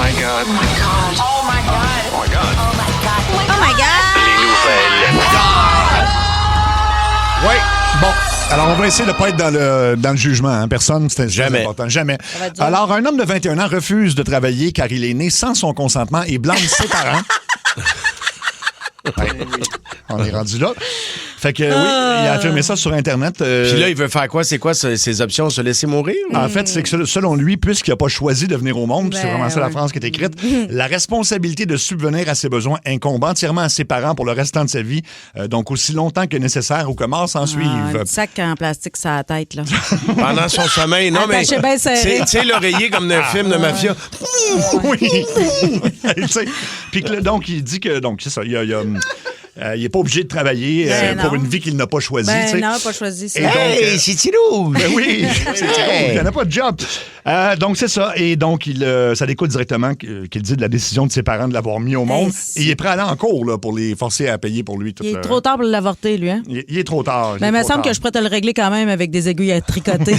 my God. Oh my God. Oh my God. Oh my God. Oh my God! Les nouvelles. Oui. Bon. Alors, on va essayer de ne pas être dans le jugement. Hein. Personne, c'est Jamais. important. Jamais. va être dur. Alors, un homme de 21 ans refuse de travailler car il est né sans son consentement et blâme ses parents. Ouais. On est rendu là. Fait que oui, il a affirmé ça sur Internet. Puis là, il veut faire quoi? C'est quoi ses options? Se laisser mourir? En fait, c'est que selon lui, puisqu'il n'a pas choisi de venir au monde, c'est vraiment ça la phrase qui est écrite, la responsabilité de subvenir à ses besoins incombe entièrement à ses parents pour le restant de sa vie, donc aussi longtemps que nécessaire ou que mort s'en suive. Un petit sac en plastique sur la tête, là. Pendant son sommeil. Non, mais. Attaché bien serré. Tu sais, l'oreiller comme dans un film de mafia. Oui. Tu sais, puis que là, donc, il dit que, donc, c'est ça, il n'est pas obligé de travailler Ben pour non. une vie qu'il n'a pas choisie. Ben tu sais. non, pas choisi ça. Et donc, c'est Tilo! Ben oui, il n'a pas de job. Donc, c'est ça. Et donc, ça découle directement qu'il dit de la décision de ses parents de l'avoir mis au monde. si. Et il est prêt à aller en cours là, pour les forcer à payer pour lui. Tout Il est trop tard pour l'avorter, lui, hein? Il est trop tard. Mais il me semble que je pourrais te le régler quand même avec des aiguilles à tricoter.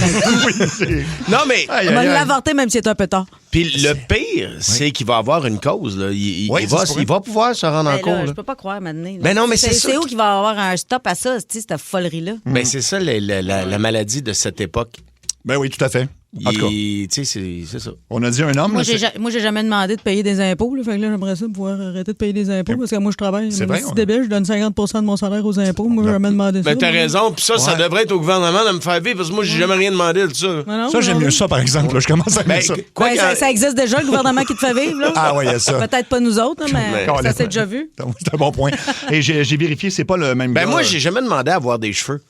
Oui, c'est... Non, mais. Aïe, On va aïe, aïe. l'avorter même si c'est un peu tard. Puis le pire, c'est qu'il va avoir une cause. Là. Il Oui, ça se pourrait. va pouvoir se rendre en Ben cours. là, là. je peux pas croire maintenant. là. Ben non, mais c'est ça où qu'il va avoir un stop à ça, cette folerie-là? Ben, c'est ça la maladie de cette époque. Ben oui, tout à fait. En tout cas, Tu sais, c'est ça. on a dit un homme. Moi, là, j'ai jamais demandé de payer des impôts. Là, fait que là, j'aimerais ça pouvoir arrêter de payer des impôts parce que moi, je travaille. C'est vrai, Si on a- débile, je donne 50 de mon salaire aux impôts. Moi, j'ai jamais demandé ça. Ben, t'as moi. raison. Puis ça Ouais. devrait être au gouvernement de me faire vivre parce que moi, j'ai jamais rien demandé de ça. Ben non, Ça, j'aime non. mieux ça, par exemple. Là, je commence à aimer Ben, ça. quoi Ben, que- ça existe déjà, le gouvernement qui te fait vivre. Là. Ah oui, il y a ça. Peut-être pas nous autres, là, mais Ben, ça s'est déjà vu. C'est un bon point. Et j'ai vérifié, c'est pas le même Ben, gars. moi, j'ai jamais demandé à avoir des cheveux.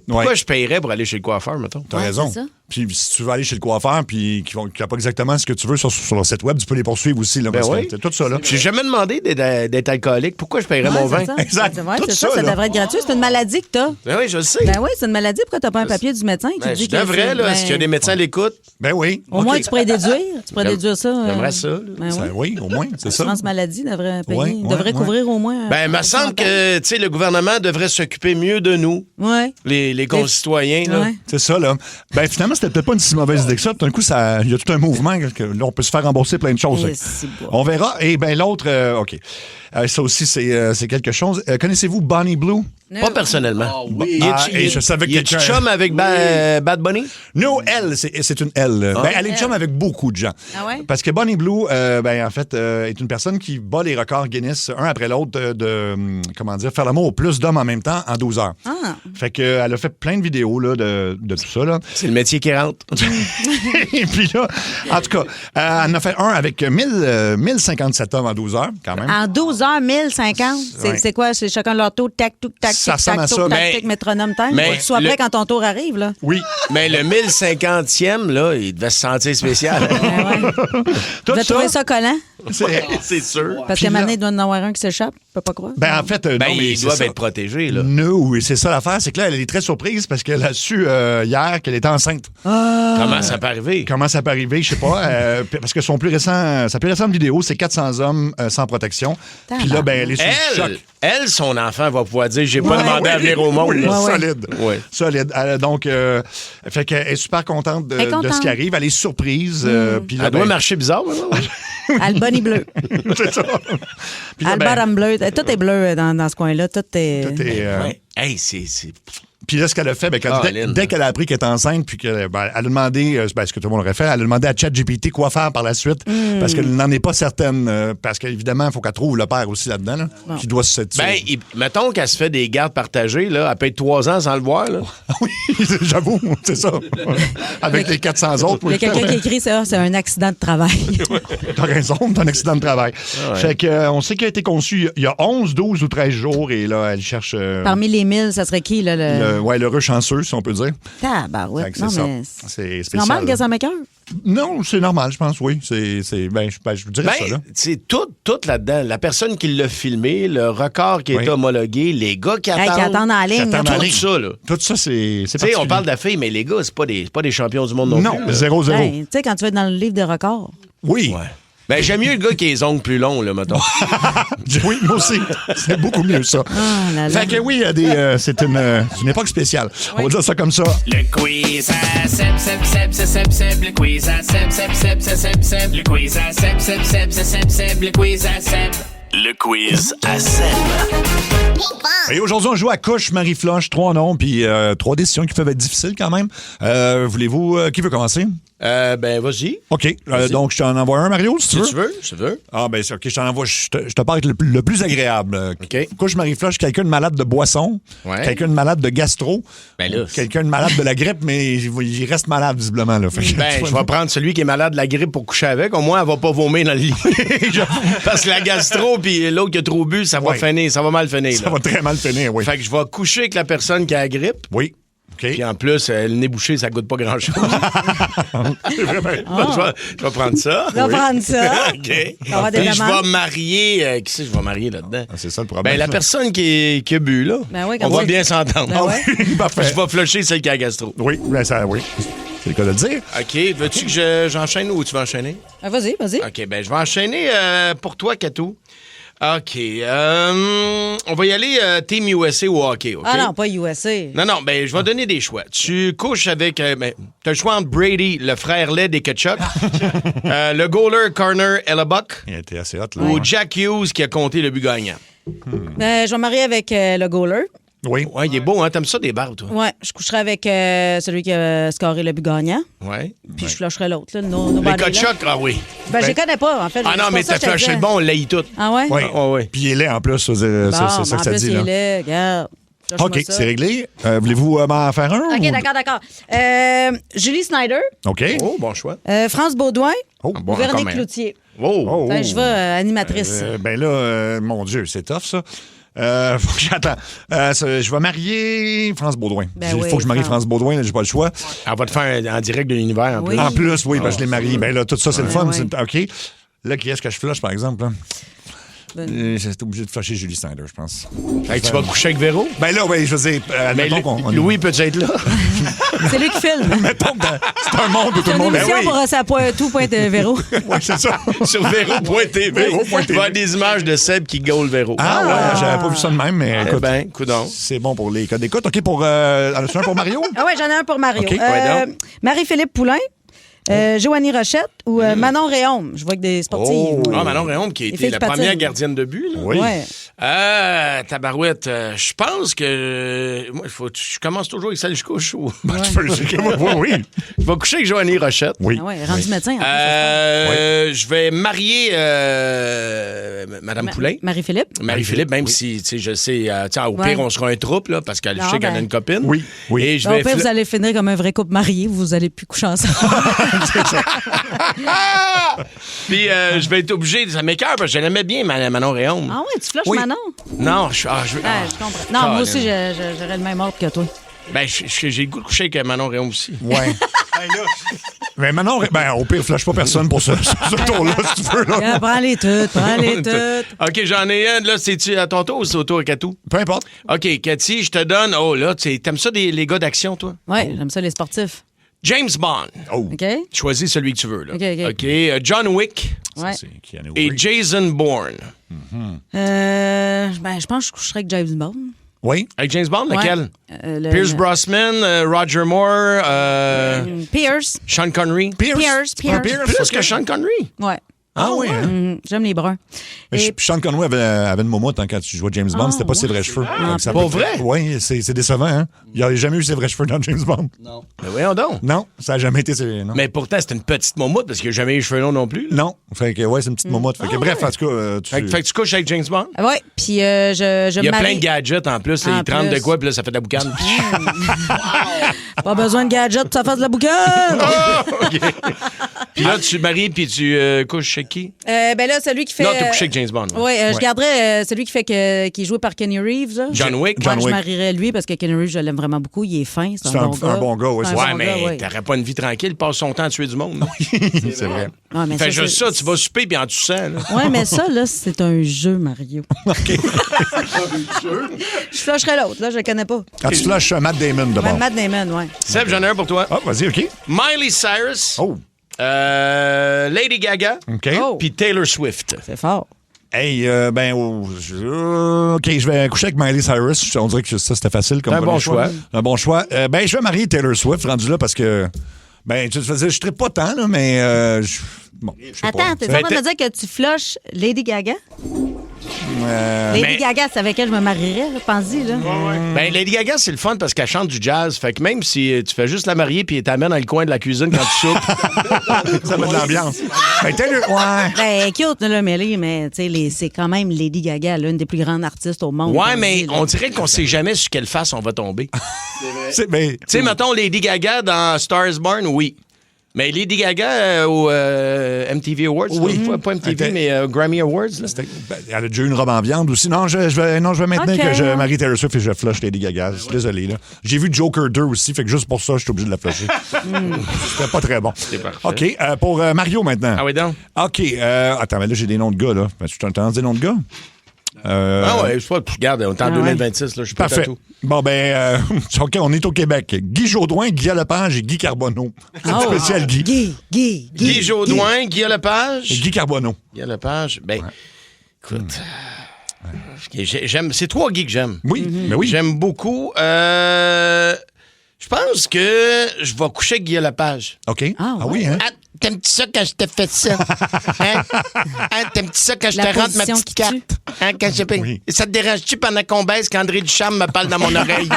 Pourquoi Ouais. je payerais pour aller chez le coiffeur, mettons? T'as Ouais, raison. c'est ça. Puis si tu veux aller chez le coiffeur puis qu'il n'a pas exactement ce que tu veux sur leur site web, tu peux les poursuivre aussi. Là, Ben parce que oui. c'est tout ça. Là. J'ai jamais demandé d'être alcoolique. Pourquoi je payerais mon Ouais, vin? c'est ça. Exact. Ouais, Tout c'est ça, ça là. devrait être gratuit. C'est une maladie que t'as. Ben oui, je le sais. Ben oui, c'est une maladie. Pourquoi t'as pas un papier du médecin qui Ben, te dit je que devrais, c'est- là. ben, Est-ce qu'il y a des médecins à l'écoute? Ben oui. Au OK. moins, tu pourrais déduire. Tu pourrais déduire ça. J'aimerais ça, là. Ben Ça, oui. oui, au moins, c'est ça. L'assurance maladie devrait payer. Ouais, devrait ouais, couvrir au moins. Ben, il me semble que, tu sais, le gouvernement devrait s'occuper mieux de nous, Ouais. les concitoyens, là. Ouais. C'est ça, là. Ben, finalement, c'était peut-être pas une si mauvaise idée que ça. Tout d'un coup, il y a tout un mouvement que là, on peut se faire rembourser plein de choses. Et c'est beau. On verra. Et ben l'autre, OK. Ça aussi, c'est quelque chose. Connaissez-vous Bonnie Blue? Pas personnellement. Et je savais que il est quelqu'un... chum avec Bad Bunny? No, elle, c'est une elle. Ben, elle est chum avec beaucoup de gens. Ah ouais? Parce que Bonnie Blue, ben, en fait, est une personne qui bat les records Guinness un après l'autre comment dire, faire l'amour au plus d'hommes en même temps en 12 heures. Ah. Fait qu'elle a fait plein de vidéos là, de tout ça. Là. C'est le métier qui rentre. Et puis là, en tout cas, elle en a fait un avec 1057 hommes en 12 heures, quand même. En 12 heures, 1050. Ouais. C'est quoi? C'est chacun leur tour, tac, tout, tac, Ça tic, ressemble tac, à ça, tac, mais- tac, métronome time. mais Faut que tu sois le- prêt quand ton tour arrive, là. Oui. Mais le 1050e, là, il devait se sentir spécial. Ben ouais. Tout Vous avez trouvé ça collant? C'est sûr. Parce Puis qu'à un moment là- donné, il doit en avoir un qui s'échappe. Je peux pas croire. Ben, en fait, Ben, non, mais ils c'est doivent ça. être protégés, là. No, et c'est ça l'affaire, c'est que là, elle est très surprise parce qu'elle a su hier qu'elle était enceinte. Comment ça peut arriver? Comment ça peut arriver, je sais pas. Parce que sa plus récente vidéo, c'est 400 hommes sans protection. Puis là, ben, elle est sous le choc. Elle, son enfant va pouvoir dire j'ai pas Ouais. demandé à venir au monde. Oui, là. solide. Ouais. Solide. Donc, fait qu'elle est super contente de, Elle est de ce contente. qui arrive. Elle est surprise. Puis là, Elle doit ben, marcher bizarre, maintenant. Albany bleu. c'est ça. Puis là, ben, Albaram bleu. Tout est bleu dans ce coin-là. Tout est. tout est, Ouais. Hey, c'est... Puis là, ce qu'elle a fait, ben, Caroline. dès qu'elle a appris qu'elle est enceinte, puis qu'elle elle a demandé, ce que tout le monde aurait fait, elle a demandé à ChatGPT quoi faire par la suite, parce qu'elle n'en est pas certaine, parce qu'évidemment, il faut qu'elle trouve le père aussi là-dedans, là, qui doit se Ben, mettons qu'elle se fait des gardes partagées, là, elle paye 3 ans sans le voir, là. oui, j'avoue, c'est ça. Avec les 400 autres. Il y a quelqu'un qui écrit ça, c'est un accident de travail. T'as raison, c'est un accident de travail. ouais. Fait que, on sait qu'il a été conçu il y a 11, 12 ou 13 jours, et là, elle cherche... Parmi les 1000, ça serait qui, là? l'heureux chanceux, si on peut dire. Fait Tabarouette. que Non, c'est ça. mais. C'est C'est spécial. normal que ça m'écoeure. Non, c'est normal, je pense, oui. Je vous dirais ça, là. Ben, c'est tout là-dedans. La personne qui l'a filmé, le record qui est Oui. homologué, les gars qui Hey, attendent. qui attendent en ligne. Qui attendent là. en Tout ligne. ça, là. Tout ça, c'est Tu sais, on particulier. parle de la fille, mais les gars, c'est pas des champions du monde non, Non, plus. là. 0-0. Hey, tu sais, quand tu vas être dans le livre des records. Oui. Ouais. Ben, j'aime mieux le gars qui a les ongles plus longs, là, mettons. Oui, moi aussi. C'est beaucoup mieux, ça. Ah, là, là. Fait que oui, il y a des, c'est une époque spéciale. On va dire ça comme ça. Le quiz à Seb, Seb, Seb, Seb, Seb, Seb. Le quiz à Seb, Seb, Seb, Seb, Seb, Seb. Le quiz à Seb, Seb, Seb, Seb, Seb, Seb. Le quiz à Seb. Le quiz à Seb. Et aujourd'hui, on joue à couche, Marie-Floche, 3 noms, puis 3 décisions qui peuvent être difficiles quand même. Voulez-vous, qui veut commencer? Ben, vas-y. OK. Donc, je t'en envoie un, Mario, si tu veux. Je veux. Ah, ben, c'est OK, je t'en envoie. Je te parle avec le plus agréable. OK. Couche Marie-Floche, quelqu'un de malade de boisson, Ouais. quelqu'un de malade de gastro, Ben là, quelqu'un de malade de la grippe, mais il reste malade, visiblement. Là. Fait que- Ben, je vais prendre celui qui est malade de la grippe pour coucher avec. Au moins, elle va pas vomir dans le lit. Parce que la gastro puis l'autre qui a trop bu, ça va Ouais. finir. Ça va mal finir. Ça là. va très mal finir, oui. Fait que je vais coucher avec la personne qui a la grippe. Oui. OK. Puis en plus, le nez bouché, ça goûte pas grand-chose. C'est vraiment- Je vais prendre ça. On va prendre ça. OK. On va avoir des Puis je demandes. vais marier... qui c'est que je vais marier là-dedans? Ah, c'est ça le problème. Ben, la personne qui a bu, là. Ben oui, on comme va ça. bien s'entendre. Ben ouais. Parfait. Je vais flusher celle qui a la gastro. Oui, ben ça, oui. C'est le cas de le dire. OK. Veux-tu que j'enchaîne ou tu vas enchaîner? Ah, vas-y, vas-y. OK, ben je vais enchaîner pour toi, Katou. OK. On va y aller Team USA ou hockey, OK? Ah non, pas USA. Non, ben je vais donner des choix. Tu couches avec... ben, t'as le choix entre Brady, le frère laid des Kachuk, le goaler Corner Hellebuck Il a été assez hot, là. ou Jack Hughes qui a compté le but gagnant. Je vais me marier avec le goaler. Oui. Ouais, il est beau, hein? T'aimes ça des barbes, toi? Ouais, je coucherai avec celui qui a scoré le but gagnant. Ouais. Puis je flusherai l'autre. Là, Les Kachuk, ah oui. Ben, je les connais pas, en fait. Ah non, mais t'as flashé le bon, on l'a eu tout. Ah ouais? Oui. Ah, ouais. Puis il est laid en plus, c'est Bon, ça que en ça plus, dit. il Là. est laid, regarde. Flush-moi OK, ça. c'est réglé. Voulez-vous m'en faire un? OK, ou- d'accord. Julie Snyder, OK. Oh, bon choix. France Baudouin Oh. Bon, ou Véronique encore, Cloutier. Oh. Oh. Ben, je vais animatrice. Ben là, mon Dieu, c'est tough, ça. Faut que j'attends. Je vais marier France Baudouin. Ben Il oui, faut que je marie France. France Baudouin, là, j'ai pas le choix. Elle va te faire en direct de l'univers, en Oui. plus. En plus, oui, parce que je l'ai marié. Ben là, tout ça, c'est le fun. ouais. c'est- OK. Là, qui est-ce que je flush, par exemple? Là? Ben- J'étais obligé de flusher Julie Snyder, je pense. Fait que tu vas coucher avec Véro? Ben là, oui, je veux dire, Mais admettons qu'on... Louis peut être là? C'est lui qui filme. Mettons que c'est un monde où tout C'est le une monde... Ben émission oui. pour ça tout.véro. Ouais, c'est ça. Sur Véro.tv. Véro.tv. Tu vas avoir des images de Seb qui gaule Véro. Ah ouais, j'avais pas vu ça de même, mais Eh écoute, ben, coudonc. c'est bon pour les codes d'écoute. OK, pour... c'est un pour Mario? Ah ouais, j'en ai un pour Mario. OK, ouais, donc. Marie-Philippe Poulain, Joanie Rochette ou Manon Réaume. Je vois que des sportives. Oh. oui. Ah, Manon Réaume, qui a Les été filles la qui première patinent. gardienne de but. Là. Oui. Ouais. Tabarouette, je pense que... moi, je commence toujours avec celle que je couche. Ou... Tu peux... Oui. Je vais coucher avec Joanie Rochette. Oui. Ah ouais, rendu médecin. en plus, ça Je vais marier Madame se Poulain. passe. Marie-Philippe. Marie-Philippe, même si, tu sais, je sais, tu sais, au Ouais. pire, on sera un trouble, là, parce qu'elle Non, sait qu'elle a ben. une copine. Oui, oui. Et je Donc, vais... au pire, vous allez finir comme un vrai couple marié. Vous allez plus coucher ensemble. Puis je vais être obligé, ça m'écoeure, parce que je l'aimais bien, Manon Réaume. Ah ouais, tu flushes Oui. Manon? Non, je comprends. Non, moi aussi, j'aurais le même ordre que toi. Ben, j'ai le goût de coucher avec Manon Réaume aussi. Ouais. Mais maintenant, au pire, flash pas personne pour ce tour-là, si tu veux. Là. Prends-les toutes, prends-les toutes. OK, j'en ai un. Là, c'est-tu à ton tour ou c'est au tour à Katou? Peu importe. OK, Cathy, je te donne... Oh, là, t'aimes ça les gars d'action, toi? Ouais, j'aime ça, les sportifs. James Bond. Oh. OK? Choisis celui que tu veux, là. OK. John Wick Ouais. C'est Keanu et Reeves. Jason Bourne. Je pense que je coucherais avec James Bond. Oui. Avec James Bond, Ouais. lequel? Le- Pierce Brosnan, Roger Moore, Pierce. Sean Connery. Pierce. Plus que Sean Connery. Ouais. Ah oui, hein? J'aime les bruns. Mais Et- Sean Connery avait une moumoute hein, quand tu jouais James Bond. C'était pas ses vrais cheveux. Donc, ça pas peut- vrai? Oui, c'est décevant. Hein? Il n'y a jamais eu ses vrais cheveux dans James Bond. Mais voyons donc. Non, ça n'a jamais été ses... Non. Mais pourtant, c'était une petite momoute parce qu'il n'a jamais eu les cheveux longs non plus. là. Non. Fait que, ouais, c'est une petite moumoute. Fait que, bref, en tout cas, Fait que tu couches avec James Bond? Ouais, puis je Il y a marie- plein de gadgets en plus. là. En Il trempe de plus. quoi, puis là, ça fait de la boucane. Pas besoin de gadget pour ça fasse de la boucane. Puis là, tu maries, puis tu couches chez qui? Ben là, celui qui fait... Non, tu couches avec James Bond. là. Oui, je garderais celui qui fait qui est joué par Kenny Reeves. Là. John Wick? Ouais, John je Wick. marierais lui parce que Kenny Reeves, je l'aime vraiment beaucoup. Il est fin, c'est C'est un bon gars. un bon gars, oui, C'est c'est un Ouais, bon mais gars, ouais. t'aurais pas une vie tranquille, il passe son temps à tuer du monde. c'est vrai. Ouais, mais Fais ça, juste c'est- ça, tu vas souper, puis en tu sens. là. Ouais, mais ça, là, c'est un jeu, Mario. Je flusherais l'autre, là, je le connais pas. Quand tu flushes Matt Damon d'abord. Matt Damon, ouais. Seb, j'en ai un pour toi. Ah, vas-y, OK. Miley Cyrus Oh. Lady Gaga. OK. Oh. Puis Taylor Swift. C'est fort. Hey, OK, je vais coucher avec Miley Cyrus. On dirait que ça, c'était facile. Comme C'est un bon choix. Un bon choix. Je vais marier Taylor Swift, rendu là, parce que... je trippe pas tant, là, mais... bon, je sais Attends, pas. t'es en train de me dire que tu flushes Lady Gaga? Lady Gaga, c'est avec elle que je me marierais, là, pense-y. Là. Ben, Lady Gaga, c'est le fun parce qu'elle chante du jazz. Fait que même si tu fais juste la marier puis elle t'amène dans le coin de la cuisine quand tu soupes. Ça met de l'ambiance. Taylor, ouais. Ben, cute, là, mais tu sais, c'est quand même Lady Gaga, l'une des plus grandes artistes au monde. Ouais, mais dit, là. on dirait qu'on sait jamais sur quelle face on va tomber. Tu Tu sais, mettons Lady Gaga dans Star is Born, oui. Mais Lady Gaga au MTV Awards, Oui. pas MTV, mais Grammy Awards. Là. Elle a déjà eu une robe en viande aussi. Non, je vais maintenir OK. que je marie Taylor Swift et je flush Lady Gaga. Je suis désolé, là. J'ai vu Joker 2 aussi, fait que juste pour ça, je suis obligé de la flusher. C'était pas très bon. C'est parfait. OK, pour Mario maintenant. Ah oui, donc? OK, attends, mais là, j'ai des noms de gars, là. Tu t'entends des noms de gars? Ah ouais, je sais pas. Regarde, on est en 2026, là, je suis pas à Parfait. tout. Bon, OK, on est au Québec. Guy Jodoin, Guy Lepage et Guy Carbonneau. C'est Oh. spécial, Guy. Guy Jodoin, Guy Lepage. Guy Carbonneau. Guy Lepage. Ben, écoute. J'aime. C'est 3 Guy que j'aime. Oui, mais oui. J'aime beaucoup. Je pense que je vais coucher avec Guy Lepage. OK. Ah, oui, hein? Ah, t'aimes-tu ça quand je te fais ça? Hein? T'aimes-tu ça quand je La te rentre ma position petite qui carte? tue. Hein, quand je... Oui. Ça te dérange-tu pendant qu'on baisse qu'André Ducharme me parle dans mon oreille?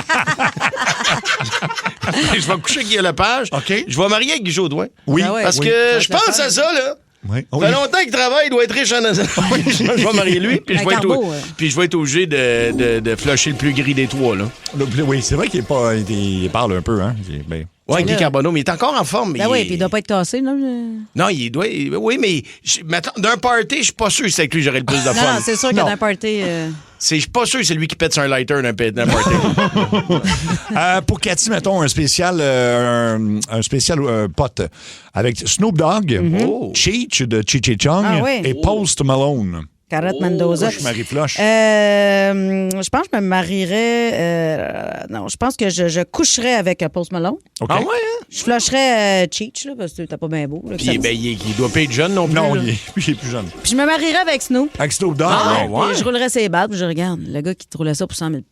Je vais coucher avec Guy Lepage. OK. Je vais marier avec Guy Jodoin. Oui. Ah ouais. Parce Oui. que je pense à ça, là. Oui. Ça fait longtemps qu'il travaille, il doit être riche en Je vais marier lui, puis Un carbo, puis je vais être obligé de flusher le plus gris des 3, là. Oui, c'est vrai il parle un peu, hein? Ouais, C'est Guy là. Carbonneau, mais il est encore en forme. Ben oui, puis il doit pas être cassé, non? Non, il doit... Oui, mais mettons, d'un party, je suis pas sûr que c'est avec lui que j'aurais le plus de Non, fun. non, c'est sûr que Non. dans un party... Je suis pas sûr que c'est lui qui pète sur un lighter d'un party. Pour Cathy, mettons un spécial pote avec Snoop Dogg, Cheech de Cheech et Chong Ah oui. et Post Malone. Carotte Mendoza. Je Marie Floche. Je pense que je me marierais... non, je pense que je coucherais avec Post Malone. OK. Ah ouais, hein? Je flusherais Cheech, là, parce que t'es pas bien beau. Là, Puis il doit pas être jeune non plus. Non, là. il est plus jeune. Puis je me marierais avec Snoop. Avec Snoop Dogg, Ah, ouais. ouais. Je roulerais ses balles, puis je regarde. Le gars qui te roulait ça pour 100 000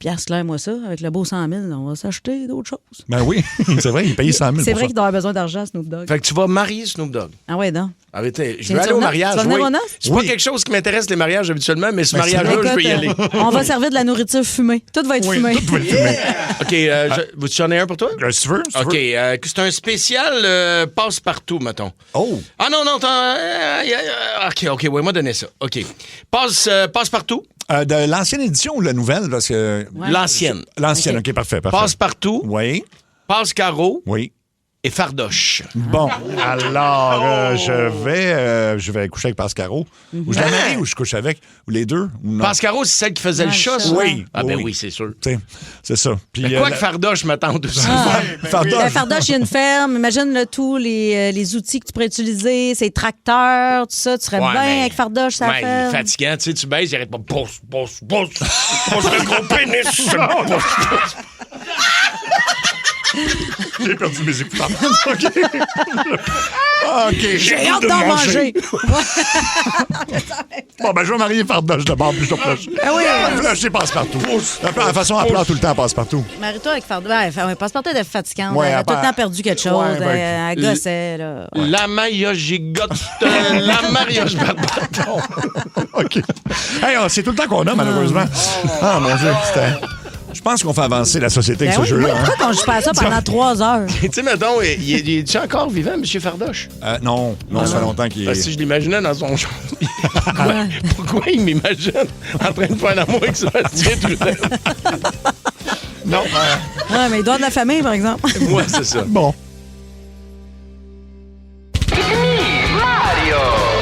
$, moi ça. Avec le beau 100 000, on va s'acheter d'autres choses. Ben oui, c'est vrai, il payait 100 000 C'est pour vrai ça. qu'il doit avoir besoin d'argent, Snoop Dogg. Fait que tu vas marier Snoop Dogg. Ah ouais, non. Arrêtez, je Viens-tu veux aller au au noces? mariage. Tu vas venir oui. aux noces? C'est Oui. pas quelque chose qui m'intéresse, les mariages, habituellement, mais ce mariage-là, Écoute, je vais y aller. on va servir de la nourriture fumée. Tout va être Oui, fumé. tout va être fumé. OK, veux-tu en aies un pour toi? Si tu veux, si tu OK, veux. c'est un spécial passe-partout, mettons. Oh, Ah non, OK, ouais, moi donner ça. OK. Passe-partout. de l'ancienne édition ou la nouvelle? Parce que... L'ancienne. L'ancienne, OK. OK, parfait. Passe-partout, Oui, passe-carreau oui. et fardoche. Bon, alors, je vais coucher avec Pascaro. Ou je la marie ou je couche avec? Ou les deux? Ou non? Passe-carreau, c'est celle qui faisait le Ouais, chat, ça. ça? Oui. Ah ben Oui. oui, c'est sûr. Tu sais, c'est ça. Puis, Mais quoi que fardoche m'attende aussi. Fardoche. Ben, Fardoche, il y a une ferme. Imagine là, tous les outils que tu pourrais utiliser, ses tracteurs, tout ça. Tu serais Ouais, bien mais- avec Fardoche, ça Ouais, il est ferme. fatigant. Tu sais, tu baisses, il arrête pas. Pousse le gros pénis. Pousse. J'ai perdu mes écouteurs. OK. OK. J'ai hâte d'en manger. Bon, ben, je vais marier Fardoche d'abord, puis je te flush. Ah oui. Flusher passe-partout. De toute façon, elle pleure tout le temps, passe-partout. Marie-toi avec Fardoche. Ouais, Passe-partout, elle est fatigante. Ouais, elle a elle tout le part- temps perdu quelque chose. Ouais, ben, Elle gossait, là. La maillot gigote. La mariage barbare. OK. Hey, c'est tout le temps qu'on a, malheureusement. Ah, mon Dieu, c'était... Je pense qu'on fait avancer la société avec Ben ce oui, jeu-là. hein. pourquoi qu'on joue pas à ça pendant 3 heures? Tu sais, mettons, il est encore vivant, M. Fardoche? Non, ça fait longtemps qu'il est... Si je l'imaginais dans son genre. Pourquoi il m'imagine en train de faire l'amour avec Sébastien Trudel? Non, Ouais, mais il doit de la famille, par exemple. Moi, c'est ça. bon.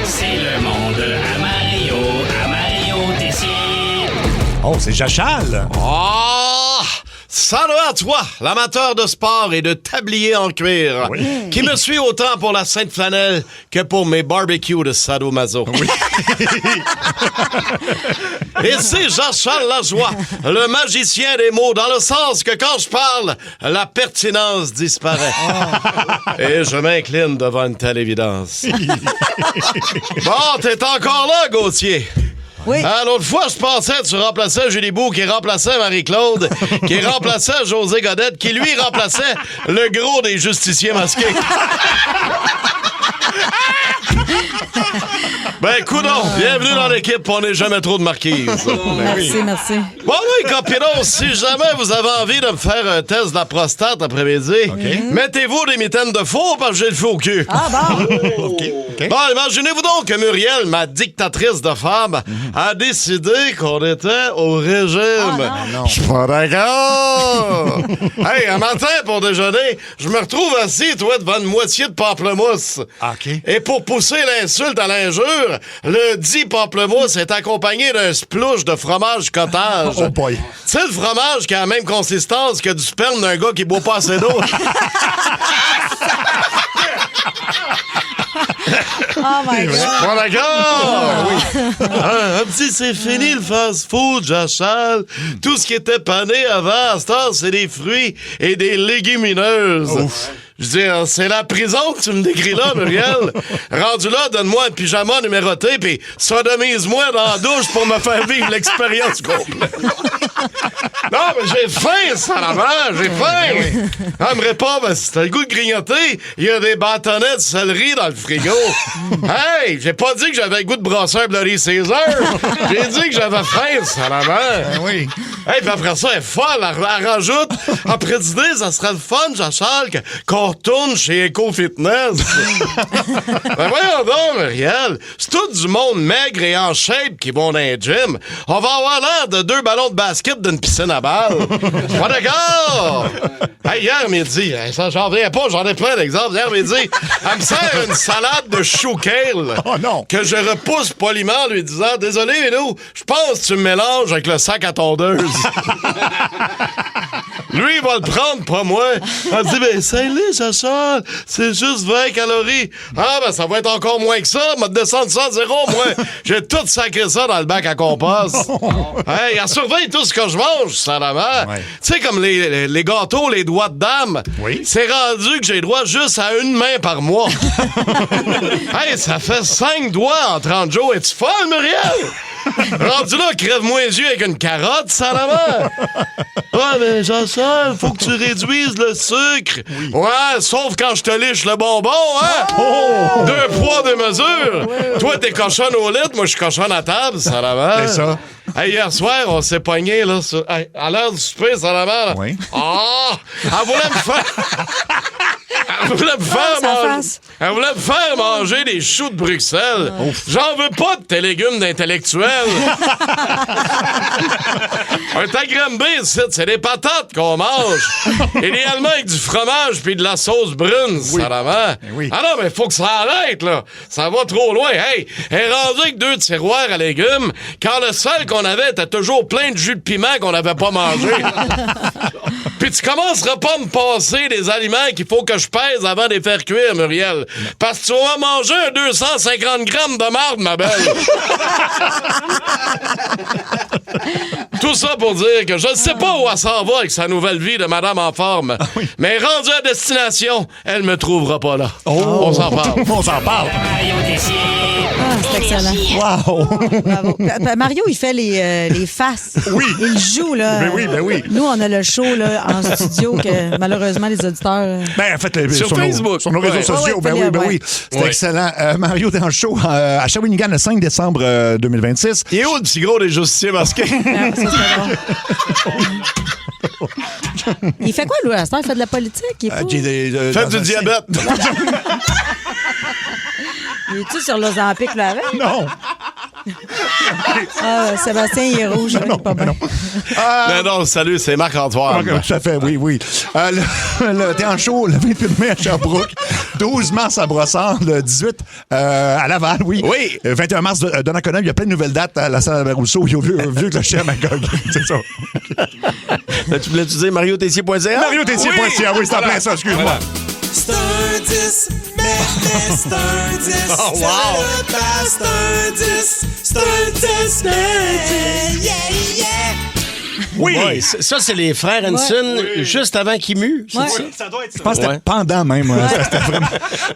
C'est le monde à Mario Tessier. Oh, c'est Jachal. Ah! Salut à toi, l'amateur de sport et de tablier en cuir, qui me suit autant pour la Sainte Flanelle que pour mes barbecues de sadomaso. Oui. Et c'est Jean-Charles Lajoie, le magicien des mots, dans le sens que quand je parle, la pertinence disparaît. Et je m'incline devant une telle évidence. Bon, t'es encore là, Gauthier? Oui. L'autre fois, je pensais que tu remplaçais Julie Bou, qui remplaçait Marie-Claude, qui remplaçait José Godette, qui lui remplaçait le gros des justiciers masqués. Ben, coudonc, bienvenue dans l'équipe, on n'est jamais trop de marquises. Merci. Bon, oui, copinos, si jamais vous avez envie de me faire un test de la prostate après-midi, mettez-vous des mitaines de faux parce que j'ai le feu au cul. Ah bon? OK. Bon, imaginez-vous donc que Muriel, ma dictatrice de femme, a décidé qu'on était au régime. Je suis pas d'accord. Hey, un matin, pour déjeuner, je me retrouve assis, toi, devant une moitié de pamplemousse. OK. Et pour pousser l'insulte à l'injure, le dit pamplemousse est accompagné d'un splouche de fromage cottage. Oh boy. Tu sais, le fromage qui a la même consistance que du sperme d'un gars qui boit pas assez d'eau. Oh my God. Bon, d'accord! Un petit, c'est fini le fast-food, Jean-Charles. Tout ce qui était pané avant, à cette heure, c'est des fruits et des légumineuses. Je veux dire, c'est la prison que tu me décris là, Muriel. Rendu là, donne-moi un pyjama numéroté, puis sodomise-moi dans la douche pour me faire vivre l'expérience complète. Non, mais j'ai faim, salamand, j'ai faim. Elle me répond, ben, si t'as le goût de grignoter, il y a des bâtonnets de céleri dans le frigo. Hey, j'ai pas dit que j'avais le goût de brasser un Bloody Caesar. J'ai dit que j'avais faim, salamand. Oui. Hey, puis après ça, elle est folle. Elle rajoute, après dîner, ça serait le fun, Jean-Charles, qu'on retourne chez Eco Fitness. Ben voyons donc, Muriel. C'est tout du monde maigre et en shape qui vont dans les gym. On va avoir l'air de 2 ballons de basket d'une piscine à balles. Pas d'accord? Hey, hier midi, ça, j'en reviens pas, j'en ai plein d'exemples. Hier midi, elle me sert une salade de chou kale. Oh non! Que je repousse poliment en lui disant, désolé, Vélo, je pense que tu me mélanges avec le sac à tondeuse. Lui, il va le prendre, pas moi. Elle dit, ben, salut, Jean-Charles, c'est juste 20 calories. Ah, ben, ça va être encore moins que ça. M'a descendu ça à 0, moi. J'ai tout sacré ça dans le bac à compost. Hey, elle surveille tout ce que je mange, salamand. Ouais. Tu sais, comme les gâteaux, les doigts de dame. Oui. C'est rendu que j'ai droit juste à une main par mois. Hey, ça fait 5 doigts en 30 jours. Es-tu folle, Muriel? Rendu là, crève-moi les yeux avec une carotte, salamand. Ouais, mais Jean-Charles, faut que tu réduises le sucre. Oui. Ouais, sauf quand je te liche le bonbon, hein? Oh! 2 poids, 2 mesures. Toi, t'es cochonne au lit, moi, je suis cochonne à table, salamand. C'est ça. Hey, hier soir, on s'est pogné, là, à l'heure du souper, salamand, là. Oui. Ah! Elle voulait me faire... Elle voulait me faire manger des choux de Bruxelles. J'en veux pas de tes légumes d'intellectuels. Un tagrambé, c'est des patates qu'on mange. Idéalement avec du fromage puis de la sauce brune, salamand. Oui. Ah non, mais faut que ça arrête, là. Ça va trop loin. Hey, elle est rendue avec 2 tiroirs à légumes quand le seul qu'on avait était toujours plein de jus de piment qu'on n'avait pas mangé. Puis tu commenceras pas à me passer des aliments qu'il faut que je pèse avant de les faire cuire, Muriel. Parce que tu vas manger un 250 grammes de marde, ma belle. Tout ça pour dire que je ne sais pas où elle s'en va avec sa nouvelle vie de madame en forme. Mais rendue à destination, elle me trouvera pas là. On s'en parle. On s'en parle. C'est excellent. Wow! Bravo. Mario, il fait les faces. Oui. Il joue, là. Ben oui. Nous, on a le show là, en studio que malheureusement, les auditeurs... Ben, en fait, sur Facebook. Sur nos réseaux sociaux. Ouais, Oui. C'est excellent. Mario, t'es en show à Shawinigan le 5 décembre 2026. Il est où le petit gros des justiciers masqués? Ça, c'est drôle. Il fait quoi, lui, à cette heure? Il fait de la politique? Il est fou? Fait du diabète. Il est-tu sur l'Ozempic, là, avec? Non. Sébastien, il est rouge. Non, pas bien. Non, salut, c'est Marc-Antoine. Tout à fait, oui. T'es en show le 28 mai à Sherbrooke. 12 mars à Brossard, le 18 à Laval, oui. 21 mars, Donnacona, il y a plein de nouvelles dates à la salle Albert Rousseau. Il y a vieux clocher à Magog. C'est ça. Là, tu voulais-tu dire mariotessier.ca? Mariotessier.ca, oui, c'est en plein ça, excuse-moi. Voilà. C'est un 10, mais c'est un 10. Oh, wow. C'est un 10, c'est un 10, mais yeah, yeah. Oui! Ouais, ça, c'est les frères Hanson, juste avant qu'ils muent. C'est ça? Ça doit être ça. Je pense que c'était pendant même. C'était vraiment...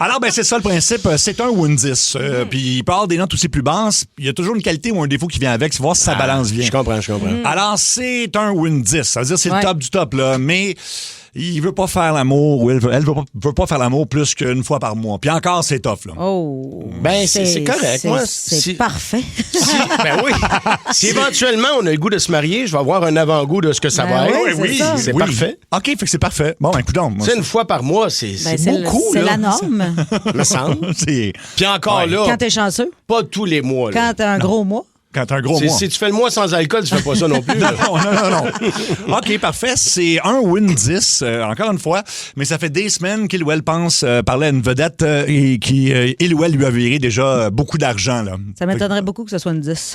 Alors, ben, c'est ça le principe. C'est un ou une 10. Puis il peut y avoir des notes aussi plus basses. Il y a toujours une qualité ou un défaut qui vient avec. C'est voir si sa balance vient. Je comprends. Alors, c'est un ou une 10. Ça veut dire que c'est le Ouais. top du top, là. Mais il veut pas faire l'amour ou elle veut pas faire l'amour plus qu'une fois par mois. Puis encore, c'est tough, là. Oh. Ben, c'est correct. Moi, C'est parfait. Ben oui. Si éventuellement on a le goût de se marier, je vais avoir un avant-goût de ce que ça va Ben être. oui, c'est ça. C'est Oui. parfait. OK, fait que c'est parfait. Bon, ben, écoute donc. Tu sais, une fois par mois, c'est beaucoup, C'est là. la norme. Me semble. C'est Puis encore là, Quand t'es chanceux, pas tous les mois. Là. quand t'as un gros mois. quand t'as un gros mois. Si tu fais le mois sans alcool, tu fais pas ça non plus. là. Non. OK, parfait. C'est un win 10, encore une fois. Mais ça fait des semaines qu'il ou elle pense parler à une vedette et il ou elle lui a viré déjà beaucoup d'argent. Là. Ça m'étonnerait beaucoup que ce soit une 10.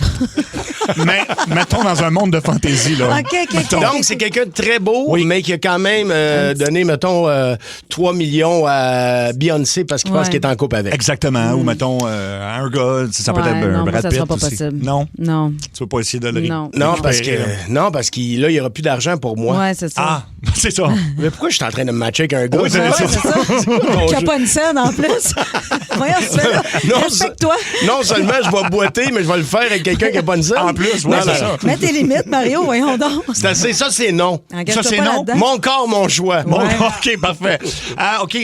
Mais mettons dans un monde de fantaisie. Là. OK. Mettons. Donc, c'est quelqu'un de très beau, Oui. mais qui a quand même donné, mettons, 3 millions à Beyoncé parce qu'il pense Ouais. qu'il est en couple avec. Exactement. Ou mettons un gars, ça peut Ouais, être un non, moi, Brad ça Pitt sera pas aussi. possible. Non? Non. Tu veux pas essayer de le Non. Non, parce que récupérer, là? là, il n'y aura plus d'argent pour moi. Ouais, c'est ça. Ah, c'est ça. Mais pourquoi je suis en train de me matcher avec un gars? Oui, c'est Ouais, ça. c'est ça. Qui a pas une scène en plus. Voyons, tu fais là. Respecte-toi. Non seulement je vais boiter, mais je vais le faire avec quelqu'un qui n'a pas une scène. En plus, oui, Non, c'est non, ça. non. Mets tes limites, Mario, voyons donc. Ça, c'est non. Engage-toi Ça, c'est pas non. là-dedans. Mon corps, mon choix. Bon, Ouais. OK, parfait. OK,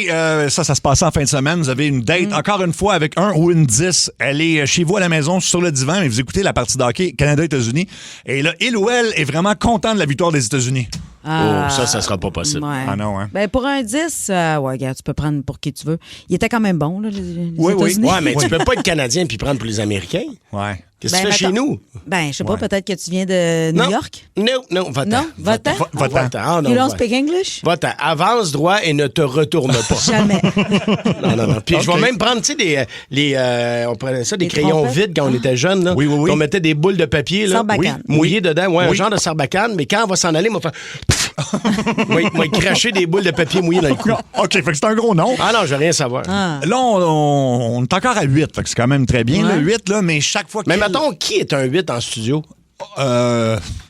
ça se passait en fin de semaine. Vous avez une date, encore une fois, avec un ou une 10. Elle est chez vous à la maison, sur le divan, et vous écoutez la partie d'hockey Canada-États-Unis. Et là, il ou elle est vraiment content de la victoire des États-Unis. Ah, Oh, ça sera pas possible. Ouais. Ah non, hein? Ben, pour un 10, ouais, regarde, tu peux prendre pour qui tu veux. Il était quand même bon, là, les Oui, oui. États-Unis. Ouais, mais tu peux pas être Canadien puis prendre pour les Américains. Ouais. Qu'est-ce que Ben, tu fais chez mettons- nous? Ben, je sais pas, peut-être que tu viens de New Non. York? Non, va-t'en. Non, va-t'en. Va-t'en. Ah, non, You don't va- speak English? Va-t'en. Avance droit et ne te retourne pas. Jamais. Non. Puis je OK. vais même prendre, tu sais, on prenait ça, des Des crayons trompettes? vides quand on était jeunes. Là. Oui, oui, oui. On mettait des boules de papier, là. Sarbacane. Oui, mouillées dedans. Ouais, un Oui. genre de sarbacane. Mais quand on va s'en aller, on va faire... Moi, cracher des boules de papier mouillées dans le cou. Non, OK, fait que c'est un gros nom. Ah non, je veux rien savoir. Ah. Là, on est encore à 8, fait que c'est quand même très bien, Ouais. le 8, là, mais chaque fois que... Mais mettons, qui est un 8 en studio?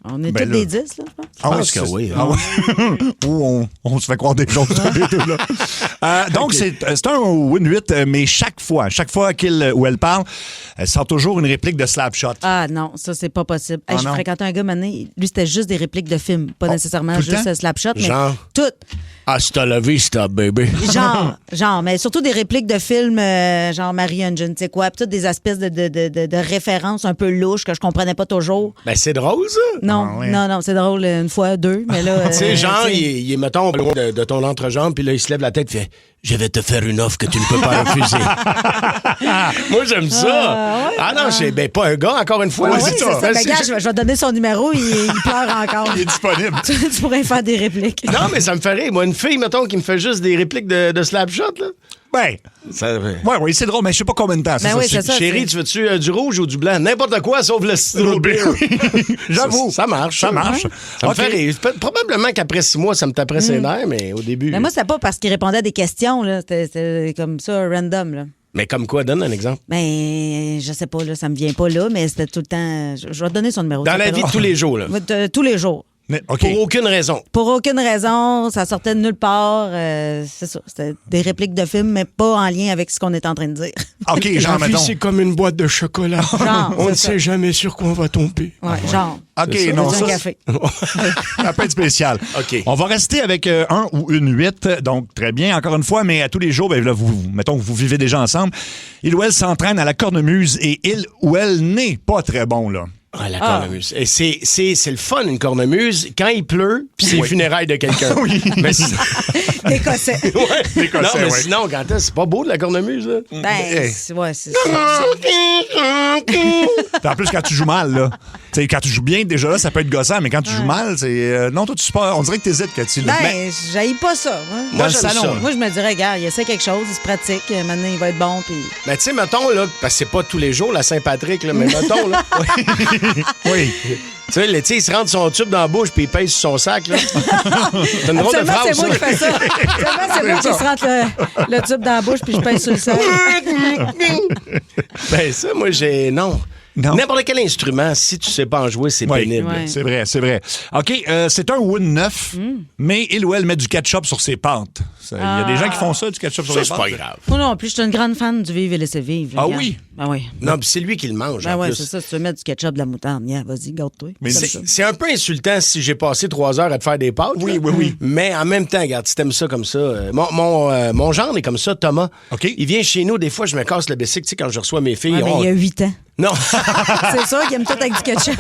On est Ben tous là. des 10, là, je pense. Ah pense c'est- que oui, ah oui. Ou on se fait croire des choses. les deux, là. Donc, c'est un win 8, mais chaque fois qu'il ou elle parle, elle sort toujours une réplique de Slapshot. Ah non, ça, c'est pas possible. Hey, Ah, je non? fréquentais un gars, mané, lui, c'était juste des répliques de films. Pas nécessairement tout le juste temps? Slapshot, mais Genre? toutes. Hasta la vista, baby. Genre, mais surtout des répliques de films, genre Marie-Ange, tu sais quoi, puis toutes des espèces de références un peu louches que je comprenais pas toujours. Ben, c'est drôle, ça. Non, Ah, ouais. non, c'est drôle une fois, deux, mais là... Tu sais, genre, tu sais, il est, mettons, loin de ton entrejambe, puis là, il se lève la tête et fait « Je vais te faire une offre que tu ne peux pas refuser. » Moi, j'aime ça. ouais. Non, c'est ben, pas un gars, encore une fois. Ah là, oui, c'est ça. Ben, gars, je vais te donner son numéro, il pleure encore. Il est disponible. Tu pourrais faire des répliques. Non, mais ça me fait rire. Moi, une fille, mettons, qui me fait juste des répliques de Slapshot, là. Ben, Ça... oui, c'est drôle, mais je sais pas combien de temps. Ben oui, c'est ça. Chérie, tu veux-tu du rouge ou du blanc? N'importe quoi, sauf le stylo beer. J'avoue. Ça marche. Ça marche. Ça me OK. fait rire. Probablement qu'après 6 mois, ça me taperait ses nerfs, mais au début... Mais moi, c'était pas parce qu'il répondait à des questions, là. C'était comme ça, random, là. Mais comme quoi? Donne un exemple. Ben, je sais pas, là, ça me vient pas là, mais c'était tout le temps... Je vais te donner son numéro. Dans Ça la s'appelle- vie de tous les jours, là. Tous les jours. Mais, OK. Pour aucune raison. Pour aucune raison, ça sortait de nulle part. C'est ça. C'était des répliques de films, mais pas en lien avec ce qu'on est en train de dire. OK, genre, mettons. comme une boîte de chocolat. Genre, On ne c'est ça. sait jamais sur quoi on va tomber. Ouais, genre. OK, Ça, non, c'est ça, un café. ça peut être spécial. OK. On va rester avec un ou une 8, donc très bien, encore une fois, mais à tous les jours, ben là, mettons que vous vivez déjà ensemble. Il ou elle s'entraîne à la cornemuse et il ou elle n'est pas très bon, là. Ah, la cornemuse. Et c'est le fun, une cornemuse, quand il pleut, puis c'est les funérailles de quelqu'un. Oui. Mais Écossais. ouais. Non, mais ouais. sinon, quand c'est pas beau de la cornemuse, là. Ben, Hey. ouais, c'est Puis en plus, quand tu joues mal, là. Tu sais, quand tu joues bien, déjà là, ça peut être gossant, mais quand tu joues mal, c'est. Non, toi, tu sais pas. On dirait que t'hésites, Cathy. Là. Ben, j'haïs pas ça. Dans Moi, le j'aime salon. ça. là. Moi, je me dirais, regarde, il essaie quelque chose, il se pratique, maintenant, il va être bon, puis... Ben, tu sais, mettons, là, parce que c'est pas tous les jours la Saint-Patrick, là, mais mettons, là. Oui. Tu sais, il se rentre son tube dans la bouche puis il pèse sur son sac, là. C'est une drôle de Seulement, phrase, c'est moi qui ça. fais ça. Seulement, c'est moi qui se rentre le tube dans la bouche, puis je pèse sur le sol. Ben, ça, moi, Non. Non. N'importe quel instrument, si tu sais pas en jouer, c'est Oui, pénible. Ouais. c'est vrai, c'est vrai. OK, c'est un wood neuf, mais il ou elle met du ketchup sur ses pâtes. Il y a des gens qui font ça, du ketchup sur Ça, les c'est pâtes. pas grave. Moi non plus, je suis une grande fan du Vive et laissez vivre. Ah regarde. oui? Ben oui. Non, puis c'est lui qui le mange, Ben en ouais, plus. c'est ça. Si tu veux mettre du ketchup, de la moutarde, vas-y, garde-toi. Mais Comme c'est- ça. C'est un peu insultant si j'ai passé 3 heures à te faire des pâtes. Oui, là. oui, oui. Mais en même temps, regarde, si t'aimes ça comme ça. Mon genre est comme ça, Thomas. OK. Il vient chez nous, des fois, je me casse le bicycle, tu sais, quand je reçois mes filles. Ouais, mais il y a 8 ans. Non. C'est sûr qu'il aime tout avec du ketchup.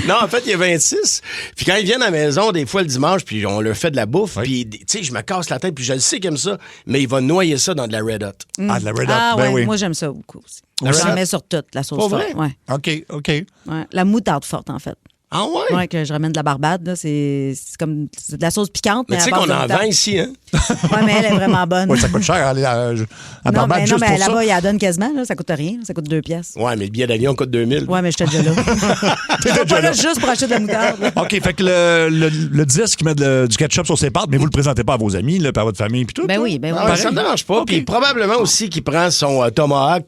Non, en fait, il y a 26. Puis quand ils viennent à la maison, des fois le dimanche, puis on leur fait de la bouffe, puis tu sais, je me casse la tête, puis je le sais qu'il aime ça, mais il va noyer ça dans de la Red Hot. Ah, de la Red Hot, Ah ben ouais, oui. moi j'aime ça beaucoup aussi. La Red J'en Hot? mets sur toute, la sauce Pas forte. vrai? Ouais. OK, OK. Ouais. La moutarde forte, en fait. Ah ouais? Ouais, que je ramène de la Barbade, là. C'est comme c'est de la sauce piquante, Mais mais tu sais à base qu'on de en moutarde. vend ici, hein? Ouais, mais elle est vraiment bonne. Ouais, ça coûte cher aller à non, Barbade mais, non, juste mais pour ça. là-bas, il la donne quasiment, là. Ça coûte rien. Ça coûte 2 piastres. Ouais, mais le billet d'avion coûte 2000. Ouais, mais j'étais déjà là. J'étais pas là juste pour acheter de la moutarde. là. OK, fait que le disque met du ketchup sur ses pâtes, mais vous le présentez pas à vos amis, là, puis à votre famille, puis tout. Ben là? oui, ben oui. Ah ouais, ça me dérange pas. OK. Puis probablement aussi qu'il prend son tomahawk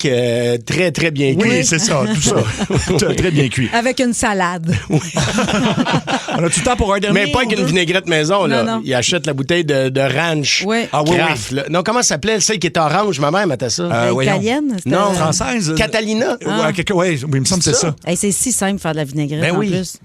très, très bien cuit. Oui, c'est ça, tout ça. Très bien cuit. Avec une salade. On a tout le temps pour un dernier? Mais pas avec ou une deux? vinaigrette maison, là. Non, non. Il achète la bouteille de ranch. Oui. Ah oui, Kraft, là. Non, comment ça s'appelait? Celle qui est orange, ma mère mettait ça. voyons. Italienne? c'était- Non, Française? Catalina. Ouais, oui, il me semble que c'est ça. Hey, c'est si simple de faire de la vinaigrette Ben en oui. plus.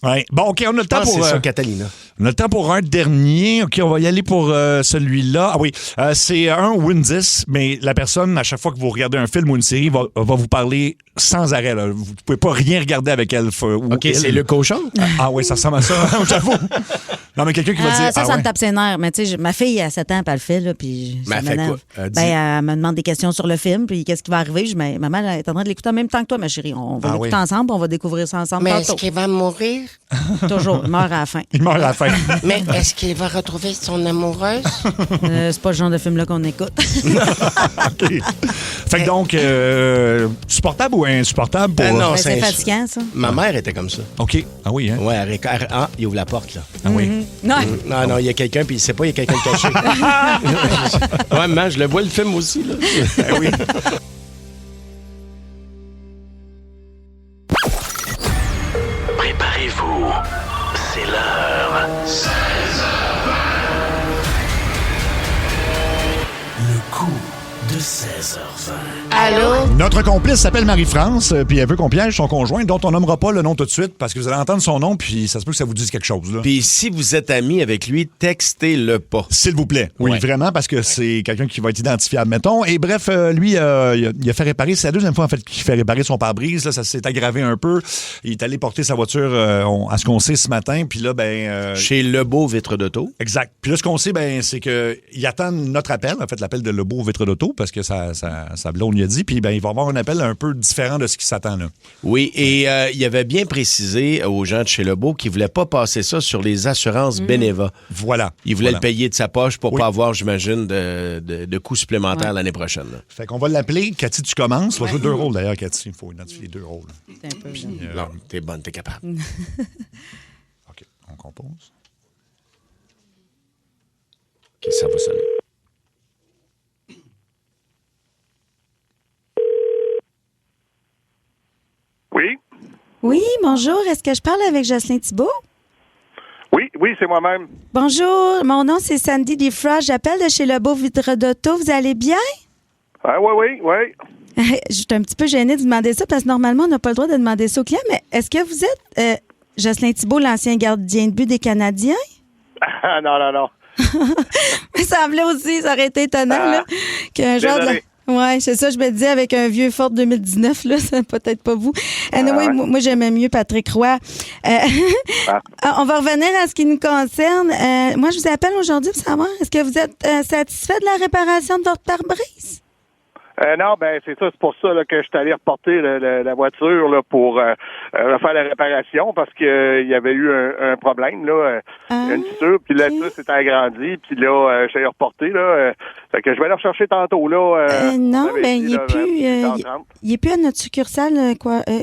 Ouais. Bon, OK, on a le temps Ah, pour... c'est ça, Catalina. On a le temps pour un dernier. OK, on va y aller pour celui-là. Ah oui, c'est un Win-10, mais la personne, à chaque fois que vous regardez un film ou une série, va vous parler sans arrêt. Là. Vous pouvez pas rien regarder avec elle. OK, c'est le cochon? Ah oui, ça ressemble à ça, j'avoue. Non, mais quelqu'un qui va dire... Ça ah me tape ses nerfs. Mais tu sais, ma fille, à 7 ans, elle le fait, là, puis Mais ça elle fait m'énerve. quoi? Elle dit- Ben, elle me demande des questions sur le film, puis qu'est-ce qui va arriver. Je dis, mais maman, elle est en train de l'écouter en même temps que toi, ma chérie. On va Ah l'écouter oui. ensemble, puis on va découvrir ça ensemble Mais tantôt. est-ce qu'il va mourir? Toujours, il meurt à la fin. Il meurt à la fin. Mais est-ce qu'il va retrouver son amoureuse? C'est pas le genre de film-là qu'on écoute. OK. Fait que donc, supportable ou insupportable pour... Ben non. Ben, c'est c'est un- fatigant, ça. Ma mère était comme ça. OK. Ah oui, hein? Ouais, ah, il ouvre la porte, là. Ah oui. Non. Non, non, il y a quelqu'un, puis il sait pas, il y a quelqu'un de caché. Ouais, maman, je le vois le film aussi, là. Ah oui. Préparez-vous, c'est l'heure. Le coup de 16h20. Allô? Notre complice s'appelle Marie-France, puis elle veut qu'on piège son conjoint, dont on nommera pas le nom tout de suite, parce que vous allez entendre son nom, puis ça se peut que ça vous dise quelque chose. Là. Puis si vous êtes ami avec lui, textez-le pas. S'il vous plaît. Oui, Ouais. vraiment, parce que c'est quelqu'un qui va être identifiable, mettons. Et bref, lui, il a fait réparer, c'est la deuxième fois, en fait, qu'il fait réparer son pare-brise. Là, ça s'est aggravé un peu. Il est allé porter sa voiture, à ce qu'on sait ce matin, puis là, Chez Lebeau Vitre d'Auto. exact. Puis là, ce qu'on sait, c'est qu'il attend notre appel, en fait, l'appel de Lebeau Vitre d'Auto, parce que sa blonde lui a dit, puis il va avoir un appel un peu différent de ce qui s'attend là. Oui, et il avait bien précisé aux gens de chez Lebeau qu'il voulait pas passer ça sur les assurances Beneva. Voilà. Il voulait Voilà. le payer de sa poche pour Oui. pas avoir, j'imagine, de coûts supplémentaires l'année prochaine. là. Fait qu'on va l'appeler. Cathy, tu commences. On va jouer 2 rôles d'ailleurs, Cathy. Il faut identifier 2 rôles. C'est un peu... Non, t'es bonne, t'es capable. OK, on compose. OK, ça va sonner. Oui, Oui, bonjour. Est-ce que je parle avec Jocelyn Thibault? oui, c'est moi-même. Bonjour, mon nom c'est Sandy Defrost. J'appelle de chez Lebeau Vitre d'Auto. Vous allez bien? Ah oui. Je suis un petit peu gênée de demander ça parce que normalement, on n'a pas le droit de demander ça aux clients, mais est-ce que vous êtes Jocelyn Thibault, l'ancien gardien de but des Canadiens? Ah, non. Il me semblait aussi, ça aurait été étonnant, là, qu'un joueur de la... désolé. Ouais, c'est ça, je me disais, avec un vieux Ford 2019, là, c'est peut-être pas vous. Anyway, ouais. moi, j'aimais mieux Patrick Roy. On va revenir à ce qui nous concerne. Moi, je vous appelle aujourd'hui pour savoir, est-ce que vous êtes satisfait de la réparation de votre pare-brise? Non, ben c'est ça, c'est pour ça là, que je suis allé reporter la voiture là, pour faire la réparation parce que il y avait eu un problème, là, une fissure, puis là, ça s'est agrandi, puis là, je suis allé reporter, là, fait que je vais aller rechercher tantôt, là. Non, ben il est plus à notre succursale,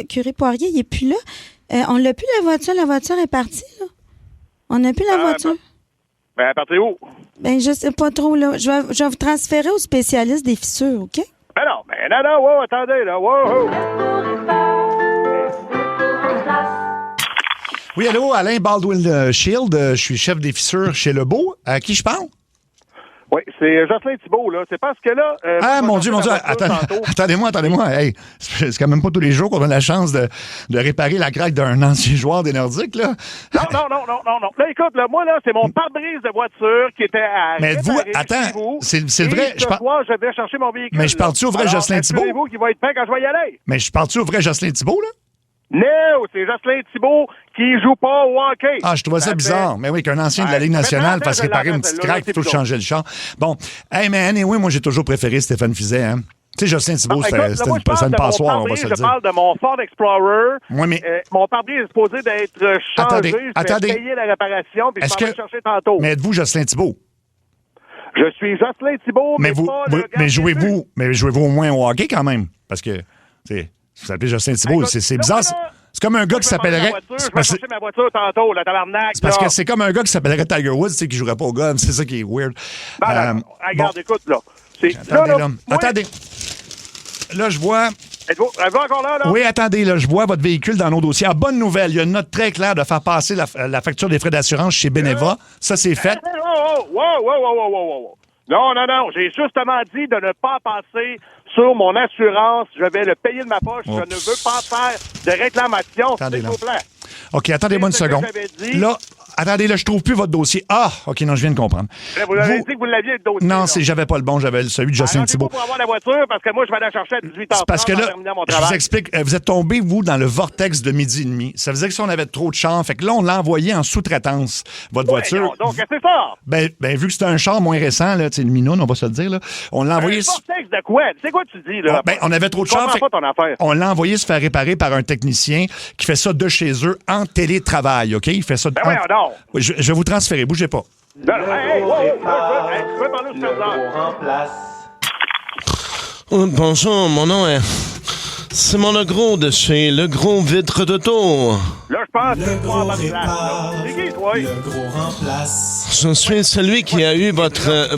Curé Poirier, il est plus là. On l'a plus la voiture est partie, là. On n'a plus la voiture. Ben, à partir où? Ben, je sais pas trop, là. Je vais vous transférer au spécialiste des fissures, OK? Ben non, wow, attendez, là, wow. Oui, allô, Alain Baldwin Shield, je suis chef des fissures chez Lebeau. À qui je parle? Oui, c'est Jocelyn Thibault, là. C'est parce que là... mon Dieu. Attendez-moi. Hey, c'est quand même pas tous les jours qu'on a la chance de réparer la craque d'un ancien joueur des Nordiques, là. Non. Là, écoute, là, moi, là, c'est mon pare-brise de voiture qui était à... Mais c'est le vrai... Ce soir, je vais chercher mon véhicule. Mais je parle-tu au vrai Jocelyn Thibault? C'est vous qui va être prêt quand je vais y aller. Mais je parle-tu au vrai Jocelyn Thibault, là? Non, c'est Jocelyn Thibault qui joue pas au hockey. Ah, je trouvais ça bizarre. Mais oui, qu'un ancien de la Ligue nationale fasse réparer une petite craque, il faut changer le char. Bon, hey, mais anyway, moi, j'ai toujours préféré Stéphane Fizet, hein. Tu sais, Jocelyn Thibault, c'était une passoire, on va se le dire. Je parle de mon Ford Explorer. Oui, mais... mon pare-brise est supposé d'être changé. Attendez. Je vais payer la réparation, puis je vais le chercher tantôt. Mais êtes-vous Jocelyn Thibault? Je suis Jocelyn Thibault, mais pas le mais jouez-vous au moins au hockey quand même? Parce que, tu sais, vous s'appelez Jocelyn Thibault, c'est bizarre. C'est comme un gars qui s'appellerait... Je vais chercher ma voiture tantôt, la tabarnak. C'est parce que c'est comme un gars qui s'appellerait Tiger Woods, tu sais, qui jouerait pas au golf. C'est ça qui est weird. Regarde, écoute, là. Attendez. Là, je vois... Êtes-vous encore là? Oui, attendez, là, je vois votre véhicule dans nos dossiers. Ah, bonne nouvelle, il y a une note très claire de faire passer la facture des frais d'assurance chez Beneva. Ça, c'est fait. Wow. Non. J'ai justement dit de ne pas passer sur mon assurance. Je vais le payer de ma poche. Oups. Je ne veux pas faire de réclamation, s'il vous plaît. OK, attendez-moi une seconde. Là, attendez, là, je trouve plus votre dossier. Ah, OK, non, je viens de comprendre. Vous avez dit que vous l'aviez, le dossier. Non, j'avais pas le bon, j'avais celui de Jocelyn Thibault. pour avoir la voiture, parce que moi, je vais la chercher à 18h30 parce que là, mon je travail. vous explique, vous êtes tombé, vous, dans le vortex de midi et demi. Ça faisait que si on avait trop de chars, fait que là, on l'a envoyé en sous-traitance, votre voiture. Non, donc, c'est ça. Ben, vu que c'était un char moins récent, là, tu sais, le Minoun, on va se le dire, là, on l'a envoyé... vortex de quoi? C'est quoi tu dis, là? On avait trop de chars, Je comprends pas ton affaire. on l'a envoyé se faire réparer par un technicien qui fait ça de chez eux en télétravail, OK? Il fait ça... Oui, je vais vous transférer, bougez pas. Je veux parler au superviseur. Bonjour, mon nom est... C'est mon Legros de chez Le Gros Vitre d'Auto. Là, je pense que tu vas en place, là. C'est qui, toi? Je suis celui qui a eu votre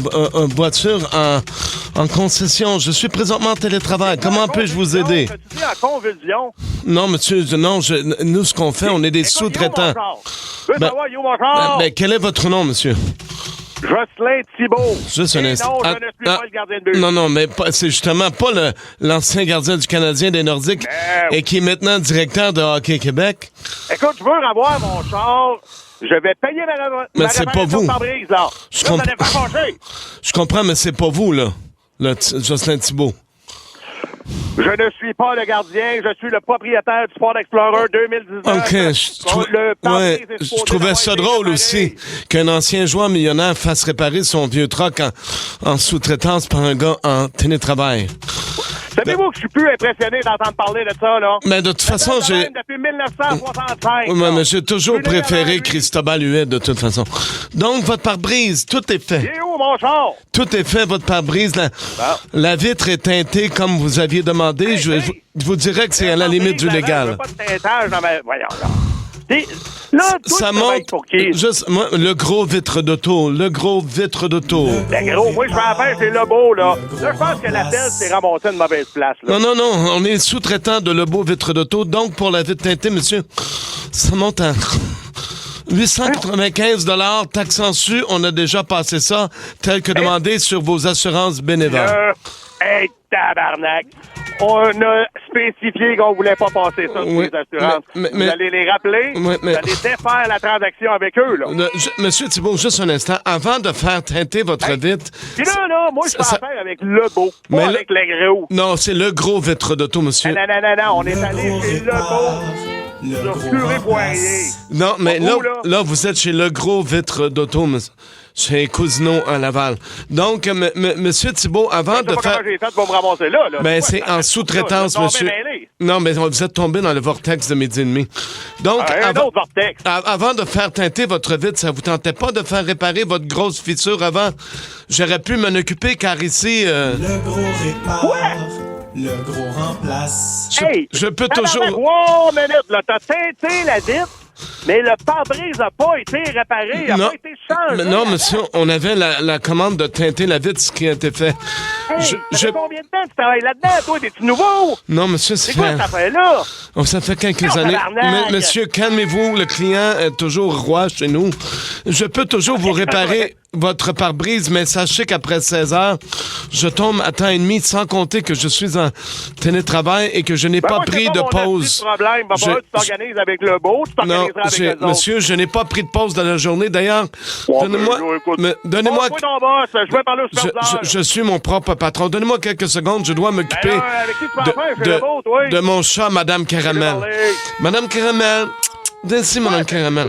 voiture en concession. Je suis présentement en télétravail. Comment puis-je vous aider? Tu dis en convulsion? Non, monsieur, non. Nous, ce qu'on fait, on est des sous-traitants. Quel est votre nom, monsieur? Jocelyn Thibault. Juste un instant. Non, je ne suis pas le gardien de but. Non, mais c'est justement pas l'ancien gardien du Canadien des Nordiques et qui est maintenant directeur de Hockey Québec. Écoute, je veux revoir mon char. Je vais payer mais c'est pas vous. Pare-brise, là. Je comprends, mais c'est pas vous, là Jocelyn Thibault. Je ne suis pas le gardien, je suis le propriétaire du Ford Explorer 2019. OK, je trouvais ça drôle aussi qu'un ancien joueur millionnaire fasse réparer son vieux truck en sous-traitance par un gars en télétravail. Savez-vous que je suis plus impressionné d'entendre parler de ça, là? Mais de toute façon, j'ai... Depuis 1965. Mais j'ai toujours préféré Cristobal Huet, de toute façon. Donc, votre pare-brise, tout est fait. Il est où, mon char? Tout est fait, votre pare-brise. La vitre est teintée comme vous aviez demandé. Je vous dirais que c'est à la limite du légal. Je veux pas de teintage dans ma... Voyons, là. Là, ça monte pour qui? Juste, moi, le gros vitre d'auto. Le gros vitre d'auto. Le gros, moi, je fais affaire, c'est Lebeau, là. Là, je pense que l'appel s'est remonté à une mauvaise place, là. Non, on est sous-traitant de Lebeau vitre d'auto. Donc, pour la vitre teintée, monsieur, ça monte à 895 $, taxes en su. On a déjà passé ça, tel que demandé sur vos assurances bénévoles. Hey, tabarnak! On a spécifié qu'on voulait pas passer ça sur les assurances. Vous allez les rappeler, vous allez défaire la transaction avec eux, là. Monsieur Thibault, juste un instant. Avant de faire teinter votre vitre... Puis là, moi, je fais affaire avec Lebeau, pas avec le gros. Non, c'est le gros vitre d'auto, monsieur. Non, on est allé chez Lebeau. Sur Curé Poirier. Non, mais là, vous êtes chez le gros vitre d'auto, monsieur. C'est Cousineau à Laval. Donc, Monsieur Thibault, avant de faire... J'ai fait pour me ramasser là. Ben, c'est en sous-traitance, monsieur. Non, mais vous êtes tombé dans le vortex de Midi et demi. Donc, autre vortex. Avant de faire teinter votre vitre, ça vous tentait pas de faire réparer votre grosse fissure avant? J'aurais pu m'en occuper, car ici... Le gros répare, le gros remplace. Je peux toujours... Wow, minute, là, t'as teinté la vitre, mais le pare-brise n'a pas été réparé, n'a pas été changé. Non, monsieur, on avait la commande de teinter la vitre, ce qui a été fait. Ça fait combien de temps que tu travailles là-dedans, toi? T'es-tu nouveau? Non, monsieur, c'est quoi ça fait là? Ça fait quelques années. Monsieur, calmez-vous, le client est toujours roi chez nous. Je peux toujours vous réparer votre pare-brise, mais sachez qu'après 16 heures, je tombe à temps et demi, sans compter que je suis en télétravail et que je n'ai pas pris de pause. Problème. Tu t'organises avec le beau, tu t'organiseras avec les autres. Monsieur, je n'ai pas pris de pause dans la journée. D'ailleurs, donnez-moi... Je suis mon propre patron. Donnez-moi quelques secondes, je dois m'occuper de mon chat, Madame Caramel. Madame Caramel... Viens ici, Mme Caramel.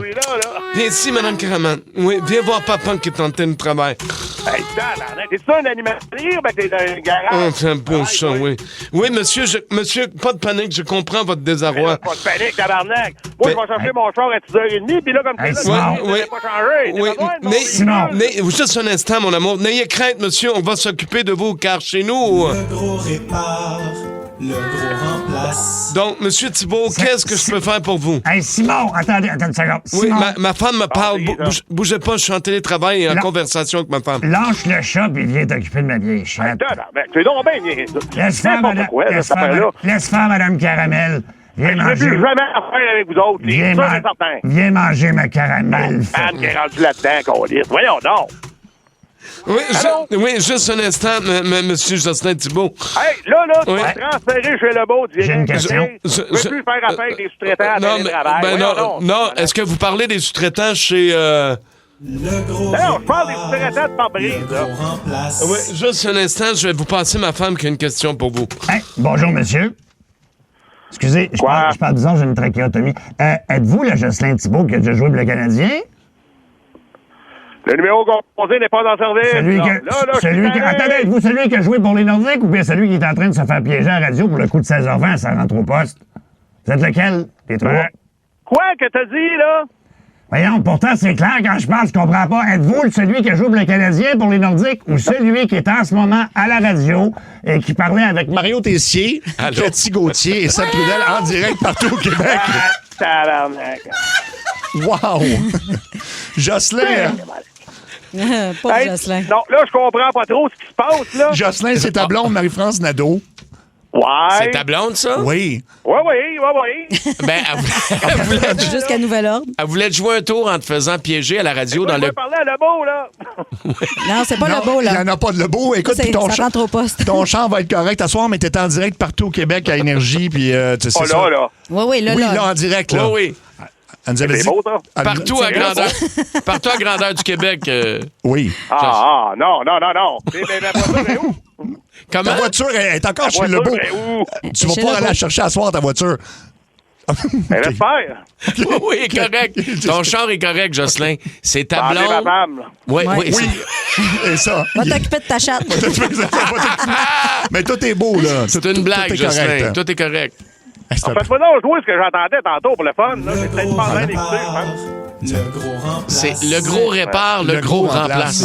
Viens ici, Mme Caramel. Oui, viens voir papa qui est en train de travail. T'es ça, un animalier? Ben, t'es dans un garage. Oh, c'est un beau chat, oui. Oui, monsieur, pas de panique, je comprends votre désarroi. Pas de panique, tabarnak. Moi, je vais chercher mon char à 6h30, puis là, comme ça, pas changé. Oui, juste un instant, mon amour. N'ayez crainte, monsieur, on va s'occuper de vous, car chez nous... Le gros répare, le gros remplace. Donc, monsieur Thibault, qu'est-ce que je peux faire pour vous? Hey, Simon, attends une seconde. Oui, ma femme me parle. Bougez pas, je suis en télétravail et en conversation avec ma femme. Lâche le chat et viens t'occuper de ma vieille chatte. C'est donc bien. Laisse faire, Madame Caramel. Viens Je ne manger. veux plus jamais affaire avec vous autres. C'est certain. Viens manger ma caramel. Anne qui est rendue là-dedans, qu'on dit. Voyons donc. Oui, juste un instant, monsieur Jocelyn Thibault. Hey, là, tu vas transférer chez le beau. J'ai une question. Je ne veux plus faire affaire avec des sous-traitants à télétravail. Non, est-ce que vous parlez des sous-traitants chez... Non, je parle des sous-traitants de pare-brise. Oui, juste un instant, je vais vous passer ma femme qui a une question pour vous. Hey, bonjour, monsieur. Excusez, je parle disons, j'ai une trachéotomie. Êtes-vous le Jocelyn Thibault qui a déjà joué pour le Canadien? Le numéro composé n'est pas en service. Attendez, êtes-vous celui qui a joué pour les Nordiques ou bien celui qui est en train de se faire piéger à la radio pour le coup de 16h20 ça rentre au poste? Vous êtes lequel, les trois? Quoi que t'as dit, là? Voyons, pourtant, c'est clair, quand je parle, je comprends pas. Êtes-vous celui qui a joué pour le Canadien pour les Nordiques ou celui qui est en ce moment à la radio et qui parlait avec Mario Tessier, Cathy Gauthier et Seb Trudel en direct partout au Québec? Wow! Jocelyn! Pas Jocelyn. Non, là, je comprends pas trop ce qui se passe, là. Jocelyn, c'est ta blonde, Marie-France Nadeau. Ouais. C'est ta blonde, ça? Oui. Oui. Ben, elle voulait... Jusqu'à nouvel ordre. Elle voulait te jouer un tour en te faisant piéger à la radio dans le... Je parler à Lebeau, là. Non, c'est pas Lebeau, là. Il n'y en a pas de Lebeau. Écoute, ça rentre au poste. Ton chant va être correct à soir, mais t'es en direct partout au Québec à Énergie, puis c'est ça. Là. Oui, là. Oui, là, en direct, là. Oui. Elle nous avait dit... beau, ça. Partout à grandeur du Québec. Oui. Non. Mais la voiture est où? Comment? Ta voiture est encore chez Lebeau. Tu vas pas aller la chercher à soir, ta voiture. Elle laisse faire. Oui, correct. Ton char est correct, Jocelyn. C'est ta blonde. ma femme, là. Oui. Et ça. Va t'occuper de ta chatte. Mais tout est beau, là. C'est une blague, Jocelyn. Tout est correct. Faites-moi donc jouer ce que j'entendais tantôt pour le fun. Là. C'est peut-être pas mal d'écouter, je pense. Le gros remplace. C'est le gros répare, le gros remplace.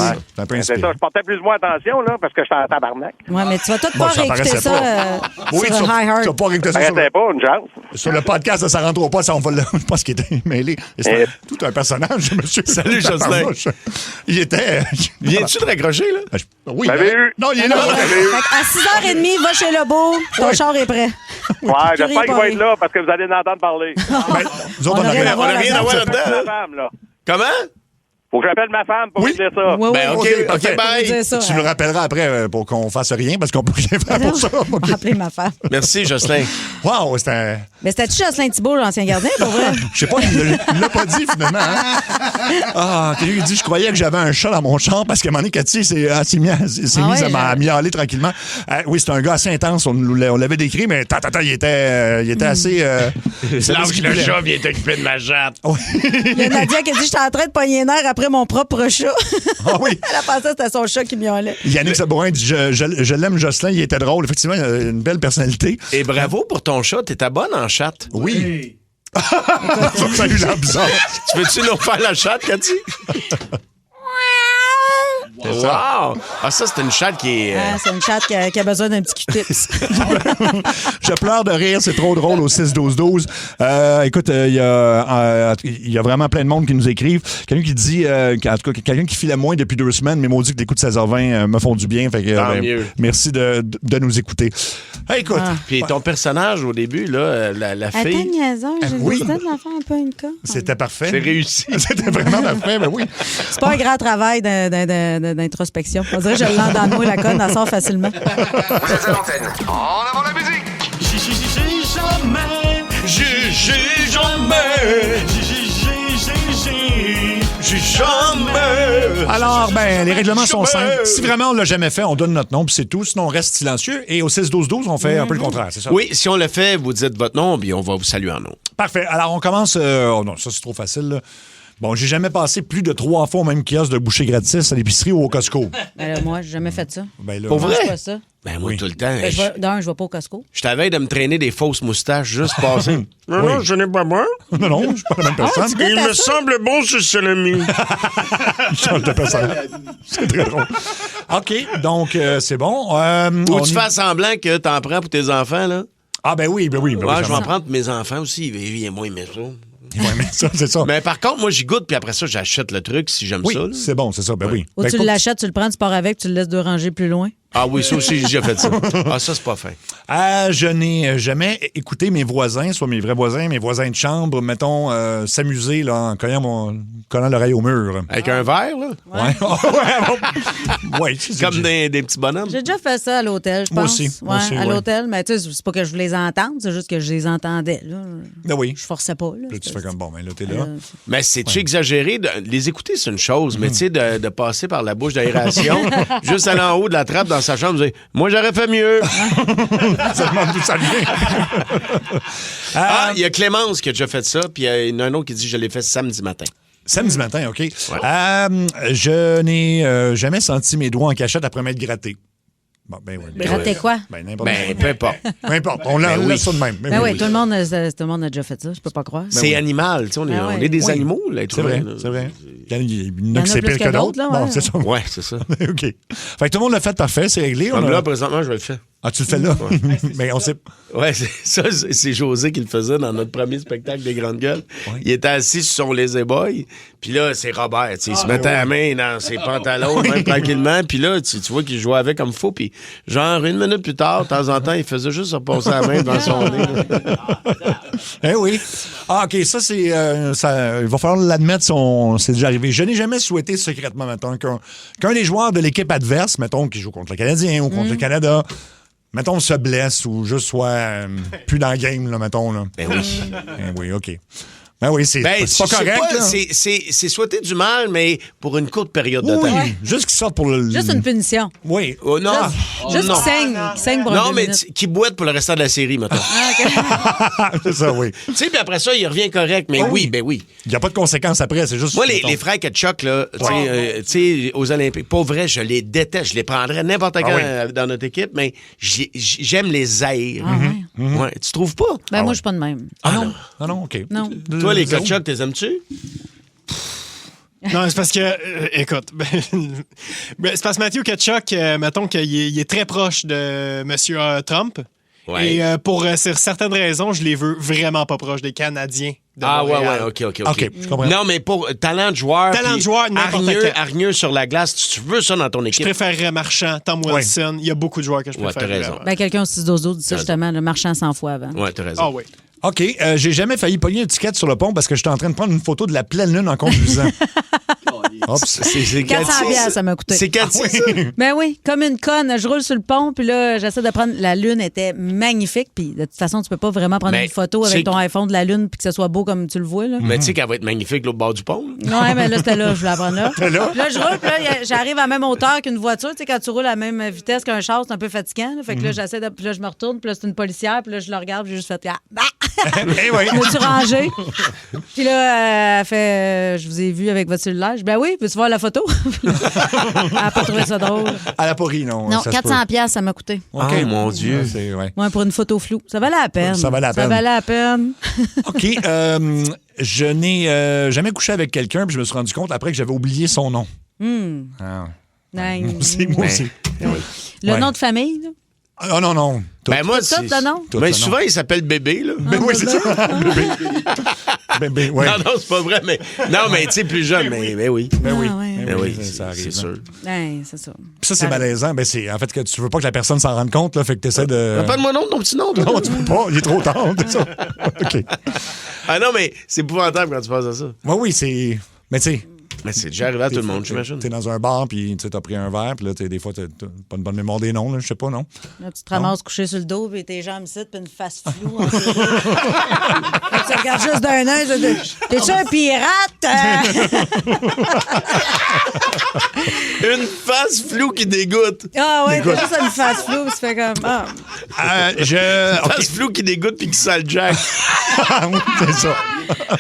C'est ça, je portais plus ou moins attention, là, parce que j'étais en tabarnak. Ouais, mais tu vas tout pouvoir réécouter ça oui, sur High Heart. Tu vas pas réécouter ça une chance. sur le podcast de Ça rentre au pas, ça, on va le... Je pense qu'il était mêlé. C'est tout un personnage, monsieur. Salut, Jocelyn. Il était... Viens-tu de raccrocher, là? Oui. Non, il est là. À 6h30, va chez Lebeau, ton char est prêt. Ouais, j'espère qu'il va être là, parce que vous allez l'entendre parler. Nous autres, on n'a rien à voir là-dedans. Comment? Faut que j'appelle ma femme pour lui dire ça. Ben, OK, bye. Tu nous rappelleras après pour qu'on fasse rien, parce qu'on peut rien faire pour ça. On va appeler ma femme. Merci, Jocelyn. Wow, c'était... Mais c'était-tu Jocelyn Thibault, l'ancien gardien, pour vrai? Je sais pas, il l'a pas dit, finalement. Hein? Quelqu'un lui dit, je croyais que j'avais un chat dans mon champ, parce qu'à un moment donné, Cathy s'est mise à miauler tranquillement. Oui, c'est un gars assez intense, on l'avait décrit, mais il était assez... C'est là que le chat vient t'occuper de ma jatte. Il y a Nadia qui a dit, j'étais en train de pogner les nerfs après après mon propre chat. Ah oui? Elle a pensé que c'était son chat qui miaulait. Yannick Sabourin dit je l'aime, Jocelyn, il était drôle. Effectivement, il a une belle personnalité. Et bravo pour ton chat, t'étais bonne en chatte. Oui. Ça a eu l'air bizarre. Tu veux-tu nous faire la chatte, Cathy? Wow! Ah, ça, c'est une chatte qui est... C'est une chatte qui a besoin d'un petit Q-tips. Je pleure de rire, c'est trop drôle au 6-12-12. Écoute, il y a vraiment plein de monde qui nous écrivent. Quelqu'un qui dit, en tout cas, quelqu'un qui filait moins depuis 2 semaines, mais maudit que les coups de 16h20 me font du bien. Fait que, mieux. Merci de nous écouter. Hey, écoute. Puis ton personnage, au début, là, la fille... Attends, niaiseur, j'ai décidé de la faire un peu une cas. C'était parfait. C'est réussi. C'était vraiment parfait, ben oui. C'est pas un grand travail d'introspection. On dirait que je l'ai dans moi, la conne, elle sort facilement. Vous êtes à l'antenne. En avant la musique. Jamais. Alors, les règlements sont simples. Si vraiment on l'a jamais fait, on donne notre nom, puis c'est tout. Sinon, on reste silencieux. Et au 6-12-12, on fait un peu le contraire, c'est ça? Oui, si on le fait, vous dites votre nom, puis on va vous saluer en nom. Parfait. Alors, on commence... oh non, ça, c'est trop facile, là. Bon, j'ai jamais passé plus de 3 fois au même kiosque de boucher gratis à l'épicerie ou au Costco. Moi, j'ai jamais fait ça. Là, Pour vrai? Je pas ça. Moi, tout le temps. Je vais pas au Costco. Je t'avais de me traîner des fausses moustaches juste passer. Non, je n'ai pas moi. Non, je suis pas la même personne. Il me semble bon ce salami. Change de personne. C'est très drôle. OK, donc c'est bon. Ou tu fais semblant que t'en prends pour tes enfants, là. Ah, ben oui. Je vais en prendre pour mes enfants aussi. Il est moins aimé ça. Oui, mais ça, c'est ça. Mais par contre, moi, j'y goûte, puis après ça, j'achète le truc si j'aime ça. Oui, c'est bon, c'est ça. Ben oui. Ou tu l'achètes, tu le prends, tu pars avec, tu le laisses 2 rangées plus loin. Ah oui, ça aussi, j'ai déjà fait ça. Ah, ça, c'est pas fin. Je n'ai jamais écouté mes voisins, soit mes vrais voisins, mes voisins de chambre, mettons, s'amuser là, en collant l'oreille au mur. Avec un verre, là? Ouais. Comme des petits bonhommes. J'ai déjà fait ça à l'hôtel, je pense. Moi aussi, à l'hôtel, mais tu sais, c'est pas que je les entende, c'est juste que je les entendais. Là. Ben oui. Je forçais pas. Là, tu fais comme bon, là, t'es là. Mais c'est-tu exagéré? Les écouter, c'est une chose, mais tu sais, de passer par la bouche d'aération, juste aller en haut de la trappe dans sa chambre, dire moi, j'aurais fait mieux. Ça demande d'où ça vient. Il y a Clémence qui a déjà fait ça, puis il y en a un autre qui dit je l'ai fait samedi matin. Samedi matin, OK. Ouais. Je n'ai jamais senti mes doigts en cachette après m'être gratté. Bon, ben oui. Gratter quoi? N'importe quoi. Peu importe. Peu importe. On laisse ça de même. Tout le monde a déjà fait ça. Je peux pas croire. C'est animal. Tu sais, on est des animaux, l'être humain. C'est vrai. Il y en a qui c'est pire que d'autres. Bon, c'est ça. Ouais, c'est ça. OK. Fait que tout le monde l'a fait parfait. C'est réglé. Comme là, présentement, je le fais. Ah, tu le fais là? Mais on sait... Ouais, c'est José qui le faisait dans notre premier spectacle des Grandes Gueules. Ouais. Il était assis sur son lazy boy, puis là, c'est Robert. Il se mettait la main dans ses pantalons, même tranquillement, puis là, tu vois qu'il jouait avec comme fou, puis genre, 1 minute plus tard, de temps en temps, il faisait juste repasser la main dans son nez. Eh oui. Ah, OK, ça, c'est... il va falloir l'admettre, c'est déjà arrivé. Je n'ai jamais souhaité secrètement, mettons, qu'un des joueurs de l'équipe adverse, mettons, qui joue contre le Canadien ou contre le Canada... Mettons, se blesse ou juste soit plus dans le game, là, mettons. Là. Ben oui. Oui, OK. Ben oui, c'est pas correct. C'est souhaiter du mal, mais pour une courte période de temps. Oui, juste qu'il sorte pour le... Juste une punition. Oui. Oh, non. Juste qu'il saigne pour non, mais qui boite pour le restant de la série, mettons. C'est ça, oui. Tu sais, puis après ça, il revient correct, mais oui. Il n'y a pas de conséquences après, c'est juste... Moi, les frères Ketchuk, là, tu sais, aux Olympiques, pour vrai, je les déteste. Je les prendrais n'importe quand dans notre équipe, mais j'aime les haïr. Ouais. Tu trouves pas? Ben, moi, je suis pas de même. Ah non? Non, OK. Non. Toi, les Ketchuk, t'es aimes-tu? Non, c'est parce que, écoute, c'est parce que Matthew Ketchuk, mettons qu'il est très proche de M. Trump. Ouais. Et pour certaines raisons, je les veux vraiment pas proches des Canadiens. De Montréal. OK. Je comprends. Non, mais pour talent de joueur, n'importe quel. hargneux sur la glace, tu veux ça dans ton équipe. Je préférerais Marchand, Tom Wilson. Il y a beaucoup de joueurs que je préfère. T'as raison. Ben, quelqu'un au 6-12-12 dit ça, justement, le Marchand 100 fois avant. Ouais, t'as raison. Ah oui. OK, j'ai jamais failli pogner une étiquette sur le pont parce que j'étais en train de prendre une photo de la pleine lune en conduisant. C'est 400 piastres, ça m'a coûté. C'est 400. Ben oui, comme une conne. Je roule sur le pont, puis là, j'essaie de prendre... La lune était magnifique, puis de toute façon, tu peux pas vraiment prendre une photo avec ton iPhone de la lune puis que ce soit beau comme tu le vois. Là. Mais tu sais qu'elle va être magnifique l'autre bord du pont. Ouais, mais là, c'était là. Je voulais la prendre là. Puis là, je roule, puis là, j'arrive à la même hauteur qu'une voiture. Tu sais, quand tu roules à la même vitesse qu'un char, c'est un peu fatigant. Là. Fait que là, j'essaie de... Puis là, je me retourne, puis là, c'est une policière, puis là, je la regarde, puis j'ai juste fait... Je me suis rangée. Puis là, elle fait je vous ai vu avec votre cellulaire. Je dis, ben oui, oui, veux-tu voir la photo? Elle n'a pas trouvé ça drôle. Elle n'a pas ri, non. Non, ça se peut. 400$, ça m'a coûté. Oh, mon Dieu. Ouais, pour une photo floue. Ça valait la peine. Ça valait la peine. Ça valait la peine. OK. Je n'ai jamais couché avec quelqu'un, puis je me suis rendu compte après que j'avais oublié son nom. Ah. Nice. Moi aussi. Le Ouais. nom de famille, là? Oh non, non. Ben moi, Tout le nom? Mais souvent, il s'appelle Bébé, là. Ben oui, c'est ça. Bébé, ouais. Non, non, c'est pas vrai, mais... Non, mais tu sais, plus jeune, mais oui. Ben oui. Ah, ouais. Ben oui, ça arrive. c'est sûr. Ouais, c'est ça. Puis ça, c'est malaisant. Ben, c'est en fait que tu veux pas que la personne s'en rende compte, là, fait que tu essaies de. Rappelle-moi non, ton petit nom. Toi. Non, tu peux pas. Il est trop tard. C'est ça. OK. Ah non, mais c'est épouvantable quand tu penses à ça. Moi, oui, c'est. Mais tu sais. Mais c'est déjà arrivé à tout le monde, j'imagine. T'es dans un bar, puis tu as pris un verre, puis là, des fois, t'as pas une bonne mémoire des noms, là, je sais pas, non? Là, tu te ramasses couché sur le dos, puis tes jambes ici, puis une face floue. En série. Tu regardes juste d'un œil. T'es-tu un pirate? Une face floue qui dégoûte. Ah ouais, t'as juste une face floue, puis tu fais comme... Ah. Face floue qui dégoûte puis qui sale Jack. Oui, c'est ça.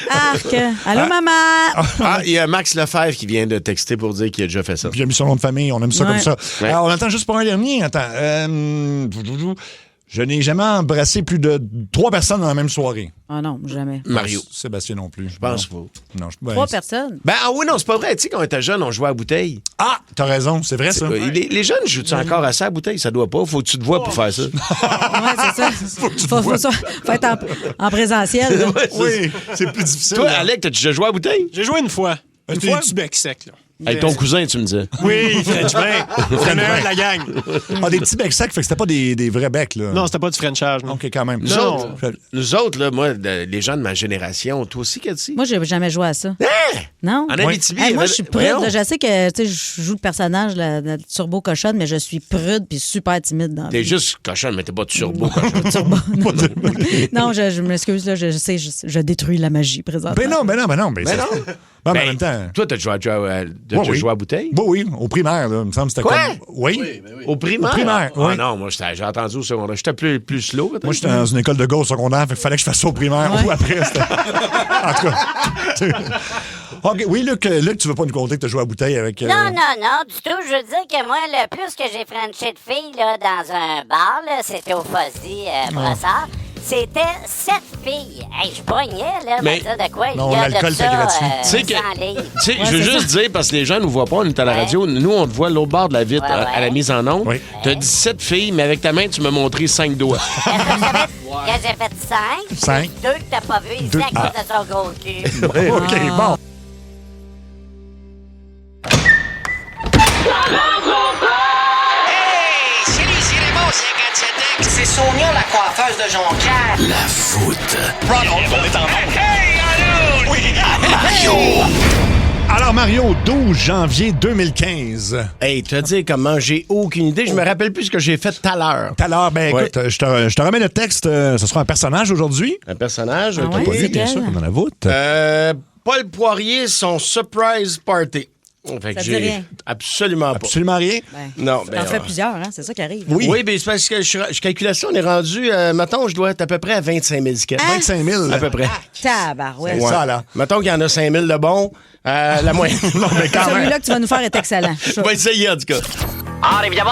Arc. Allô, maman? Ah, il y a Max Lefebvre qui vient de texter pour dire qu'il a déjà fait ça. Puis il a mis son nom de famille, on aime ça Ouais. comme ça. Ouais. Alors, on attend juste pour un dernier. Attends. Je n'ai jamais embrassé plus de 3 personnes dans la même soirée. Ah non, jamais. Mario. Sébastien non plus. Je pense pas. Non, 3 personnes? Ben ah oui, non, c'est pas vrai. Tu sais, quand on était jeune, on jouait à la bouteille. Ah, t'as raison, c'est vrai ça. Les jeunes jouent-tu encore à ça à la bouteille? Ça doit pas. Faut que tu te vois pour faire ça. Ouais, c'est ça. Faut être en présentiel. Là. Oui, c'est plus difficile. Toi, là. Alec, t'as déjà joué à la bouteille? J'ai joué une fois. C'était fois? du bec sec, là. Avec ton cousin, tu me disais. Oui, French bien. C'était le meilleur de la gang. Ah, des petits becs secs, fait que c'était pas des vrais becs, là. Non, c'était pas du Frenchage. Non. OK, quand même. Nous autres, là, moi, les gens de ma génération, toi aussi, Cathy? Moi, j'ai jamais joué à ça. Non? En Abitibi, Hey, moi, je suis prude. voyons. Là. Je sais que tu sais, je joue le personnage de la turbo cochonne, mais je suis prude puis super timide dans la T'es vie. juste cochon, mais t'es pas turbo cochon. Non, je m'excuse, là, je sais, je détruis la magie présentement. Ben non. Ben ça- non. Ben, en Ben, même temps. Toi, t'as déjà joué à bouteille? Oui, au primaire, là. Il me semble que c'était Quoi? comme. Oui. Au primaire? Au primaire, oui. Ah non, moi, j'ai entendu au secondaire. J'étais plus slow. peut-être. Moi, j'étais dans une école de go au secondaire, fait qu'il fallait que je fasse ça au primaire ou après. C'était... En tout cas. OK, oui, Luc, tu veux pas nous conter que tu as joué à bouteille avec. Non, du tout. Je veux dire que moi, le plus que j'ai frenché de filles là, dans un bar, là, c'était au Fuzzy Brossard. C'était 7 filles. Hey, je pognais, là, Mais- dire de quoi? Non, il y a l'alcool, de t'es ça, gratuit. Tu sais que- 100 livres. Tu sais, je veux juste dire, parce que les gens nous voient pas, on est à la radio, nous, on te voit l'autre bord de la vitre Ouais, ouais. à la mise en onde. Oui. T'as 17 filles, mais avec ta main, tu m'as montré 5 doigts. J'ai fait 5. 5. 2 que t'as pas vu ici Deux. à cause de son gros cul. OK, bon. Hey, salut, c'est Raymond, 57 ans. C'est Sonia, la coiffeuse de Jonquière. La foute. Ronald, on est en onde. Hey, allô! Oui! Mario. Alors, Mario, 12 janvier 2015. Hey, te dire comment, j'ai aucune idée. Je me rappelle plus ce que j'ai fait tout à l'heure. Tout à l'heure, ben Ouais. écoute, je te remets le texte. Ce sera un personnage aujourd'hui. Un personnage, Ah t'as ouais? pas Oui, vu? bien lequel? sûr, comme dans la voûte. Paul Poirier, son surprise party. Fait que Ça te j'ai dit rien? Absolument pas. Absolument rien. Ben, Non, t'en fais plusieurs, hein? C'est ça qui arrive. Oui. Oui, mais c'est parce que je calculais ça, on est rendu, mettons, je dois être à peu près à 25 000 sketchs. 25 000. À peu près. Tabarouette. C'est ça, là. Mettons qu'il y en a 5 000 de bons, la moyenne. Non, mais quand même. Celui-là que tu vas nous faire est excellent. On va essayer, en tout cas. Ah, évidemment.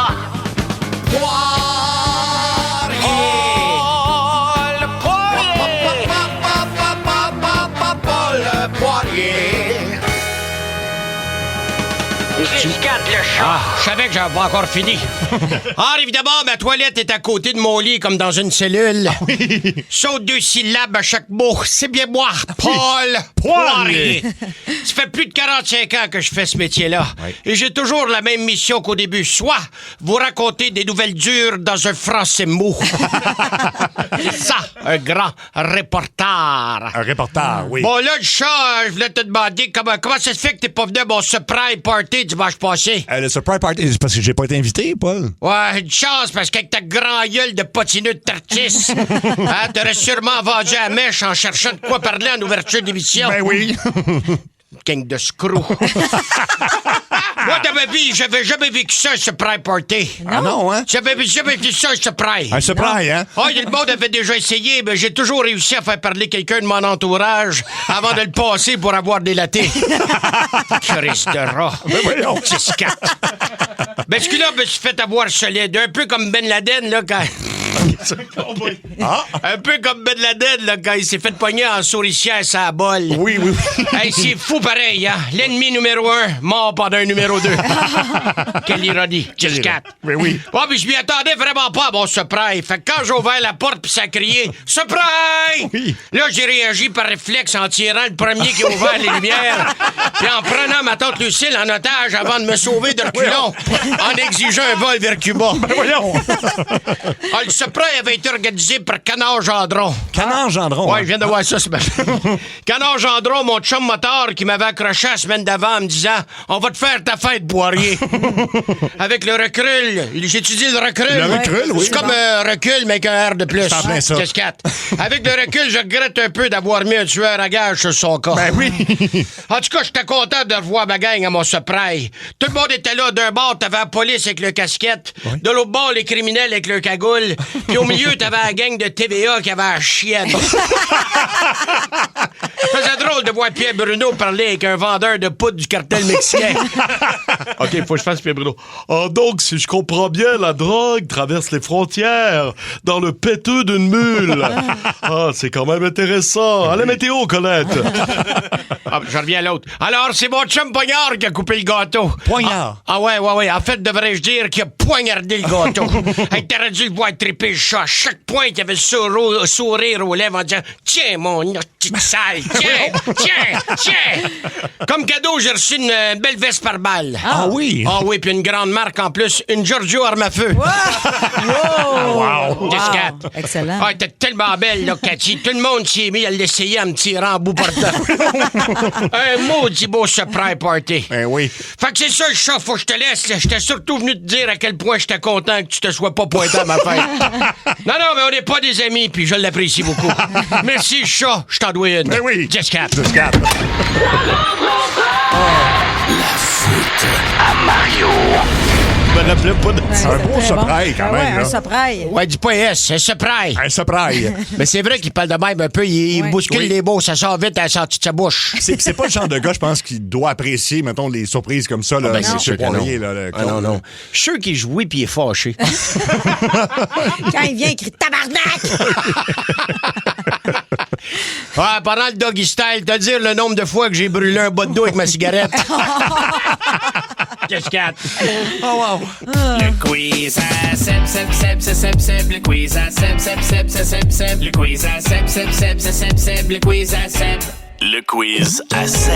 Le chat. Ah, je savais que j'avais pas encore fini. Ah, évidemment, ma toilette est à côté de mon lit comme dans une cellule. Saute 2 syllabes à chaque mot. C'est bien moi, Paul Poirier. Ça fait plus de 45 ans que je fais ce métier-là. Et j'ai toujours la même mission qu'au début. Soit vous raconter des nouvelles dures dans un français mou. C'est ça, un grand reporter. Un reporter, oui. Bon, là, le chat, je voulais te demander comment ça se fait que t'es pas venu à mon surprise party dimanche passé? Le surprise party, c'est parce que j'ai pas été invité, Paul. Ouais, une chance, parce qu'avec ta grand gueule de potineux de tartisse, hein, t'aurais sûrement vendu à la mèche en cherchant de quoi parler en ouverture d'émission. Ben oui. Gang de screw. Moi, dans ma vie, j'avais jamais vécu ça, un surprise party. Ah non, hein? J'avais jamais vécu ça, un surprise. Un surprise, hein? Ah, le monde avait déjà essayé, mais j'ai toujours réussi à faire parler quelqu'un de mon entourage avant de le passer pour avoir des latés. Christ de rat. Ben voyons. 6-4. Ben, ce que là, je me suis fait avoir solide. Un peu comme Ben Laden, là, quand... Un peu comme Ben Laden, là, quand il s'est fait pogner en souricière sa bolle. Oui. Hey, c'est fou pareil, hein? L'ennemi numéro 1, mort pendant un numéro 2. Quelle ironie. 6-4. Mais oui. Oh, mais je m'y attendais vraiment pas à mon surprise. Fait que quand j'ai ouvert la porte pis ça a crié « Surprise! Oui. » Là, j'ai réagi par réflexe en tirant le premier qui a ouvert les lumières puis en prenant ma tante Lucille en otage avant de me sauver de reculons en exigeant un vol vers Cuba. Ben voyons. Ah, le surprise avait été organisé par Canard Gendron. Canard Gendron. Ouais, je viens de voir ça ce matin. Canard Gendron, mon chum moteur qui m'avait accroché la semaine d'avant en me disant « On va te faire ta fête, Boirier. » Avec le recul. J'ai-tu dit le recul? Le recul, oui. C'est comme un recul, mais avec un R de plus. C'est en plein ça. Qu'est-ce 4. Avec le recul, je regrette un peu d'avoir mis un tueur à gage sur son corps. Ben oui. En tout cas, j'étais content de revoir ma gang à mon surprise. Tout le monde était là. D'un bord, t'avais la police avec le casquette. Oui. De l'autre bord, les criminels avec le cagoule. Puis au milieu, t'avais la gang de TVA qui avait la chienne. C'était drôle de voir Pierre Bruno parler avec un vendeur de poudre du cartel mexicain. OK, faut que je fasse Pierre Bruno. Ah, donc, si je comprends bien, la drogue traverse les frontières dans le péteux d'une mule. Ah, c'est quand même intéressant. À la météo, Colette. Ah, je reviens à l'autre. Alors, c'est mon chum Poignard qui a coupé le gâteau. Poignard? Ah ouais. En fait, devrais-je dire qu'il a poignardé le gâteau. Hey, t'aurais dû le voir triper le chat. À chaque point, il avait le sourire aux lèvres en disant « Tiens, mon petite sale, tiens! » Comme cadeau, j'ai reçu une belle veste par balle. Ah oui? Ah oui, puis une grande marque en plus, une Giorgio arme à feu. Wow! Excellent. Ah, elle était tellement belle, là, Cathy. Tout le monde s'y est mis à l'essayer en me tirant en bout portant. Un maudit beau surprise party. Ben oui. Fait que c'est ça, le chat, faut que je te laisse. J'étais surtout venu te dire à quel point j'étais content que tu te sois pas pointé à ma fête. Non, mais on n'est pas des amis, puis je l'apprécie beaucoup. Merci, chat, je t'en dois une. Ben oui. 10-4. 10-4. La faute à Mario. Je me rappelais pas de C'est un beau surprise, quand même. Un Là. surprise. Ouais, dis pas S, un surprise. Un surprise. Mais c'est vrai qu'il parle de même un peu, il bouscule les mots, ça sort vite à la sortie de sa bouche. C'est pas le genre de gars, je pense, qui doit apprécier, mettons, les surprises comme ça. Là, c'est sûr que Poirier, non. là, le Non. Je suis sûr qu'il jouit puis il est fâché. Quand il vient, il crie « Tabarnak! » Ah, pendant le doggy style, te dire le nombre de fois que j'ai brûlé un bas de dos avec ma cigarette. Qu'est-ce qu'il y a? Oh, wow. Le quiz à Seb. Le quiz à Seb. Le quiz à Seb. Le quiz à Seb. Le quiz à Seb.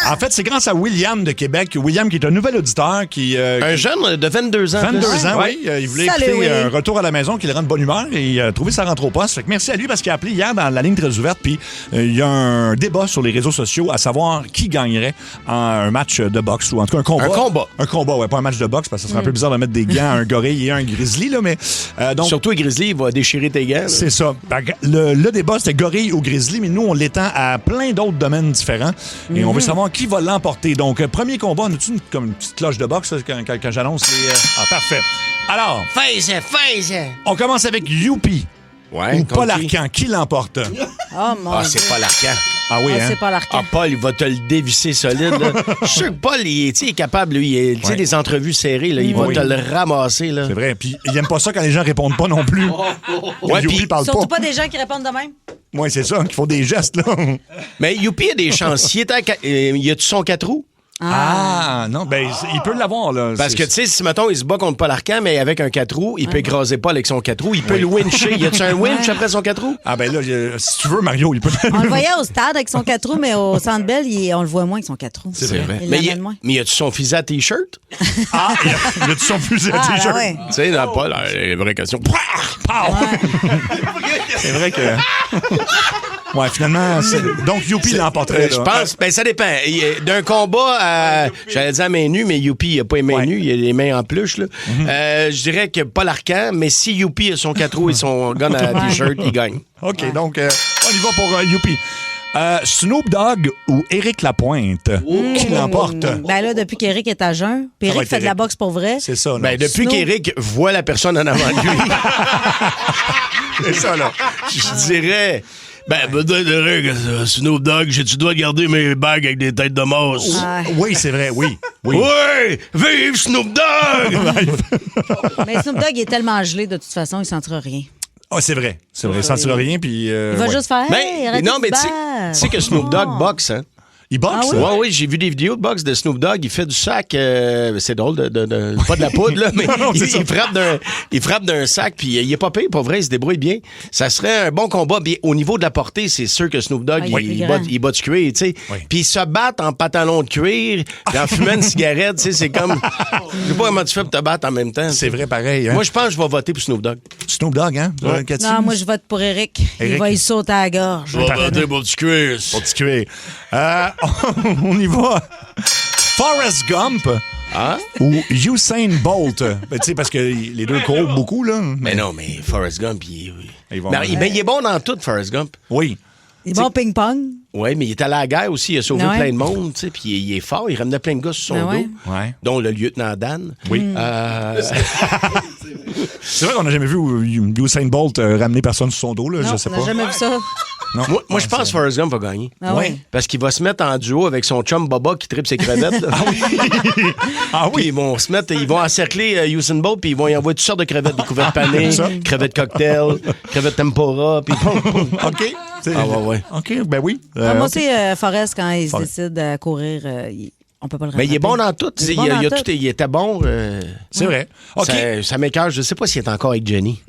En fait, c'est grâce à William de Québec. William, qui est un nouvel auditeur, un jeune de 22 ans. 22 ans, oui. Il voulait écouter un retour à la maison qui le rend de bonne humeur et il a trouvé sa rentre au poste. Fait que merci à lui parce qu'il a appelé hier dans la ligne très ouverte. Puis il y a un débat sur les réseaux sociaux à savoir qui gagnerait en un match de boxe ou en tout cas un combat. Un combat, ouais, pas un match de boxe parce que ça serait un peu bizarre de mettre des gants à un gorille et un grizzly, là, mais. Donc, surtout un grizzly, il va déchirer tes gants. Là. C'est ça. Le débat, c'était gorille ou grizzly, mais nous, on l'étend à plein d'autres domaines différents. Et on veut savoir qui va l'emporter. Donc, premier combat, on a-tu comme une petite cloche de boxe quand j'annonce les... Ah, parfait. Alors... Fais-y. On commence avec Youpi. Ouais, ou Paul Arcand. Qui l'emporte? Oh mon Dieu. C'est Paul Arcand. Ah oui, hein? C'est Paul Arcand. Ah, Paul, il va te le dévisser solide. Là. Je suis sûr que Paul, il est capable, lui. Il a des entrevues serrées. Là, il va te le ramasser. Là. C'est vrai. Puis, il aime pas ça quand les gens répondent pas non plus. Youpi parle surtout pas des gens qui répondent de même. Oui, c'est ça, qui font des gestes, là. Mais Youpi a des chances. Il a-tu son 4 roues? Ah, non, ben, il peut l'avoir, là. Parce que, tu sais, si, mettons, il se bat contre Paul Arcand, mais avec un 4 roues, il peut écraser Paul avec son 4 roues. Il peut le wincher. Y a-tu un winch après son 4 roues? Ah, ben là, si tu veux, Mario, il peut... On le voyait au stade avec son 4 roues, mais au Centre Bell, on le voit moins avec son 4 roues. C'est vrai. Mais y a-tu son fusil à T-shirt? Ah, y a-tu son fusil à T-shirt? Ouais. Tu sais, dans Paul, la vraie question. C'est vrai que... Ouais, finalement, donc Youpi l'emporterait. Je pense, ben ça dépend. D'un combat, j'allais dire à main nue, mais Youpi, il n'a pas les mains nues, il a les mains en peluche. Là. Je dirais que Paul Arcand, mais si Youpi a son 4 roues et son gun à T-shirt, il gagne. OK, donc on y va pour Youpi. Snoop Dogg ou Éric Lapointe? Qui l'emporte? Ben là, depuis qu'Éric est à jeun, puis Éric fait de la boxe pour vrai. C'est ça, là. Ben, depuis qu'Éric voit la personne en avant de lui. C'est ça, là. Je dirais... Ben, peut-être, Eric, Snoop Dogg, tu dois garder mes bagues avec des têtes de mouse. Oui, c'est vrai, oui. Oui, vive Snoop Dogg! Mais Snoop Dogg est tellement gelé, de toute façon, il ne sentira rien. Ah, c'est vrai. C'est vrai, il ne sentira rien, puis... Il va juste faire... Hey, arrête non, de mais te tu battre. sais que Snoop Dogg boxe, hein? Il boxe? Ah oui? Oui, j'ai vu des vidéos de boxe de Snoop Dogg. Il fait du sac. C'est drôle, pas de la poudre, là, mais non, il frappe d'un sac, puis il est pas payé, pour vrai, il se débrouille bien. Ça serait un bon combat. Bien, au niveau de la portée, c'est sûr que Snoop Dogg, il bat du cuir, tu sais. Oui. Puis ils se battent en pantalon de cuir, puis en fumant une cigarette, tu sais, c'est comme... Je sais pas comment tu fais pour te battre en même temps. C'est vrai, pareil. Hein? Moi, je pense que je vais voter pour Snoop Dogg. Snoop Dogg, hein? Cathy? Non, moi, je vote pour Éric. Il va y sauter à la gorge. Je vais voter pour du cuir. Pour du cuir. On y va. Forrest Gump ou Usain Bolt. Ben, tu sais, parce que les deux courent beaucoup, là. Mais non, mais Forrest Gump, il est bon dans tout, Forrest Gump. Oui. Il est bon ping-pong. Oui, mais il est allé à la guerre aussi. Il a sauvé Ouais. plein de monde, tu sais, puis il est fort. Il ramenait plein de gars sur son Ouais. dos, Ouais. dont le lieutenant Dan. Oui. C'est vrai qu'on n'a jamais vu Usain Bolt ramener personne sur son dos, là. Non, Je sais on pas. n'a jamais vu ça. Non. Moi, je pense que Forrest Gump va gagner. Ah oui? Parce qu'il va se mettre en duo avec son chum Baba qui tripe ses crevettes. Ah oui? Puis ils vont encercler Usain Bolt, puis ils vont y envoyer toutes sortes de crevettes. Des crevettes panées, crevettes cocktail, crevettes tempura, puis OK. ouais. OK, ben oui. Moi OK. aussi, Forrest, quand il se décide à courir, on peut pas le rattraper. Mais il est bon dans tout. Il est bon dans tout. Il était bon. C'est vrai. OK. Ça m'écoeure. Je sais pas s'il est encore avec Jenny.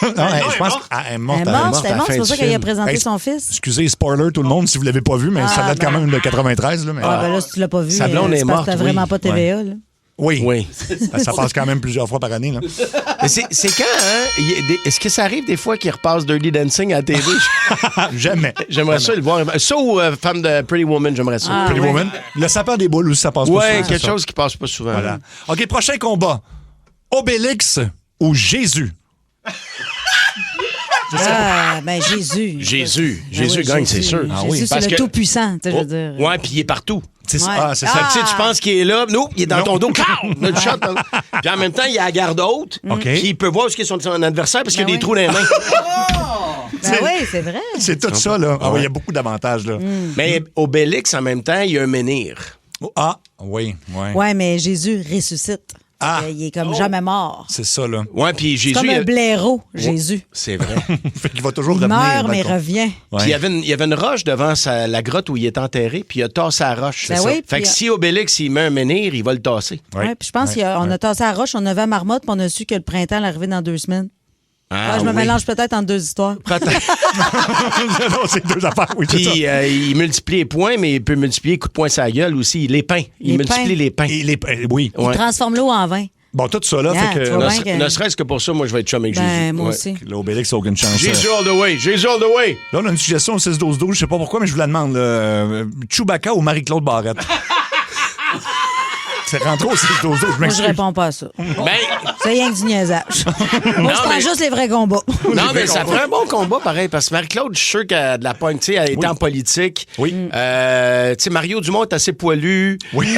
Non, je pense qu'elle est morte. Elle est morte, à la fin c'est pour du ça qu'il a film. présenté Hey, son fils. Excusez, spoiler tout le monde si vous l'avez pas vu, mais ça date quand même de 93. Là, mais... Ah, ben là, si tu l'as pas vu, Sa blonde est c'est parce que morte, t'as vraiment oui. pas TVA, là. Oui. Ça passe quand même plusieurs fois par année. Là. Mais c'est quand, hein? Est-ce que ça arrive des fois qu'il repasse Dirty Dancing à la TV? Jamais. J'aimerais ça le voir. Ça ou Femme de Pretty Woman, j'aimerais ça. Pretty Woman. Le sapin des boules aussi, ça passe pas souvent. Ouais, quelque ça. chose qui passe pas souvent. Voilà. OK, prochain combat. Obélix ou Jésus? Ben Jésus. Jésus oui, gagne, c'est sûr. Jésus, c'est le tout-puissant, tu sais, je veux dire. Ouais, puis il est partout. C'est ça. Ouais. Ah, c'est Fait ça. que, tu sais, tu penses qu'il est là. Non, il est dans ton dos. Le shot. Puis en même temps, il y a la garde haute. OK. Puis il peut voir où est son adversaire parce qu'il y a Ben des oui. trous dans les mains. Ben oui, c'est vrai. C'est tout ça, là. Ah oui, il y a beaucoup d'avantages, là. Mais Obélix, en même temps, il y a un menhir. Ah, oui, oui. Ouais, mais Jésus ressuscite. Ah. Il est comme jamais mort. C'est ça, là. Ouais, puis C'est Jésus. comme un il- blaireau, Jésus. C'est vrai. Fait qu'il va toujours Il revenir. meurt, mais d'accord. revient. Ouais. Puis il y avait une roche devant la grotte où il est enterré, puis il a tassé la roche. Ben C'est ça. oui, Fait puis- que si Obélix, il met un menhir, il va le tasser. Ouais, puis je pense qu'on a tassé la roche, on avait à Marmotte, puis on a su que le printemps allait arriver dans 2 semaines. Je me mélange peut-être entre deux histoires. Non, c'est deux affaires, oui, c'est ça. Puis il multiplie les points, mais il peut multiplier coups de poing sur la gueule aussi. Les pains. Il Les multiplie pains. les pains. Oui. Il transforme l'eau en vin. Bon, tout ça, là, Yeah, fait tu vois que... bien Ne serait-ce que pour ça, moi, je vais être chum avec Ben, Jésus. moi Ouais. aussi. L'Obélix n'a aucune chance. Jésus all the way. Jésus all the way. Là, on a une suggestion au 6-12-12, je sais pas pourquoi, mais je vous la demande. Là. Chewbacca ou Marie-Claude Barrette? C'est rentré au 6-12-12, je Moi, je m'excuse. réponds pas à ça. Ben, C'est rien que du niaisage. Moi, je prends mais- juste les vrais combats. non, mais ça ferait un bon combat, pareil, parce que Marie-Claude, je suis sûr qu'elle a de la pointe, tu sais, elle était en politique. Oui. Tu sais, Mario Dumont est assez poilu. Oui,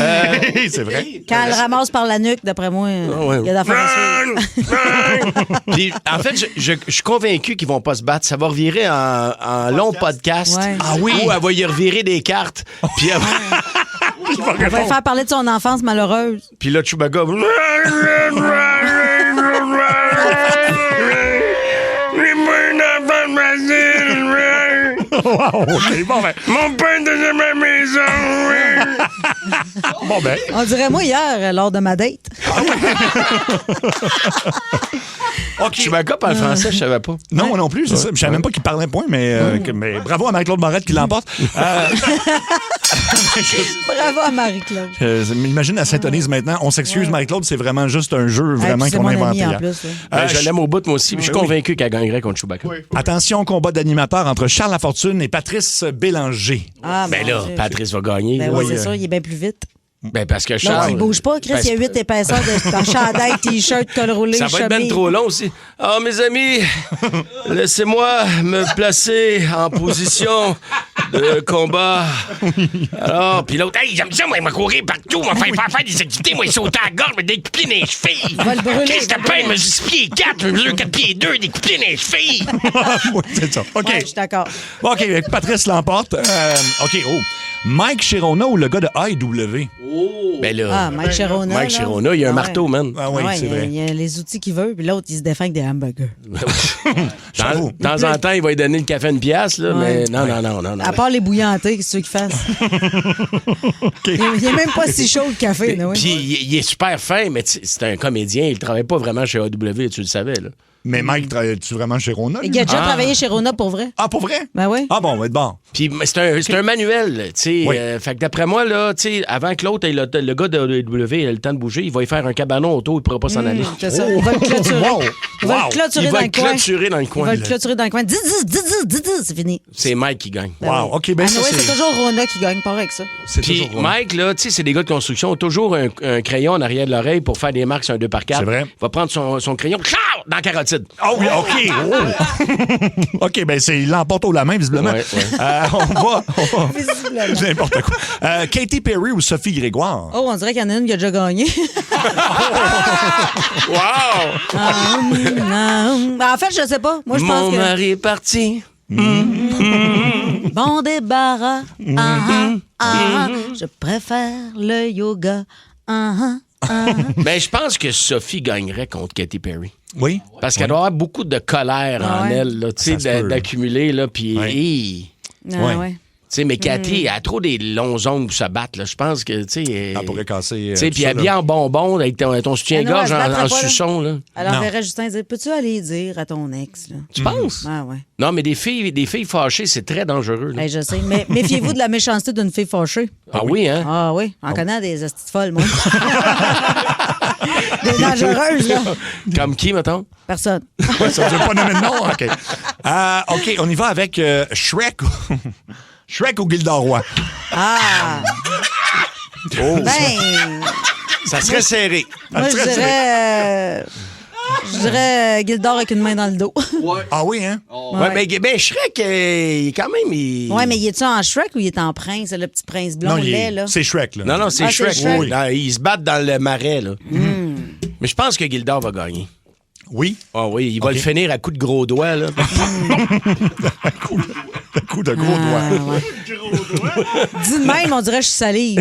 c'est vrai. Quand elle ramasse par la nuque, d'après moi, il y a d'affaires à suivre. Puis, en fait, je suis convaincu qu'ils vont pas se battre. Ça va revirer en long podcast. Ouais. Ah oui? Où elle va y revirer des cartes. Puis, Elle va lui faire parler de son enfance malheureuse. puis là, Chewbacca... Wow, OK, bon, ben. Mon père de ma maison. Bon, ben. On dirait moi hier, lors de ma date. OK. Chewbacca parle français, je savais pas. Non, moi non plus, c'est ça. Je savais même pas qu'il parlait point, mais bravo à Marie-Claude Barrette qui l'emporte. Bravo à Marie-Claude. Imagine, elle s'intonise maintenant. On s'excuse, Marie-Claude, c'est vraiment juste un jeu vraiment puis c'est qu'on a mon inventé. ami en hier. plus, ouais. Ben, je l'aime au bout, moi aussi. Je suis convaincu qu'elle gagnerait contre Chewbacca. Attention, combat d'animateurs entre Charles Lafortune et Patrice Bélanger. Ah, Ben mon là, Dieu. Patrice va gagner. Ben là. oui, c'est ça, il est bien plus vite. Ben parce que L'autre, Charles... il bouge pas, Chris, Ben, il y a 8 épaisseurs de chandail, t-shirt, col roulé, Ça va être ben chemise. trop long aussi. Ah, mes amis, laissez-moi me placer en position de combat. Alors, puis l'autre, hey, j'aime ça, moi, il m'a courir partout, m'a faire des activités, moi, il sauter à la gorge, me découper les chevilles. Va le brûler. Qu'est-ce que t'as peine, me 6 pieds 4, je mesure 4 pieds 2, découper les chevilles. Oui, c'est ça. OK. Ouais, je suis d'accord. OK, Patrice l'emporte. OK, Mike Chirona ou le gars de IW? Ben là, Ah, Mike Chirona. Mike là. Chirona, il y a un marteau, man. Ah oui, Ouais, c'est vrai. il y a les outils qu'il veut, puis l'autre, il se défend avec des hamburgers. J'avoue. De temps en temps, il va lui donner le café à une pièce, là, Ouais. mais non. À part les bouillantés, qu'est-ce qu'il fasse? Il est même pas si chaud le café, là, oui. Puis il est super fin, mais c'est un comédien, il travaille pas vraiment chez AW, tu le savais, là. Mais Mike, travailles-tu vraiment chez Rona? Il a déjà travaillé chez Rona pour vrai. Ah, pour vrai? Ben oui. Ah bon, on va être bon. Puis c'est un manuel, tu sais. Oui. Fait que d'après moi, là, tu sais, avant que l'autre, le gars de AW ait le temps de bouger, il va y faire un cabanon auto, il pourra pas s'en aller. C'est ça. Il va le clôturer. Wow. Il va le clôturer Il dans va le le coin. clôturer dans le coin. Il va le clôturer dans le coin. C'est fini. C'est Mike qui gagne. Wow, OK, ben ça, Ah, c'est toujours Rona qui gagne, pas avec ça. c'est Puis toujours Rona. Mike, là, tu sais, c'est des gars de construction, ont toujours un crayon en arrière de l'oreille pour faire des marques sur un 2x4. C'est vrai. Il va prendre son crayon, dans la carotide. Ah oui, OK. Oh. OK, ben il l'emporte au la main, visiblement. Ouais. On va. Visiblement. N'importe quoi. Katy Perry ou Sophie Grégoire? Oh, on dirait qu'il y en a une qui a déjà gagné. Wow! En fait, je sais pas. Moi, je pense Mon que. mari est parti. Bon débarras. Je préfère le yoga. Ben, je pense que Sophie gagnerait contre Katy Perry. Oui. Parce qu'elle doit avoir beaucoup de colère Ah en ouais. elle, là, tu sais, Ça se peut. d'accumuler, là, puis... Ouais. hi. Ah, ouais. Tu sais, mais Cathy, elle a trop des longs ongles pour se battre, là. Je pense que, tu sais... Elle pourrait casser. Tu sais, puis habillée en bonbon, avec ton soutien-gorge Ah non, elle se battrait en pas, là. suçon, là. Alors, on Non. verrait Justin dire peux-tu aller dire à ton ex, là? Tu penses? Ah, ouais. Non, mais des filles fâchées, c'est très dangereux, là. Hey, je sais. Mais méfiez-vous de la méchanceté d'une fille fâchée. Ah oui, hein? Ah oui. On connaît des hosties folles, moi. Des dangereuses, là. Comme qui, mettons? Personne. Ouais, ça ne veut pas nommer de nom. OK. OK, on y va avec Shrek. Shrek ou Gilda Roy? Ah! Oh. Ben, Ça serait serré. moi, je dirais Gildor avec une main dans le dos. Ah oui, hein? Ouais, mais ben, Shrek, il est quand même... Ouais, mais il est-tu en Shrek ou il est en prince, le petit prince blond Non, laid, là? c'est Shrek, là. Non, c'est Ah, c'est Shrek. Shrek. Oui. Non, ils se battent dans le marais, là. Mais je pense que Gildor va gagner. Oui? Ah oui, il va Ok. le finir à coups de gros doigts, là. Un coup de gros doigt. Dis de même, on dirait que je salive.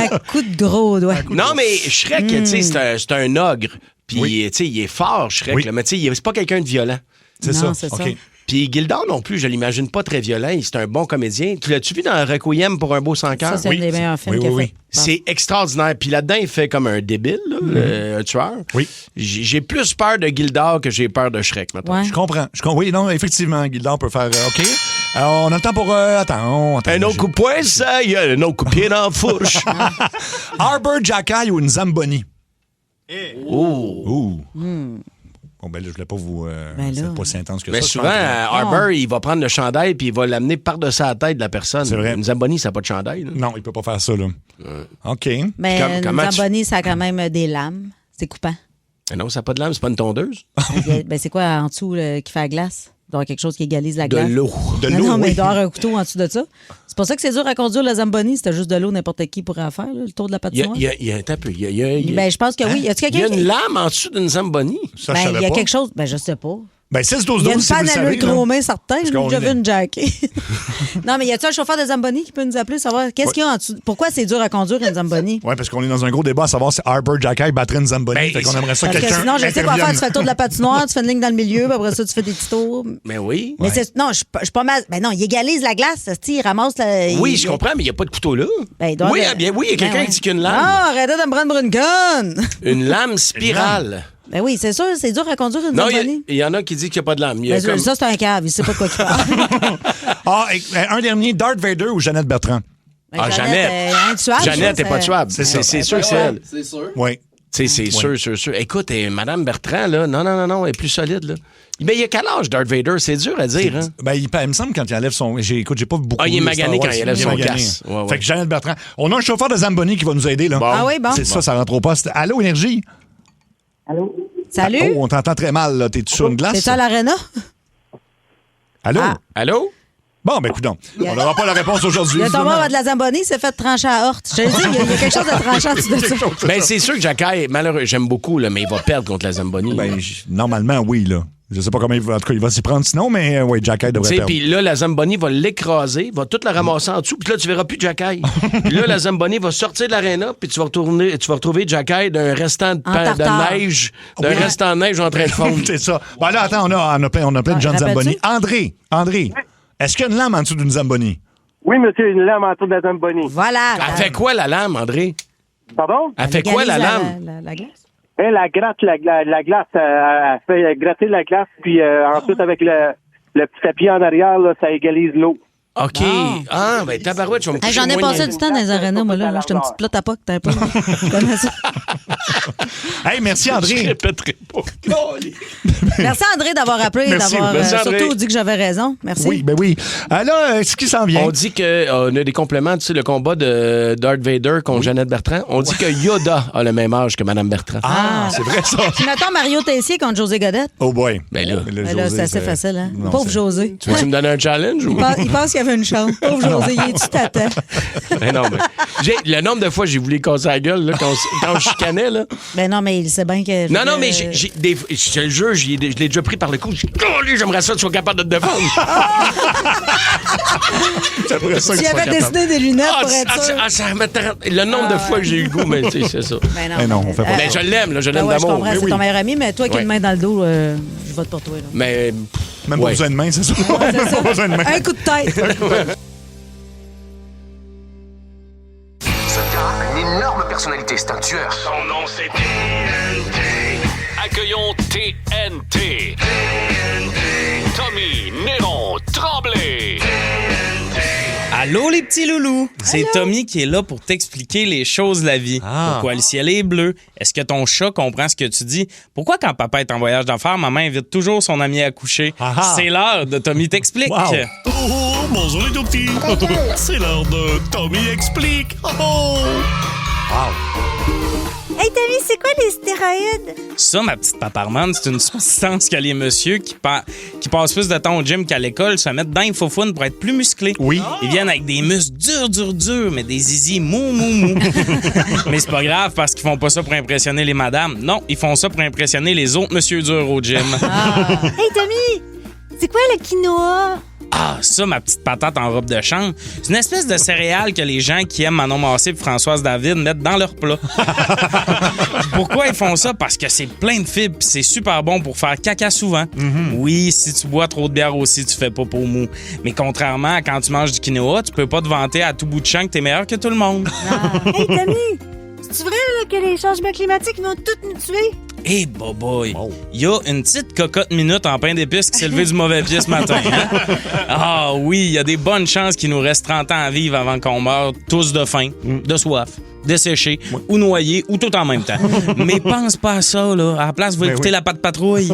Un coup de gros doigt. Non, mais Shrek, tu sais, c'est un ogre. Puis, tu sais, il est fort, Shrek, Oui. là, mais tu sais, c'est pas quelqu'un de violent. C'est Non, ça. c'est OK. ça. Puis Gildor non plus, je l'imagine pas très violent. C'est un bon comédien. Tu l'as-tu vu dans Requiem pour un beau sans cœur? Ça, c'est un des meilleurs films Oui, qu'il a oui, fait. Bon. C'est extraordinaire. Puis là-dedans, il fait comme un débile, là, un tueur. Oui. J'ai plus peur de Gildor que j'ai peur de Shrek, maintenant. Ouais. Je comprends. Oui, non, effectivement, Gilda peut faire. OK. Alors, on a le temps pour. Attends. Un autre coup de poing, ça, il y a un autre coup de pied dans la fourche. Arbor Jackal ou une Zamboni? Oh. Ouh. Bon, ben là, je voulais pas vous. Ben là. C'est pas si intense que Mais ça. je souvent, pense que- Arbor, il va prendre le chandail puis il va l'amener par-dessus la tête de la personne. C'est vrai. Une Zamboni, ça n'a pas de chandail. là. Non, il peut pas faire ça, là. OK. Mais Comment une tu- Zamboni, ça a quand même des lames. C'est coupant. Mais non, ça n'a pas de lame, c'est pas une tondeuse. Ben, c'est quoi en dessous qui fait la glace? Il doit y avoir quelque chose qui égalise la De glace. l'eau. De Non, l'eau, non, mais oui. il doit y avoir un couteau en dessous de ça. C'est pour ça que c'est dur à conduire la Zamboni. C'était juste de l'eau, n'importe qui pourrait en faire, là, le tour de la Il y a, patinoire. il y a un peu. Il y a- Ben, je pense que oui. Y a-tu il y a quelqu'un une qui. lame en dessous d'une Zamboni. Ça, Ben, je savais il y a pas. quelque chose. Ben, je sais pas. Ben, 6 Il 12 y a 12 une si vous le panne à savez. l'huile gros main certain. J'ai qu'on déjà vu est. une jacket. Non, mais y a-tu un chauffeur de Zamboni qui peut nous appeler, savoir qu'est-ce qu'il y a en dessous? Pourquoi c'est dur à conduire une Zamboni? Oui, parce qu'on est dans un gros débat à savoir si Arbor Jackal battrait une Zamboni. Ben, fait qu'on aimerait ça que Parce que quelqu'un. sinon, je sais quoi faire. Tu fais le tour de la patinoire, tu fais une ligne dans le milieu, puis après ça, tu fais des petits tours. Mais oui. Mais c'est. Non, je suis pas mal. Ben non, il égalise la glace. Il ramasse la. Oui, il- je comprends, mais il n'y a pas de couteau là. Ben, il doit Oui, avoir- bien, oui, il y a quelqu'un Ben qui dit qu'il y a une lame. Ah, arrêtez de me prendre pour une conne! Une lame spirale. Ben oui, c'est sûr, c'est dur à conduire une Non, Zamboni. il y en a qui disent qu'il n'y a pas de lame. Il y a Ben, comme- ça, c'est un cave, il sait pas de quoi il parle. Un dernier, Darth Vader ou Jeannette Bertrand? Ben, Ah, Jeannette Jeannette. est intuable, Jeannette ça, n'est pas tuable. C'est ça. C'est sûr que c'est elle. C'est sûr. Oui. Tu sais, c'est sûr. Écoute, Madame Bertrand, là, non, elle est plus solide, là. Mais il y a quel âge, Darth Vader? C'est dur à dire, hein? Ben, il me semble quand il enlève son. Écoute, j'ai pas beaucoup. Ah, il est lu magané Star Wars. quand il enlève son magané. casque. Ouais, ouais. Fait que Jeannette Bertrand. On a un chauffeur de Zamboni qui va nous aider, là. Ah oui, bon. C'est ça rentre au poste. Allô, Énergie? Salut? Oh, on t'entend très mal, là. T'es-tu sur une glace? C'est ça l'Arena? Allô? Ah. Allô? Bon, ben, écoutons. On n'aura pas la réponse aujourd'hui. Il a tombé de la Zamboni, il s'est fait trancher à Horte. Je te le dis, il y a quelque chose de tranchant dessus de ça. Ben, c'est sûr que Jacky, malheureux, j'aime beaucoup, là, mais il va perdre contre la Zamboni. Ben, normalement, oui, là. Je sais pas comment il va. En tout cas, il va s'y prendre sinon, mais oui, Jacky devrait perdre. Puis là, la Zamboni va l'écraser, va toute la ramasser en dessous, puis là, tu verras plus Jacky. Puis là, la Zamboni va sortir de l'aréna, puis tu vas retrouver Jacky d'un restant de neige, restant de neige en train de fondre. C'est ça. Ben là, attends, on a plein de gens de Zamboni. André, est-ce qu'il y a une lame en dessous d'une Zamboni? Oui, monsieur, une lame en dessous de la Zamboni. Voilà. Elle fait quoi, la lame, André? Pardon? Elle fait quoi, la lame? La glace? Elle gratte la glace. Elle fait gratter la glace, puis ensuite, avec le petit tapis en arrière, là, ça égalise l'eau. OK. Ah, ben tabarouette, je vais me coucher. J'en ai passé du temps dans les arénas, moi, là. J'étais une petite plotte à poc, t'as pas. Hey, merci, André. Je répéterai pas. Merci, André, d'avoir appelé et d'avoir surtout dit que j'avais raison. Merci. Oui, ben oui. Là, ce qui s'en vient. On dit qu'on a des compléments, tu sais, le combat de Darth Vader contre Jeannette Bertrand. On dit que Yoda a le même âge que Mme Bertrand. Ah, c'est vrai, ça. Puis mettons Mario Tessier contre José Godette. Oh boy. Ben là, c'est assez facile, hein? Pauvre José. Tu veux me donner un challenge? Ou? Il pense qu'il y avait une chance. Pauvre José, il est-tu tâtant? Ben non, mais le nombre de fois j'ai voulu casser la gueule là, quand je chicanais, là. Ben non, mais il sait bien que... Non, mais je te le jure, je l'ai déjà pris par le cou. J'aimerais ça que tu sois capable de te défendre. Tu avais dessiné des lunettes pour être sûr. Le nombre de fois que j'ai eu le goût, mais c'est ça. Ben non, on fait pas. Mais je l'aime, là, je l'aime je d'amour. comprends, c'est ton meilleur ami, mais toi qui as une main dans le dos, je vote pour toi. Là. Mais... Même pas besoin de main, c'est ça? C'est ça. Pas besoin de main. Un coup de tête. Ce gars a une énorme personnalité, c'est un tueur. Son nom c'est TNT. Accueillons TNT. Tommy Néron Tremblay. Allô les petits loulous, c'est Tommy qui est là pour t'expliquer les choses de la vie. Pourquoi le ciel est bleu? Est-ce que ton chat comprend ce que tu dis? Pourquoi quand papa est en voyage d'affaires, maman invite toujours son ami à coucher? C'est l'heure de Tommy t'explique. Wow. Oh, bonjour les tout petits. C'est l'heure de Tommy explique. Oh. Hey Tommy, c'est quoi les stéroïdes? Ça, ma petite paparmane, c'est une substance que les messieurs qui passent plus de temps au gym qu'à l'école se mettent dans les faufounes pour être plus musclés. Oui. Ils viennent avec des muscles durs, mais des zizi mou. Mais c'est pas grave parce qu'ils font pas ça pour impressionner les madames. Non, ils font ça pour impressionner les autres messieurs durs au gym. Hey Tommy, c'est quoi le quinoa? Ah, ça, ma petite patate en robe de chambre, c'est une espèce de céréale que les gens qui aiment Manon Massé et Françoise David mettent dans leur plat. Pourquoi ils font ça? Parce que c'est plein de fibres et c'est super bon pour faire caca souvent. Oui, si tu bois trop de bière aussi, tu fais pas peau mou. Mais contrairement à quand tu manges du quinoa, tu peux pas te vanter à tout bout de champ que t'es meilleur que tout le monde. Hey Tommy, c'est vrai là, que les changements climatiques vont tous nous tuer? Hey, boy, il y a une petite cocotte minute en pain d'épices qui s'est levée du mauvais pied ce matin. Hein? Ah oui, il y a des bonnes chances qu'il nous reste 30 ans à vivre avant qu'on meure tous de faim, de soif, desséchés, ou noyés, ou tout en même temps. Mais pense pas à ça, là. À la place, vous écoutez la patte patrouille.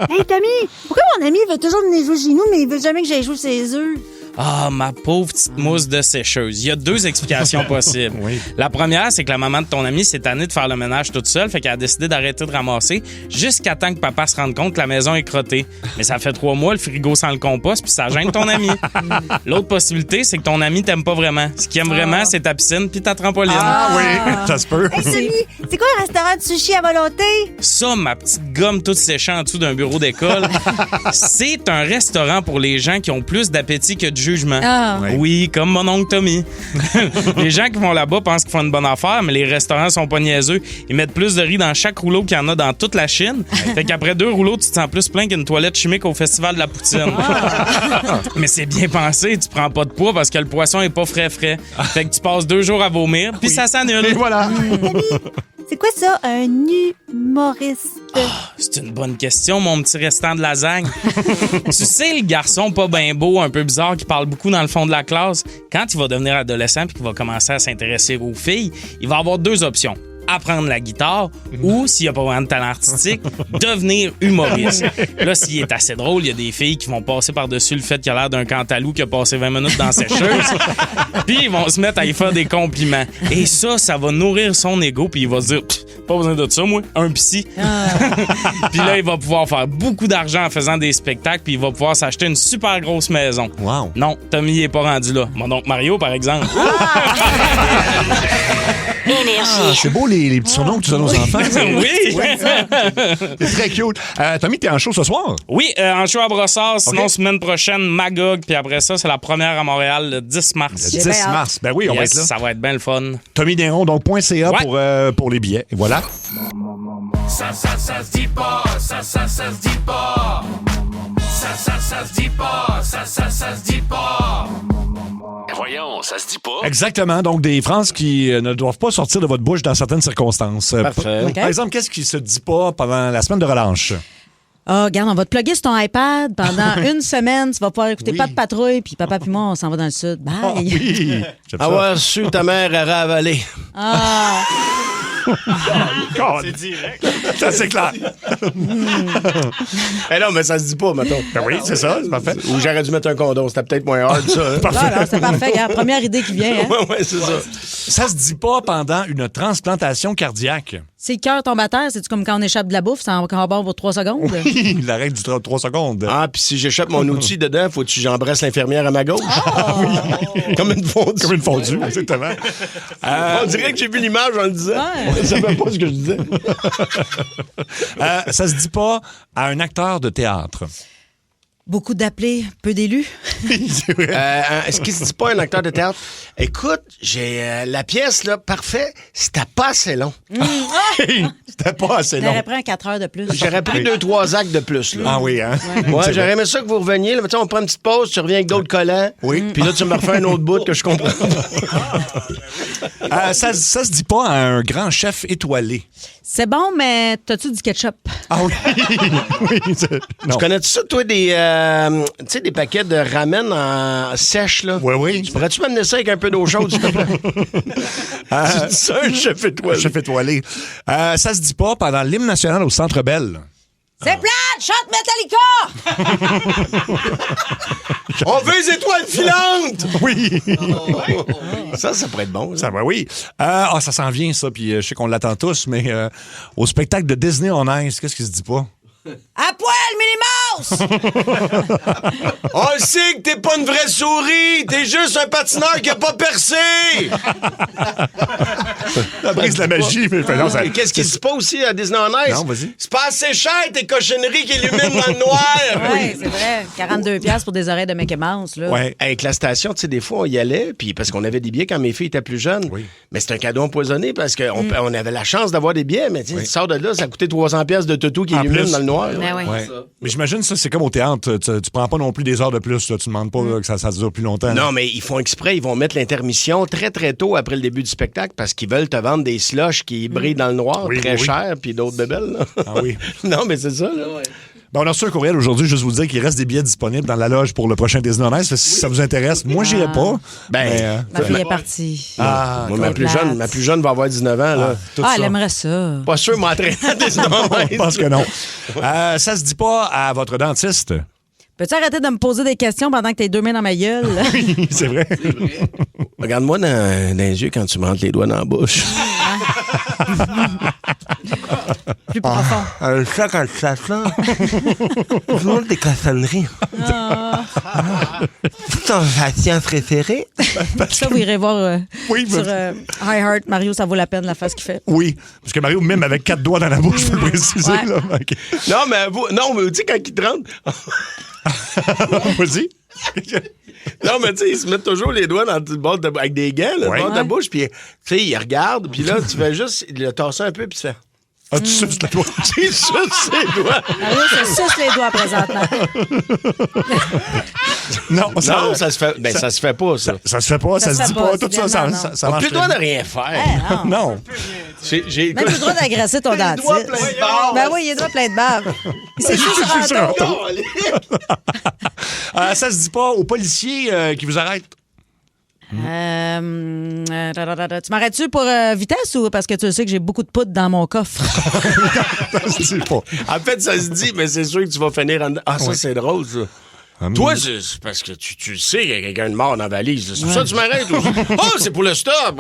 Hey Tommy, pourquoi mon ami veut toujours venir jouer chez nous, mais il veut jamais que j'aille jouer ses œufs? Ah, ma pauvre petite mousse de sécheuse. Il y a 2 explications possibles. La première, c'est que la maman de ton ami s'est tannée de faire le ménage toute seule, fait qu'elle a décidé d'arrêter de ramasser jusqu'à temps que papa se rende compte que la maison est crottée. Mais ça fait 3 mois, le frigo sent le compost, puis ça gêne ton ami. L'autre possibilité, c'est que ton ami t'aime pas vraiment. Ce qu'il aime vraiment, c'est ta piscine puis ta trampoline. Ah oui, ça se peut. Hey Tommy, c'est quoi un restaurant de sushi à volonté? Ça, ma petite gomme toute séchée en dessous d'un bureau d'école, c'est un restaurant pour les gens qui ont plus d'appétit que de jugement. Oui, comme mon oncle Tommy. Les gens qui vont là-bas pensent qu'ils font une bonne affaire, mais les restaurants sont pas niaiseux. Ils mettent plus de riz dans chaque rouleau qu'il y en a dans toute la Chine. Fait qu'après 2 rouleaux, tu te sens plus plein qu'une toilette chimique au Festival de la Poutine. Mais c'est bien pensé, tu prends pas de poids parce que le poisson est pas frais. Fait que tu passes 2 jours à vomir, puis ça s'annule. Et voilà. C'est quoi ça, un humoriste? C'est une bonne question, mon petit restant de lasagne. Tu sais, le garçon pas bien beau, un peu bizarre, qui parle beaucoup dans le fond de la classe, quand il va devenir adolescent puis qu'il va commencer à s'intéresser aux filles, il va avoir 2 options. apprendre la guitare ou, s'il n'y a pas vraiment de talent artistique, devenir humoriste. Là, s'il est assez drôle, il y a des filles qui vont passer par-dessus le fait qu'il a l'air d'un cantalou qui a passé 20 minutes dans la sécheuse. Puis ils vont se mettre à y faire des compliments. Et ça va nourrir son ego, puis il va se dire, pas besoin de ça, moi, un psy. Puis là, il va pouvoir faire beaucoup d'argent en faisant des spectacles, puis il va pouvoir s'acheter une super grosse maison. Wow. Non, Tommy n'est pas rendu là. Mon oncle Mario, par exemple. C'est beau les petits surnoms que tu donnes aux enfants. Oui! C'est très cute. Tommy, t'es en show ce soir? Oui, en show à Brossard. Sinon, semaine prochaine, Magog. Puis après ça, c'est la première à Montréal le 10 mars. Le 10 mars. Ben oui, on va être là. Ça va être bien le fun. TommyDesron, donc .ca pour les billets. Et voilà. Ça se dit pas, ça se dit pas. Ça se dit pas, ça se dit pas. Voyons, ça se dit pas. Exactement. Donc, des phrases qui ne doivent pas sortir de votre bouche dans certaines circonstances. Parfait. Par exemple, qu'est-ce qui se dit pas pendant la semaine de relâche? Ah, regarde, on va te plugger sur ton iPad pendant une semaine. Tu vas pouvoir écouter Pas de patrouille, puis papa puis moi, on s'en va dans le sud. Bye. Oh, oui. Avoir su ta mère aurait avalé. Ah. C'est direct. Ça, c'est clair. Eh non, mais ça se dit pas, mettons. Ben oui, c'est ça, c'est parfait. Ou j'aurais dû mettre un condom. C'était peut-être moins hard, ça. Hein? Parfait. Voilà, c'est parfait. Regarde, première idée qui vient. Hein? Ouais, c'est ça. Ça se dit pas pendant une transplantation cardiaque. Si le cœur tombe à terre, c'est comme quand on échappe de la bouffe, ça en va pour 3 secondes. Oui, la règle du 3 secondes. Ah, puis si j'échappe mon outil dedans, faut-tu que j'embrasse l'infirmière à ma gauche? Oh. Comme une fondue. Comme une fondue, exactement. On dirait que j'ai vu l'image en le disant. Ouais. Je savais pas ce que je disais. Ça se dit pas à un acteur de théâtre. Beaucoup d'appelés, peu d'élus. C'est vrai. Est-ce qu'il se dit pas un acteur de théâtre? Écoute, j'ai la pièce, là, parfait. C'était pas assez long. C'était pas assez long. J'aurais pris un 4 heures de plus. J'aurais pris 2-3 actes de plus. Là. Ah oui, hein? Ouais, j'aurais aimé ça que vous reveniez. Là, on prend une petite pause, tu reviens avec d'autres collants. Oui. Puis là, tu me refais un autre bout que je comprends. Ça se dit pas à un grand chef étoilé. C'est bon, mais t'as-tu du ketchup? Ah oui. Oui. Tu connais-tu ça, toi, des paquets de ramen en sèche, là? Oui. Tu pourrais-tu m'amener ça avec un peu d'eau chaude, s'il te plaît? Tu dis ça, un chef étoilé. Chef étoilé. Ça se dit pas pendant l'hymne national au Centre Bell. C'est plate! Chante Metallica! On veut les étoiles filantes! Oui. Ça pourrait être bon. Ça va, oui. Ça s'en vient, ça, puis je sais qu'on l'attend tous, mais au spectacle de Disney on Ice, qu'est-ce qui se dit pas? À poil, Minnie Mouse! On le sait que t'es pas une vraie souris! T'es juste un patineur qui a pas percé! Ça brise la magie, mais non, ça... Qu'est-ce qu'il se dit pas aussi à Disney on Ice? Non, vas-y. C'est pas assez cher, tes cochonneries qui illuminent dans le noir! Oui, c'est vrai. 42$ pour des oreilles de Mickey Mouse, là. Ouais. Avec la station, tu sais, des fois, on y allait, puis parce qu'on avait des billets quand mes filles étaient plus jeunes. Oui. Mais c'est un cadeau empoisonné parce qu'on avait la chance d'avoir des billets, mais tu sors de là, ça coûtait 300$ de toutou qui illumine dans le noir. Ben oui. Ouais. Mais j'imagine ça, c'est comme au théâtre. Tu prends pas non plus des heures de plus. Là. Tu demandes pas là, que ça dure plus longtemps. Non, mais ils font exprès. Ils vont mettre l'intermission très, très tôt après le début du spectacle parce qu'ils veulent te vendre des slushs qui brillent dans le noir, très chers, puis d'autres bebelles. Là. Ah oui. Non, mais c'est ça. Là. Ouais. Ben, on a reçu un courriel aujourd'hui, juste vous dire qu'il reste des billets disponibles dans la loge pour le prochain Disney on Ice. Si ça vous intéresse, moi, j'irai pas. Ben, ma fille est partie. Moi, ma plus jeune va avoir 19 ans. Là. Elle aimerait ça. Pas sûr de m'entraîner à Disney on Ice. Je pense que non. Ça se dit pas à votre dentiste. Peux-tu arrêter de me poser des questions pendant que t'as les 2 mains dans ma gueule? Oui, c'est vrai. Regarde-moi dans les yeux quand tu me rentres les doigts dans la bouche. Plus profond. Ça, quand ça sent, je montre des cochonneries. C'est ton patient préféré? Ça, vous irez voir sur iHeart. Mario, ça vaut la peine, la face qu'il fait. Oui, parce que Mario, même avec 4 doigts dans la bouche, je peux le préciser. Ouais. Là. Okay. Non, mais tu sais, quand il te rentre... Vas-y. Non, mais tu sais, ils se mettent toujours les doigts dans le bord avec des gants, le bord de ta bouche, puis tu sais, ils regardent, puis là, tu fais juste le tasser un peu, puis tu fais... Ah, tu suces les doigts. Tu suces les doigts. Mario, ça suce les doigts présentement. Non, ça se fait. Ben, ça se fait pas, ça. Ça se fait pas, ça se dit pas. Tout ça, ça marche. On n'a plus le droit de rien faire. Non. Même plus le droit d'agresser ton dentiste. Ben oui, il a le doigt plein de bave. Il s'est juste Ça se dit pas aux policiers qui vous arrêtent. Tu m'arrêtes-tu pour vitesse ou parce que tu sais que j'ai beaucoup de poudre dans mon coffre? En fait, ça se dit, mais c'est sûr que tu vas finir en... Ah, ça, c'est drôle, ça. Toi, c'est parce que tu sais qu'il y a quelqu'un de mort dans la valise. C'est pour ça que tu m'arrêtes. Oh, c'est pour le stop.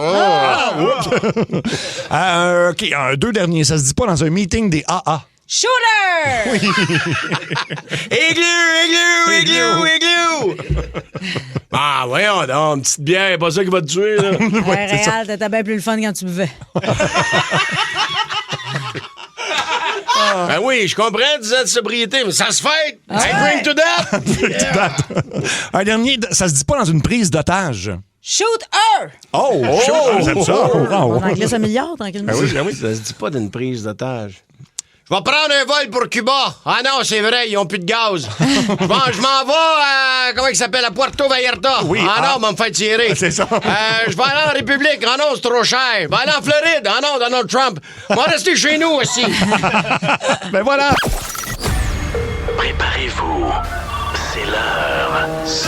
OK, deux derniers. Ça se dit pas dans un meeting des AA. Shooter! Oui. Igloo! Ah, voyons donc, une petite bière, pas ça qui va te tuer, là. Ouais, Réal, t'étais bien plus le fun quand tu buvais. Ben oui, je comprends, 10 ans de sobriété, mais ça se fait! I bring to that! Un dernier, ça se dit pas dans une prise d'otage. Shoot-her! Oh! J'aime ça! Mon anglais s'améliore tranquillement. Ben oui, ça se dit pas d'une prise d'otage. Je vais prendre un vol pour Cuba. Ah non, c'est vrai, ils ont plus de gaz. Je m'en vais à... Comment il s'appelle? À Puerto Vallarta. Oui, non, on va me faire tirer. C'est ça. Je vais aller en République. Ah non, c'est trop cher. Je vais aller en Floride. Ah non, Donald Trump. On va rester chez nous aussi. Ben voilà. Préparez-vous. C'est l'heure. 16h20.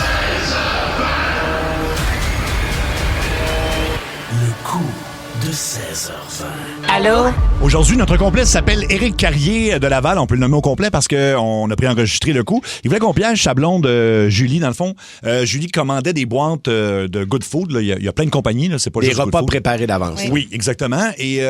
Le coup de 16h20. Allô? Aujourd'hui, notre complice s'appelle Éric Carrier de Laval. On peut le nommer au complet parce qu'on a préenregistré le coup. Il voulait qu'on piège sa blonde Julie, dans le fond. Julie commandait des boîtes de Good Food. Là. Il y a plein de compagnies. Là. C'est pas des juste repas préparés d'avance. Oui, exactement. Et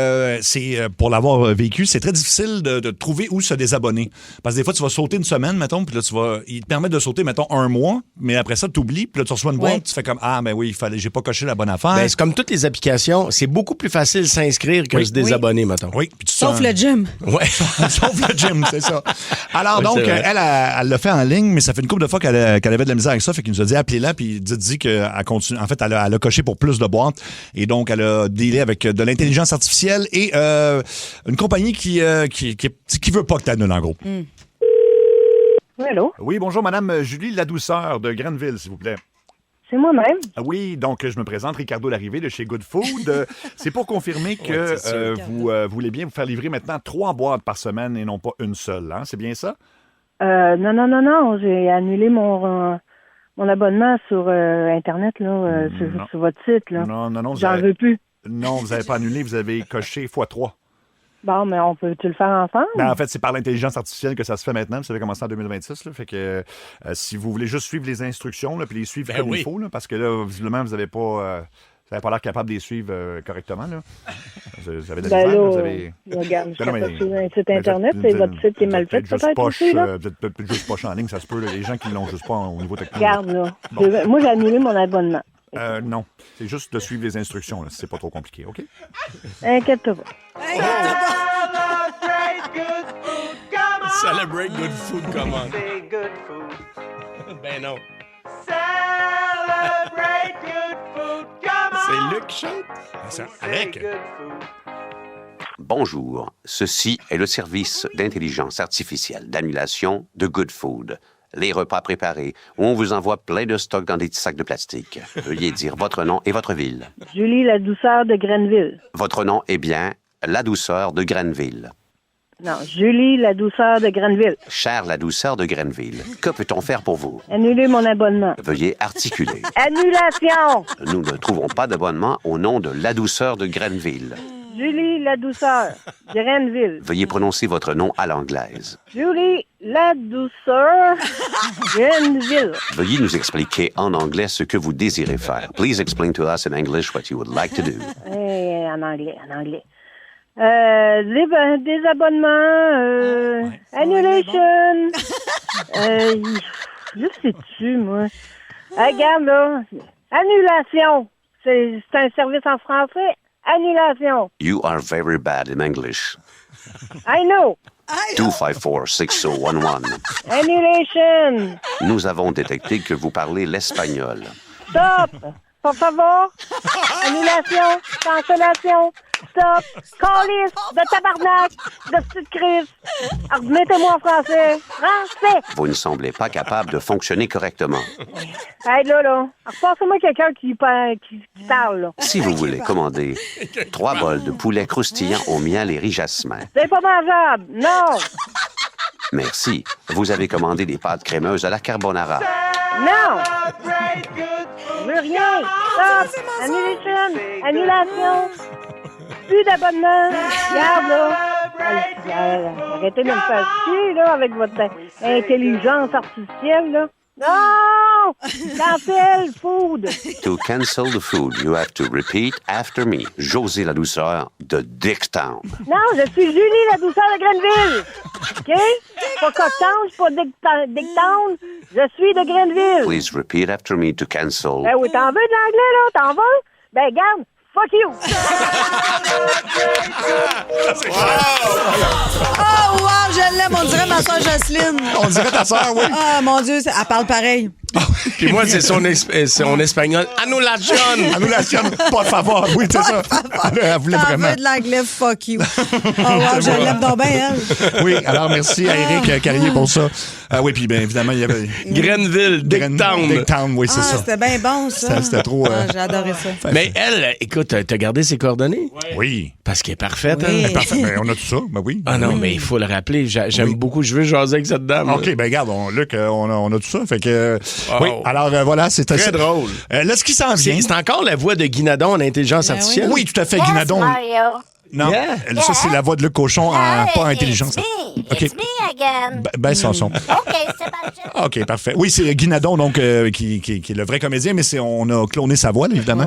c'est pour l'avoir vécu, c'est très difficile de trouver où se désabonner. Parce que des fois, tu vas sauter une semaine, mettons, puis là, il te permet de sauter, mettons, un mois, mais après ça, tu oublies, puis là, tu reçois une boîte, tu fais comme, ben oui, j'ai pas coché la bonne affaire. Ben, c'est comme toutes les applications, c'est beaucoup plus facile de s'inscrire que de se désabonner, mettons. Oui. Sauf le gym. Ouais. Sauf le gym, c'est ça. Alors donc, elle l'a fait en ligne, mais ça fait une couple de fois qu'elle avait de la misère avec ça, fait qu'il nous a dit appelez-la, puis dit qu'elle continue. En fait, elle a coché pour plus de boîtes, et donc elle a dealé avec de l'intelligence artificielle et une compagnie qui veut pas que tu annules, en gros. Oui, allô? Oui, bonjour, Madame Julie Ladouceur de Grenville, s'il vous plaît. C'est moi-même. Oui, donc je me présente, Ricardo Larrivé de chez Good Food. C'est pour confirmer que vous voulez bien vous faire livrer maintenant 3 boîtes par semaine et non pas une seule. Hein? C'est bien ça? Non. J'ai annulé mon abonnement sur Internet, là, sur votre site. Là. Non. J'en veux plus. Non, vous n'avez pas annulé, vous avez coché x3. Bon, mais on peut-tu le faire ensemble? Ben, en fait, c'est par l'intelligence artificielle que ça se fait maintenant. Vous savez commencer en 2026. Là, fait que si vous voulez juste suivre les instructions, là, puis les suivre comme il faut, là, parce que là, visiblement, vous n'avez pas l'air capable de les suivre correctement. Là. Vous avez de la misère, vous avez... Regarde, je suis sur un site Internet, c'est votre site qui est mal fait, peut-être aussi, là? Vous êtes peut-être juste poche en ligne, ça se peut. Là, les gens qui ne l'ont juste pas au niveau technique. Regarde, là. Bon. Moi, j'ai annulé mon abonnement. Non, c'est juste de suivre les instructions, là, si c'est pas trop compliqué, OK? Inquiète-toi pas. Celebrate good food, come on. Say good food. Ben non. Celebrate good food, come on. C'est Luc qui chante? C'est avec. Bonjour, ceci est le service d'intelligence artificielle d'annulation de Good Food. Les repas préparés, où on vous envoie plein de stocks dans des petits sacs de plastique. Veuillez dire votre nom et votre ville. Julie Ladouceur de Grenville. Votre nom est bien Ladouceur de Grenville. Non, Julie Ladouceur de Grenville. Chère Ladouceur de Grenville, que peut-on faire pour vous? Annuler mon abonnement. Veuillez articuler. Annulation! Nous ne trouvons pas d'abonnement au nom de Ladouceur de Grenville. Julie Ladouceur, Grenville. Veuillez prononcer votre nom à l'anglaise. Julie Ladouceur, Grenville. Veuillez nous expliquer en anglais ce que vous désirez faire. Please explain to us in English what you would like to do. En anglais. Des abonnements, annulation. Je sais-tu, moi. Regarde, là. Annulation. C'est un service en français. Annulation. You are very bad in English. I know. 254-6011. Annulation. Nous avons détecté que vous parlez l'espagnol. Stop. Por favor. Annulation. Cancellation. Stop. Calice de tabarnak. De petite crise. Mettez-moi en français. Français. Vous ne semblez pas capable de fonctionner correctement. Hey, là. Repassez-moi quelqu'un qui parle, là. Si vous voulez commander 3 bols de poulet croustillant au miel et riz jasmin. C'est pas mangeable. Non. Merci. Vous avez commandé des pâtes crémeuses à la carbonara. Non. veux rien. Stop. Annulation. Plus d'abonnement. Regarde, là. Arrêtez de me faire chier, là, avec votre intelligence artificielle, là. Non! Cancel food! To cancel the food, you have to repeat after me. José la douceur de Dicktown. Non, je suis Julie la douceur de Grenville. OK? Pas Cocktown, je suis pas Dicktown. Je suis de Grenville. Please repeat after me to cancel. Ben oui, t'en veux de l'anglais, là? T'en veux? Ben, garde. Fuck you! Oh, wow, je l'aime. On dirait ma soeur Jocelyne. On dirait ta soeur, oui. Ah, mon Dieu, elle parle pareil. Puis moi, c'est son espagnol. Annulation! Annulation, por favor. Oui, c'est ça. Elle voulait T'en vraiment. veux de l'anglais, fuck you. Oh, wow, je l'aime donc bien, elle. Oui, alors merci à Éric Carrier pour ça. Oui, puis bien évidemment, il y avait. Grenville, Dicktown. Dicktown, oui, c'est ça. C'était bien bon, ça. C'était trop. J'ai adoré ça. Mais elle, écoute, t'as gardé ses coordonnées? Oui. Parce qu'elle est parfaite, Oui. hein? Elle est parfaite. Ben, on a tout ça, ben oui. Ah non, mais il faut le rappeler. J'aime beaucoup. Je veux jaser avec cette dame. OK, ben regarde, Luc, on a tout ça. Fait que. Wow. Oui, alors voilà, c'est Très drôle. Là, ce qui s'en vient. C'est encore la voix de Guinadon en intelligence artificielle? Oui, tout à fait, Guinadon. Mario. Non, Yeah. ça, c'est la voix de Luc Cochon, pas en intelligence. OK. It's me again. Ben, son son. OK, Sébastien. OK, parfait. Oui, c'est Guinadon, donc, qui est le vrai comédien, mais on a cloné sa voix, là, évidemment.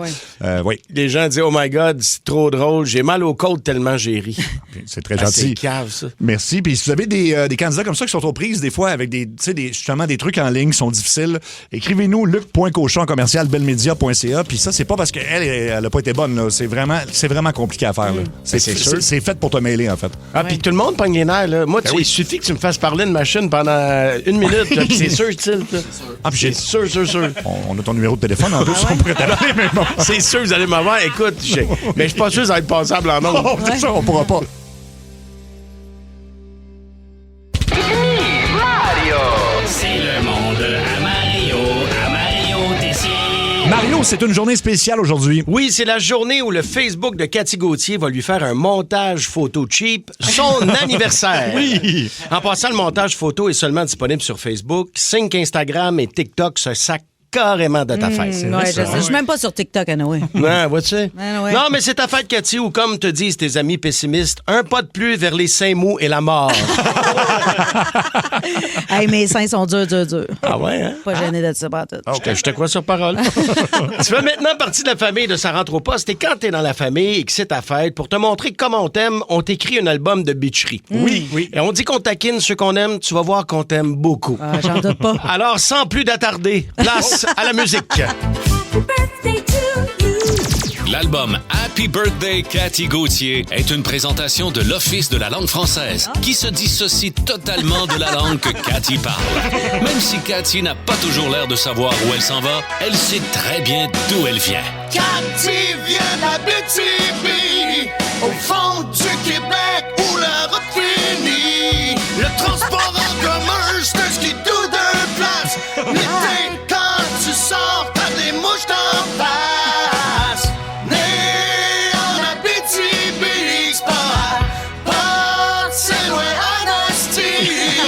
Oui. Les gens disent, oh my God, c'est trop drôle. J'ai mal aux côtes tellement j'ai ri. C'est très gentil. C'est cave, ça. Merci. Puis si vous avez des candidats comme ça qui sont aux prises, des fois, avec justement des trucs en ligne qui sont difficiles, écrivez-nous luc.cochon@belmedia.ca. Puis ça, c'est pas parce qu'elle a pas été bonne, là. C'est vraiment compliqué à faire, là. C'est sûr. C'est fait pour te mêler, en fait. Ah, puis tout le monde pogne les nerfs, là. Moi, il suffit que tu me fasses parler de machine pendant 1 minute, là, puis c'est sûr, tilt. Ah, puis c'est sûr. On a ton numéro de téléphone, en plus, on pourrait t'appeler, mais bon. C'est sûr, vous allez m'avoir. Écoute, mais je suis pas sûr que ça va être passable en nombre. Oh, c'est ça, on pourra pas. C'est le monde à Mario Tessier. Mario, c'est une journée spéciale aujourd'hui. Oui, c'est la journée où le Facebook de Cathy Gauthier va lui faire un montage photo cheap, son anniversaire. Oui. En passant, le montage photo est seulement disponible sur Facebook. Signe qu'Instagram et TikTok se sacent carrément de ta fête. Ouais, je suis même pas sur TikTok, Anoué. Ouais, vois-tu? Ouais. Non, mais c'est ta fête, Cathy, ou comme te disent tes amis pessimistes, un pas de plus vers les seins mous et la mort. Hey, mes seins sont durs. Ah ouais, hein? Pas gêné d'être ça, pas tout. Je te crois sur parole. Tu fais maintenant partie de la famille de Ça rentre au poste et quand t'es dans la famille et que c'est ta fête, pour te montrer comment on t'aime, on t'écrit un album de bitcherie. Oui. Et on dit qu'on taquine ceux qu'on aime, tu vas voir qu'on t'aime beaucoup. Ah, j'en doute pas. Alors, sans plus d'attarder, place à la musique. L'album Happy Birthday Cathy Gauthier est une présentation de l'Office de la langue française qui se dissocie totalement de la langue que Cathy parle. Même si Cathy n'a pas toujours l'air de savoir où elle s'en va, elle sait très bien d'où elle vient. Cathy vient d'Abitibi, au fond du Québec où la route finit. Le transport en commun, c'est un skidoo de place. L'été, quand tu sors, t'as des mouches d'en face. Né en Abitibi, c'est pas c'est loin en hostie.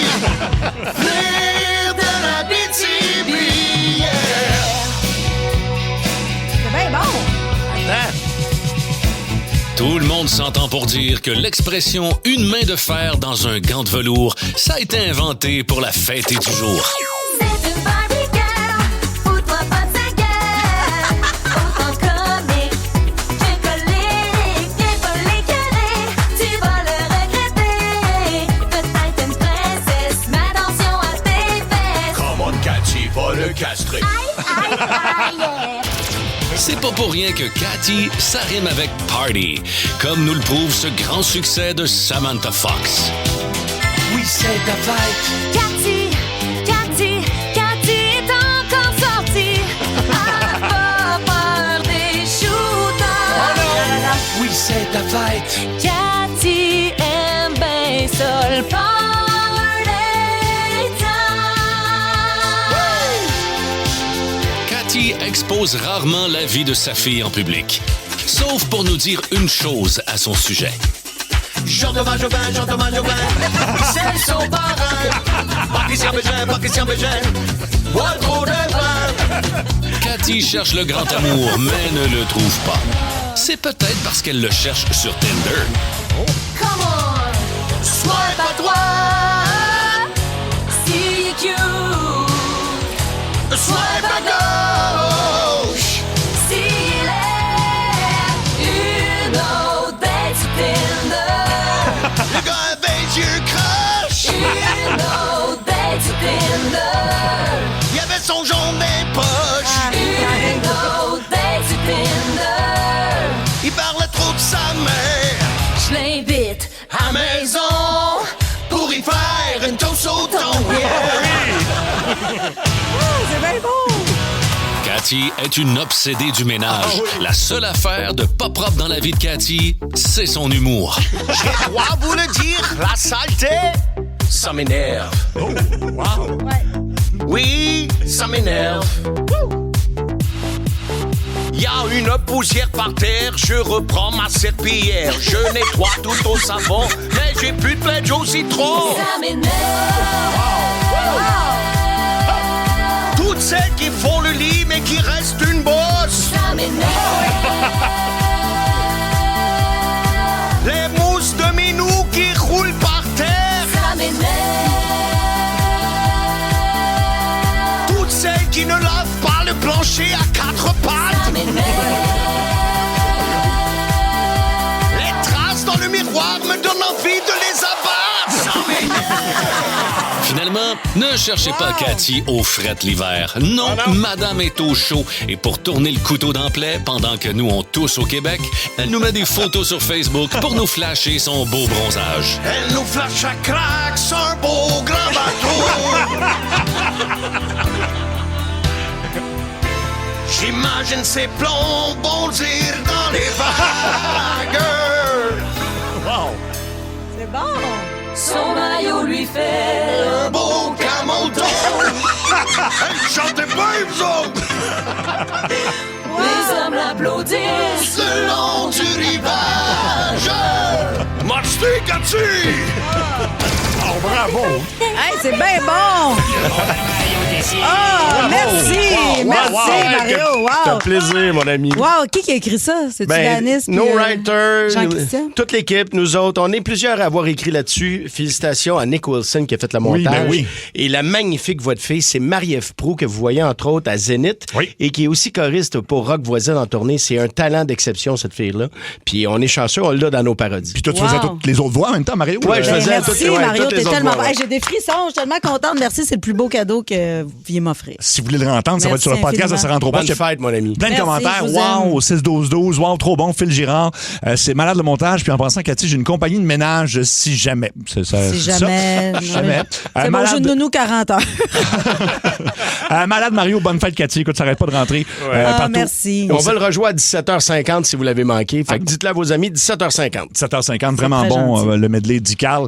Venir de l'Abitibi, yeah. C'est bien bon. Tout le monde s'entend pour dire que l'expression « une main de fer dans un gant de velours », ça a été inventé pour la fêter du jour. C'est une Barbie girl, fous-toi pas de sa gueule. Autant comique que colérique, viens pas l'écœurer, tu vas le regretter. Peut-être une princesse, mais attention à tes fesses. Come on, Cathy, va le castrer. C'est pas pour rien que Cathy, ça rime avec party, comme nous le prouve ce grand succès de Samantha Fox. Oui, c'est ta fête. Cathy est encore sortie. A pas peur des shooters. Oui, c'est ta fête. Cathy aime bien ça le party Cathy expose rarement la vie de sa fille en public, sauf pour nous dire une chose à son sujet. Jean Thomas Jobin, c'est son parrain. Patricia Bégin, bois trop de vin. Cathy cherche le grand amour, mais ne le trouve pas. C'est peut-être parce qu'elle le cherche sur Tinder. Come on, swipe à droite, si cute. Swipe à gauche, s'il est une autre date sur Tinder. Le gars avec yeux croche, une autre date sur Tinder. Il avait son jaune des poches, une autre date sur Tinder. Il parlait trop de sa mère. Je l'invite à la maison pour y faire une toast au thon. C'est bien beau! Cathy est une obsédée du ménage. La seule affaire de pas propre dans la vie de Cathy, c'est son humour. J'ai droit à vous le dire, la saleté, ça m'énerve. Oh, wow! Oui, ça m'énerve. Il y a une poussière par terre, je reprends ma serpillière. Je nettoie tout au savon, mais j'ai plus de pledge au citron. Ça m'énerve. Toutes celles qui font le lit, mais qui restent une bosse. Ça m'énerve. Les mousses de minou qui roulent par terre. Ça m'énerve. Toutes celles qui ne lavent pas le plancher à quatre pattes. Ça m'énerve. Les traces dans le miroir me donnent envie de les abattre. Ça m'énerve. Finalement, ne cherchez pas Cathy aux frettes l'hiver. Non, madame est au chaud. Et pour tourner le couteau dans le plaie, pendant que nous on tousse au Québec, elle nous met des photos sur Facebook pour nous flasher son beau bronzage. Elle nous flash à crack sur un beau grand bateau. J'imagine ses plombs bondir dans les vagues. Wow! C'est bon! Son maillot lui fait un beau camoton. Hey, chantez pas, vous autres! Les hommes l'applaudissent le long du rivage. Marche-t'es, Cathy! Oh, bravo! Hey, c'est bien bon! Oh, merci! Merci, Mario! Wow! C'est un plaisir, mon ami. Wow! Qui a écrit ça? C'est-tu Danis? No Writer, Jean-Christian? toute l'équipe, nous autres, on est plusieurs à avoir écrit là-dessus. Félicitations à Nick Wilson qui a fait le montage. Oui. Et la magnifique voix de fille, c'est Marie-Ève Proulx que vous voyez entre autres à Zénith et qui est aussi choriste pour Rock Voisine en tournée. C'est un talent d'exception, cette fille-là. Puis on est chanceux, on l'a dans nos parodies. Puis toi, tu faisais toutes les autres voix en même temps, Mario? Ouais, je faisais Merci, Mario, t'es tellement bon. voix. Hey, j'ai des frissons, je suis tellement contente. Merci, c'est le plus beau cadeau que vous pouviez m'offrir. Si vous voulez le entendre, ça va être sur le Merci podcast, ça se rentre au Bonne fête, mon ami. Plein de Merci, commentaires. je vous aime. Wow, 6-12-12. Wow, trop bon. Phil Girard. C'est malade le montage. Puis en pensant, Cathy, j'ai une compagnie de ménage si jamais. Si jamais. Ça. Jamais. C'est mon jeu de nounou 40 heures. Malade Mario, bonne fête, Cathy. Écoute, ça arrête pas de rentrer. Partout. Merci. On va le rejouer à 17h50 si vous l'avez manqué. Fait que dites-le à vos amis, 17h50. 17h50, vraiment bon, le medley dit Carl.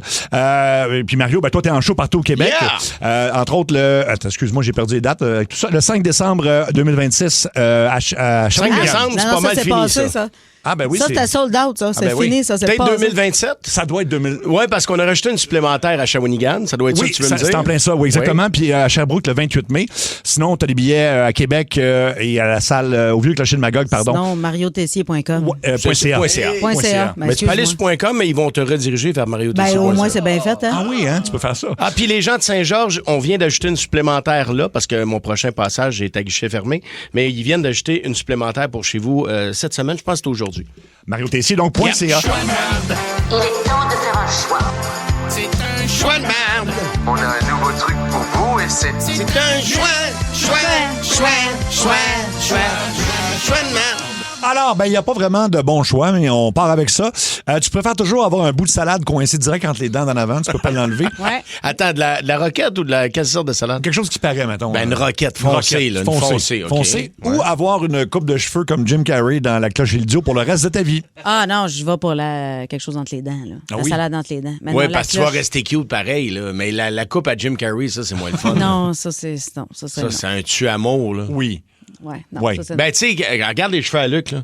Puis Mario, ben toi, t'es en show partout au Québec. Yeah! Entre autres, excuse-moi, j'ai perdu les dates. Tout ça, le 5 décembre 2026 à 5 décembre, c'est pas mal fini, passé, ça. Ah, ben oui, ça, c'était sold out, ça. C'est fini, ça. C'est peut-être passé. 2027? Ça doit être 2000. Oui, parce qu'on a rajouté une supplémentaire à Shawinigan. Ça doit être ça que tu veux me dire. C'est en plein ça, oui, exactement. Puis à Sherbrooke, le 28 mai. Sinon, tu as des billets à Québec et à la salle au Vieux Clocher de Magog, pardon. Sinon, mariotessier.com. .ca. Mais tu peux aller sur .com, mais ils vont te rediriger vers Mario Tessier. Ben, au moins, c'est bien fait, hein? Ah oui, hein? Tu peux faire ça. Ah, puis les gens de Saint-Georges, on vient d'ajouter une supplémentaire là, parce que mon prochain passage est à guichet fermé. Mais ils viennent d'ajouter une supplémentaire pour chez vous cette semaine. Je pense que c'est aujourd'hui. Mario Tessier, donc .ca. Il est temps de faire un choix. C'est un choix de merde. On a un nouveau truc pour vous et c'est un choix de merde. Alors, ben, il n'y a pas vraiment de bon choix, mais on part avec ça. Tu préfères toujours avoir un bout de salade coincé direct entre les dents d'en avant. Tu peux pas l'enlever. Ouais. Attends, de la roquette ou de quelle sorte de salade? Quelque chose qui paraît, mettons. Ben, une roquette foncée, là. Foncée. Okay. Ou avoir une coupe de cheveux comme Jim Carrey dans La Cloche et l'idiot pour le reste de ta vie. Ah non, je vais pour quelque chose entre les dents, là. La salade entre les dents. Oui, parce que tu vas rester cute pareil, là. Mais la coupe à Jim Carrey, ça, c'est moins le fun. Non, ça, c'est... Non, ça, c'est un tue-amour, là. Oui. Ouais, non, Ouais. ça, c'est... Ben, tu sais, regarde les cheveux à Luc, là.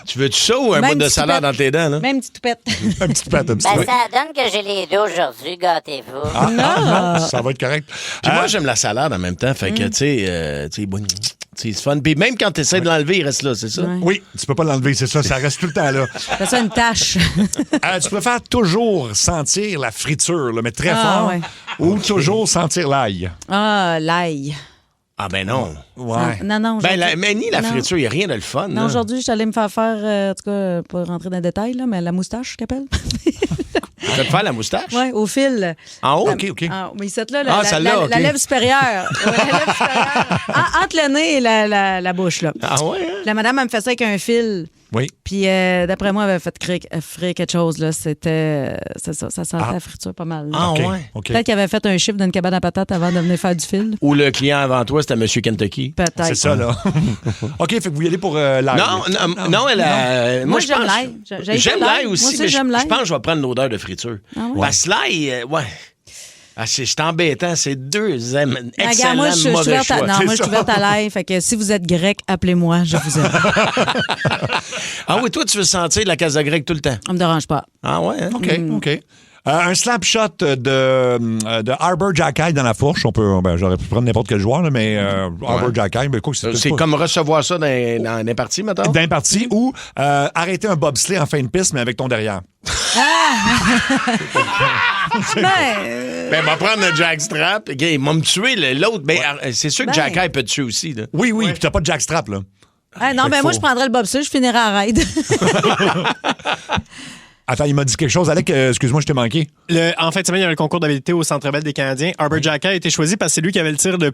Tu veux-tu ça ou un Même bout de petite salade toupette. dans tes dents, là? Même petite toupette. Un petit pet, un petit Ben, pet. ça donne que j'ai les deux aujourd'hui, gâtez-vous. Non, ça va être correct. Puis moi, j'aime la salade en même temps. Fait que, tu sais, bon, c'est fun. Puis même quand tu essaies de l'enlever, il reste là, c'est ça? Ouais. Oui, tu peux pas l'enlever, c'est ça. Ça reste tout le temps là. C'est ça, une tâche. Tu préfères toujours sentir la friture, là, mais très Ah, fort, ouais. ou toujours sentir l'ail? Ah, l'ail. Ah, ben non. Ouais. Non. Ben, aujourd'hui- mais ni la non. friture, il n'y a rien de le fun. Non, là. aujourd'hui, je suis allée me faire en tout cas, pas rentrer dans les détails, là, mais la moustache, qu'appelle? Tu vas te faire la moustache? Oui, au fil. En haut? OK. Mais cette là, Ah, celle-là, OK. la lèvre supérieure. Ouais, la lèvre supérieure. Entre le nez et la bouche, là. Ah ouais? Hein? La madame, elle me fait ça avec un fil. Oui. Puis, d'après moi, elle avait fait frire quelque chose, là. C'était... c'est ça sentait la friture pas mal. Là. Ah OK, ouais? OK. Peut-être qu'il avait fait un chiffre d'une cabane à patates avant de venir faire du fil. Ou le client avant toi, c'était M. Kentucky. Peut-être. C'est ça, là. OK, fait que vous y allez pour l'ail. Non, elle a... Moi, je j'aime pense- l'ail. J'aime l'ail aussi, Moi aussi, mais j'aime je l'ail. pense que je vais prendre l'odeur de friture. Ah ouais? Parce que l'ail, ouais. Ah, c'est embêtant. C'est deux Regarde, excellents moi, je suis mauvais ouverte à... choix. Non, moi, je suis ouverte à l'ail. Fait que si vous êtes grec, appelez-moi, je vous aime. Ah oui, toi, tu veux sentir de la casa grecque tout le temps? Ça me dérange pas. Ah ouais? Hein? OK. Un slap shot de Arbor Jackay dans la fourche. J'aurais pu prendre n'importe quel joueur, là, mais Arbor Jackay, mais quoi, C'est comme recevoir ça dans les parties, mettons? d'un parti ou arrêter un bobsleigh en fin de piste, mais avec ton derrière. Ben, il va prendre le jackstrap. OK, il va me tuer l'autre. Ben, c'est sûr que Ben. Jackay peut te tuer aussi. Là. Oui, puis t'as pas de jackstrap, là. Ah, non, Fait ben que moi, faut- je prendrais le bobsleigh, je finirais à raid. Attends, il m'a dit quelque chose. Alec, excuse-moi, je t'ai manqué. En fin de semaine, il y a un concours d'habileté au Centre Bell des Canadiens. Arbor Jackay a été choisi parce que c'est lui qui avait le tir le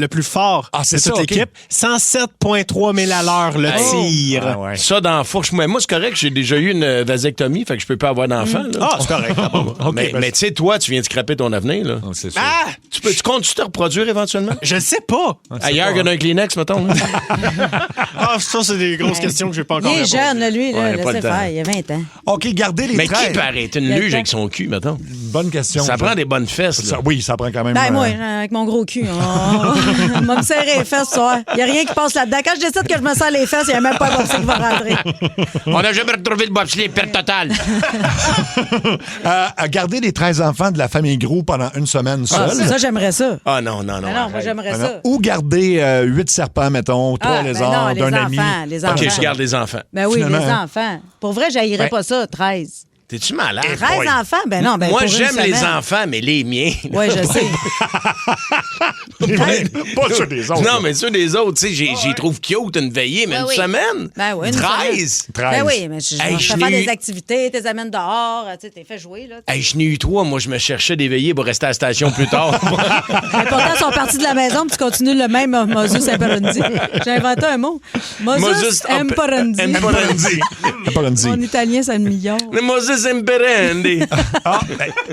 plus fort Ah, c'est de toute ça, OK. l'équipe. 107,3 000 à l'heure le tir. Ah, ouais. Ça, dans la fourche. Moi, c'est correct. J'ai déjà eu une vasectomie, fait que je peux pas avoir d'enfant. là. Ah, c'est correct. OK, mais tu sais, toi, tu viens de scraper ton avenir. Là. C'est sûr. Ah! Tu comptes-tu te reproduire éventuellement? Je sais pas. Ailleurs que dans un Kleenex, mettons. là. Ah, ça, c'est des grosses questions que je vais pas encore Il est répondre. jeune, là, lui. Là, Ouais, pas laissez le temps. faire. Il a 20 ans. OK, gardez les Mais qui traits. peut arrêter une luge avec son cul, mettons? Bonne question. Ça prend des bonnes fesses. Là. Oui, ça prend quand même... Ben, moi, avec mon gros cul, on va me serrer les fesses ce soir. Il n'y a rien qui passe là-dedans. Quand je décide que je me serre les fesses, il n'y a même pas un bobsleigh qui va rentrer. On n'a jamais retrouvé le bobsleigh, perte totale. Garder les 13 enfants de la famille Gros pendant une semaine Ah, seule. ça, j'aimerais ça. Ah non. Ah non, moi, arrête. j'aimerais Ah non. ça. Ou garder 8 serpents, mettons, 3 Ah, ben lézards non, les d'un ami. enfants, les enfants. OK, je garde les enfants. Ben oui, Finalement, les hein. enfants. Pour vrai, j'haïrais Ben- pas ça, 13. T'es-tu malade? 13 enfants? Ben non, ben Moi, pour une j'aime les semaine. enfants, mais les miens. Oui, je sais. Pas ceux des autres. Non, mais ceux des autres, tu sais, j'y trouve cute une veillée, mais Ben une oui. semaine. Ben oui, une 13. Ben oui, mais je Hey, vais je faire n'ai des eu- activités, t'es amènes dehors, tu sais, t'es fait jouer, là. Hey, je n'ai eu 3. Moi, je me cherchais des veillées pour rester à la station plus tard. Mais pourtant, ils sont partis de la maison, puis tu continues le même Mosus imperondi. J'ai inventé un mot. Mosus imperondi. Imperondi. En italien, c'est un million. Le Moses Imperendi.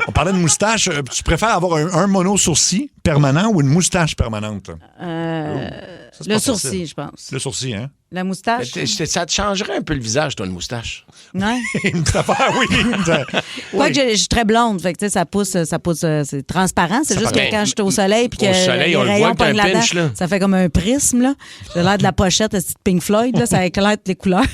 On parlait de moustache. Tu préfères avoir un mono-sourcil permanent ou une moustache permanente? c'est Le pas sourcil, facile. je pense. Le sourcil, hein? La moustache. Ça te changerait un peu le visage, toi, une moustache. Ouais. Une petite affaire, oui. Quoique je suis très blonde, fait que tu sais, ça pousse, c'est transparent. C'est juste que quand je suis au soleil puis que Au soleil, les on le rayons voit que t'as un pognent là-dedans, pinch, là. ça fait comme un prisme, là. J'ai l'air de la pochette de Pink Floyd, là, ça éclaire les couleurs.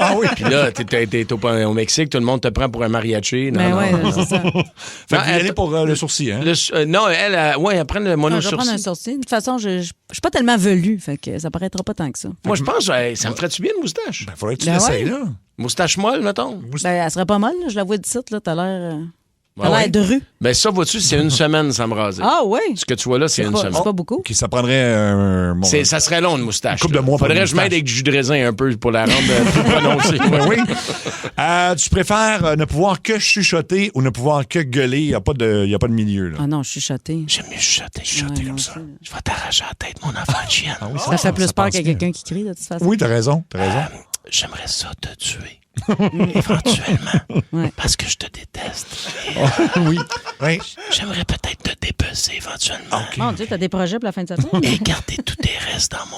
Ah oui. Puis là, t'es au Mexique, tout le monde te prend pour un mariachi. Non, Ben non, ouais, non. c'est ça. Fait que Non, vous y allez pour le sourcil, hein? Non, elle prend le Non, je vais prendre un mono-sourcil. sourcil. De toute façon, je suis pas tellement velue, fait que ça paraîtra pas tant que ça. Moi, je pense, ça me ferait-tu bien une moustache? Ben, faudrait que tu Ben l'essayes, ouais. là. Moustache molle, mettons? Ben, elle serait pas mal, là. Je la vois d'ici, là. T'as l'air Ah ouais? de rue. Ben ça, vois-tu, c'est une semaine sans me raser. Ah oui? Ce que tu vois là, c'est une semaine. C'est pas beaucoup. OK, ça prendrait Ça serait long, une moustache. couple de là. mois pour Faudrait une que je m'aide moustache. avec du jus de raisin un peu pour la rendre plus prononcée. Ben oui. Tu préfères ne pouvoir que chuchoter ou ne pouvoir que gueuler? Il n'y a pas de milieu, là. Ah non, je suis chotée. J'aime mieux chuchoter comme ça. Je vais t'arracher la tête, mon enfant de chienne. Ah oui, Ça fait plus peur passe qu'il y bien. a quelqu'un qui crie, de toute façon. Oui, t'as raison. T'as raison. J'aimerais ça te tuer. Éventuellement. Ouais. Parce que je te déteste. Oui. Oui. J'aimerais peut-être te dépecer éventuellement. Mon Dieu, t'as des projets pour la fin de semaine? Et garder tous tes restes dans mon...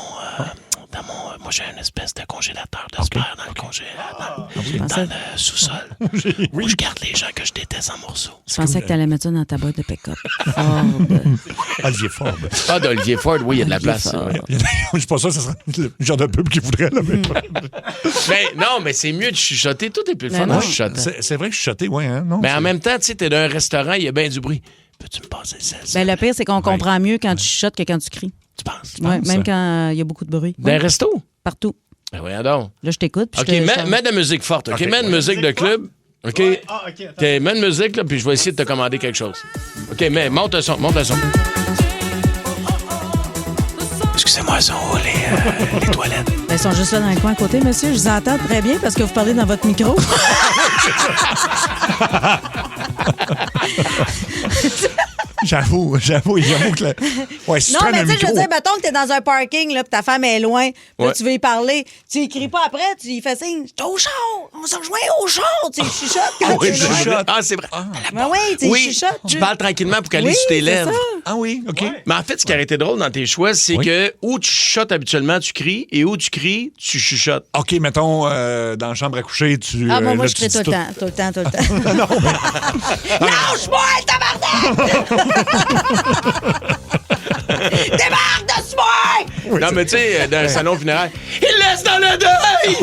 moi, j'ai une espèce de congélateur de sperme dans le rangé dans le sous-sol. Où je garde les gens que je déteste en morceaux. Je pensais que tu allais mettre ça dans ta boîte de pick-up. Olivier Ford. Ah, d'Olivier Ford, oui, il y a de la place. Je pense que ça sera le genre de pub qu'il voudrait. Là, mais... non, mais c'est mieux de chuchoter. Tout est plus le fun de chuchoter. C'est vrai que chuchoter, oui. Hein? Mais en même temps, tu sais, t'es dans un restaurant, il y a bien du bruit. Peux-tu me passer ça? Le pire, c'est qu'on comprend mieux quand tu chuchotes que quand tu cries. Tu penses? Oui, même quand il y a beaucoup de bruit. Dans un resto? Partout. Ben voyons donc. Là, je t'écoute. OK, mets de la musique forte. OK, mets une musique de club. OK? OK, mets une musique, là, puis je vais essayer de te commander quelque chose. OK, mais monte le son. Excusez-moi, ça, les toilettes. Ils sont juste là dans le coin à côté, monsieur. Je vous entends très bien parce que vous parlez dans votre micro. J'avoue que... Ouais, si non, mais tu sais, je veux dire, mettons que t'es dans un parking, là, puis ta femme est loin, là, tu veux y parler, tu y cries pas après, tu y fais signe, t'es au char, on s'en rejoint au char, tu chuchotes. Ah, c'est vrai. Tu chuchotes. Tu parles tranquillement pour qu'elle sur tes lèvres. Ah oui, OK. Mais en fait, ce qui aurait été drôle dans tes choix, c'est que où tu chuchotes habituellement, tu cries, et où tu cries, tu chuchotes. OK, mettons, dans la chambre à coucher, tu... Ah, moi, je crie tout le temps. Non, mais... Lâche-moi, tabarnak! Débarque de ce moi! Non, mais tu sais, dans un salon funéraire, il laisse dans le deuil!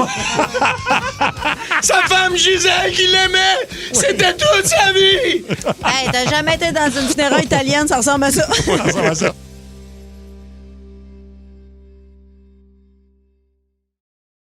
Sa femme Gisèle qui l'aimait, c'était toute sa vie! Hey, t'as jamais été dans une funéraire italienne, ça ressemble à ça. Ça ressemble à ça.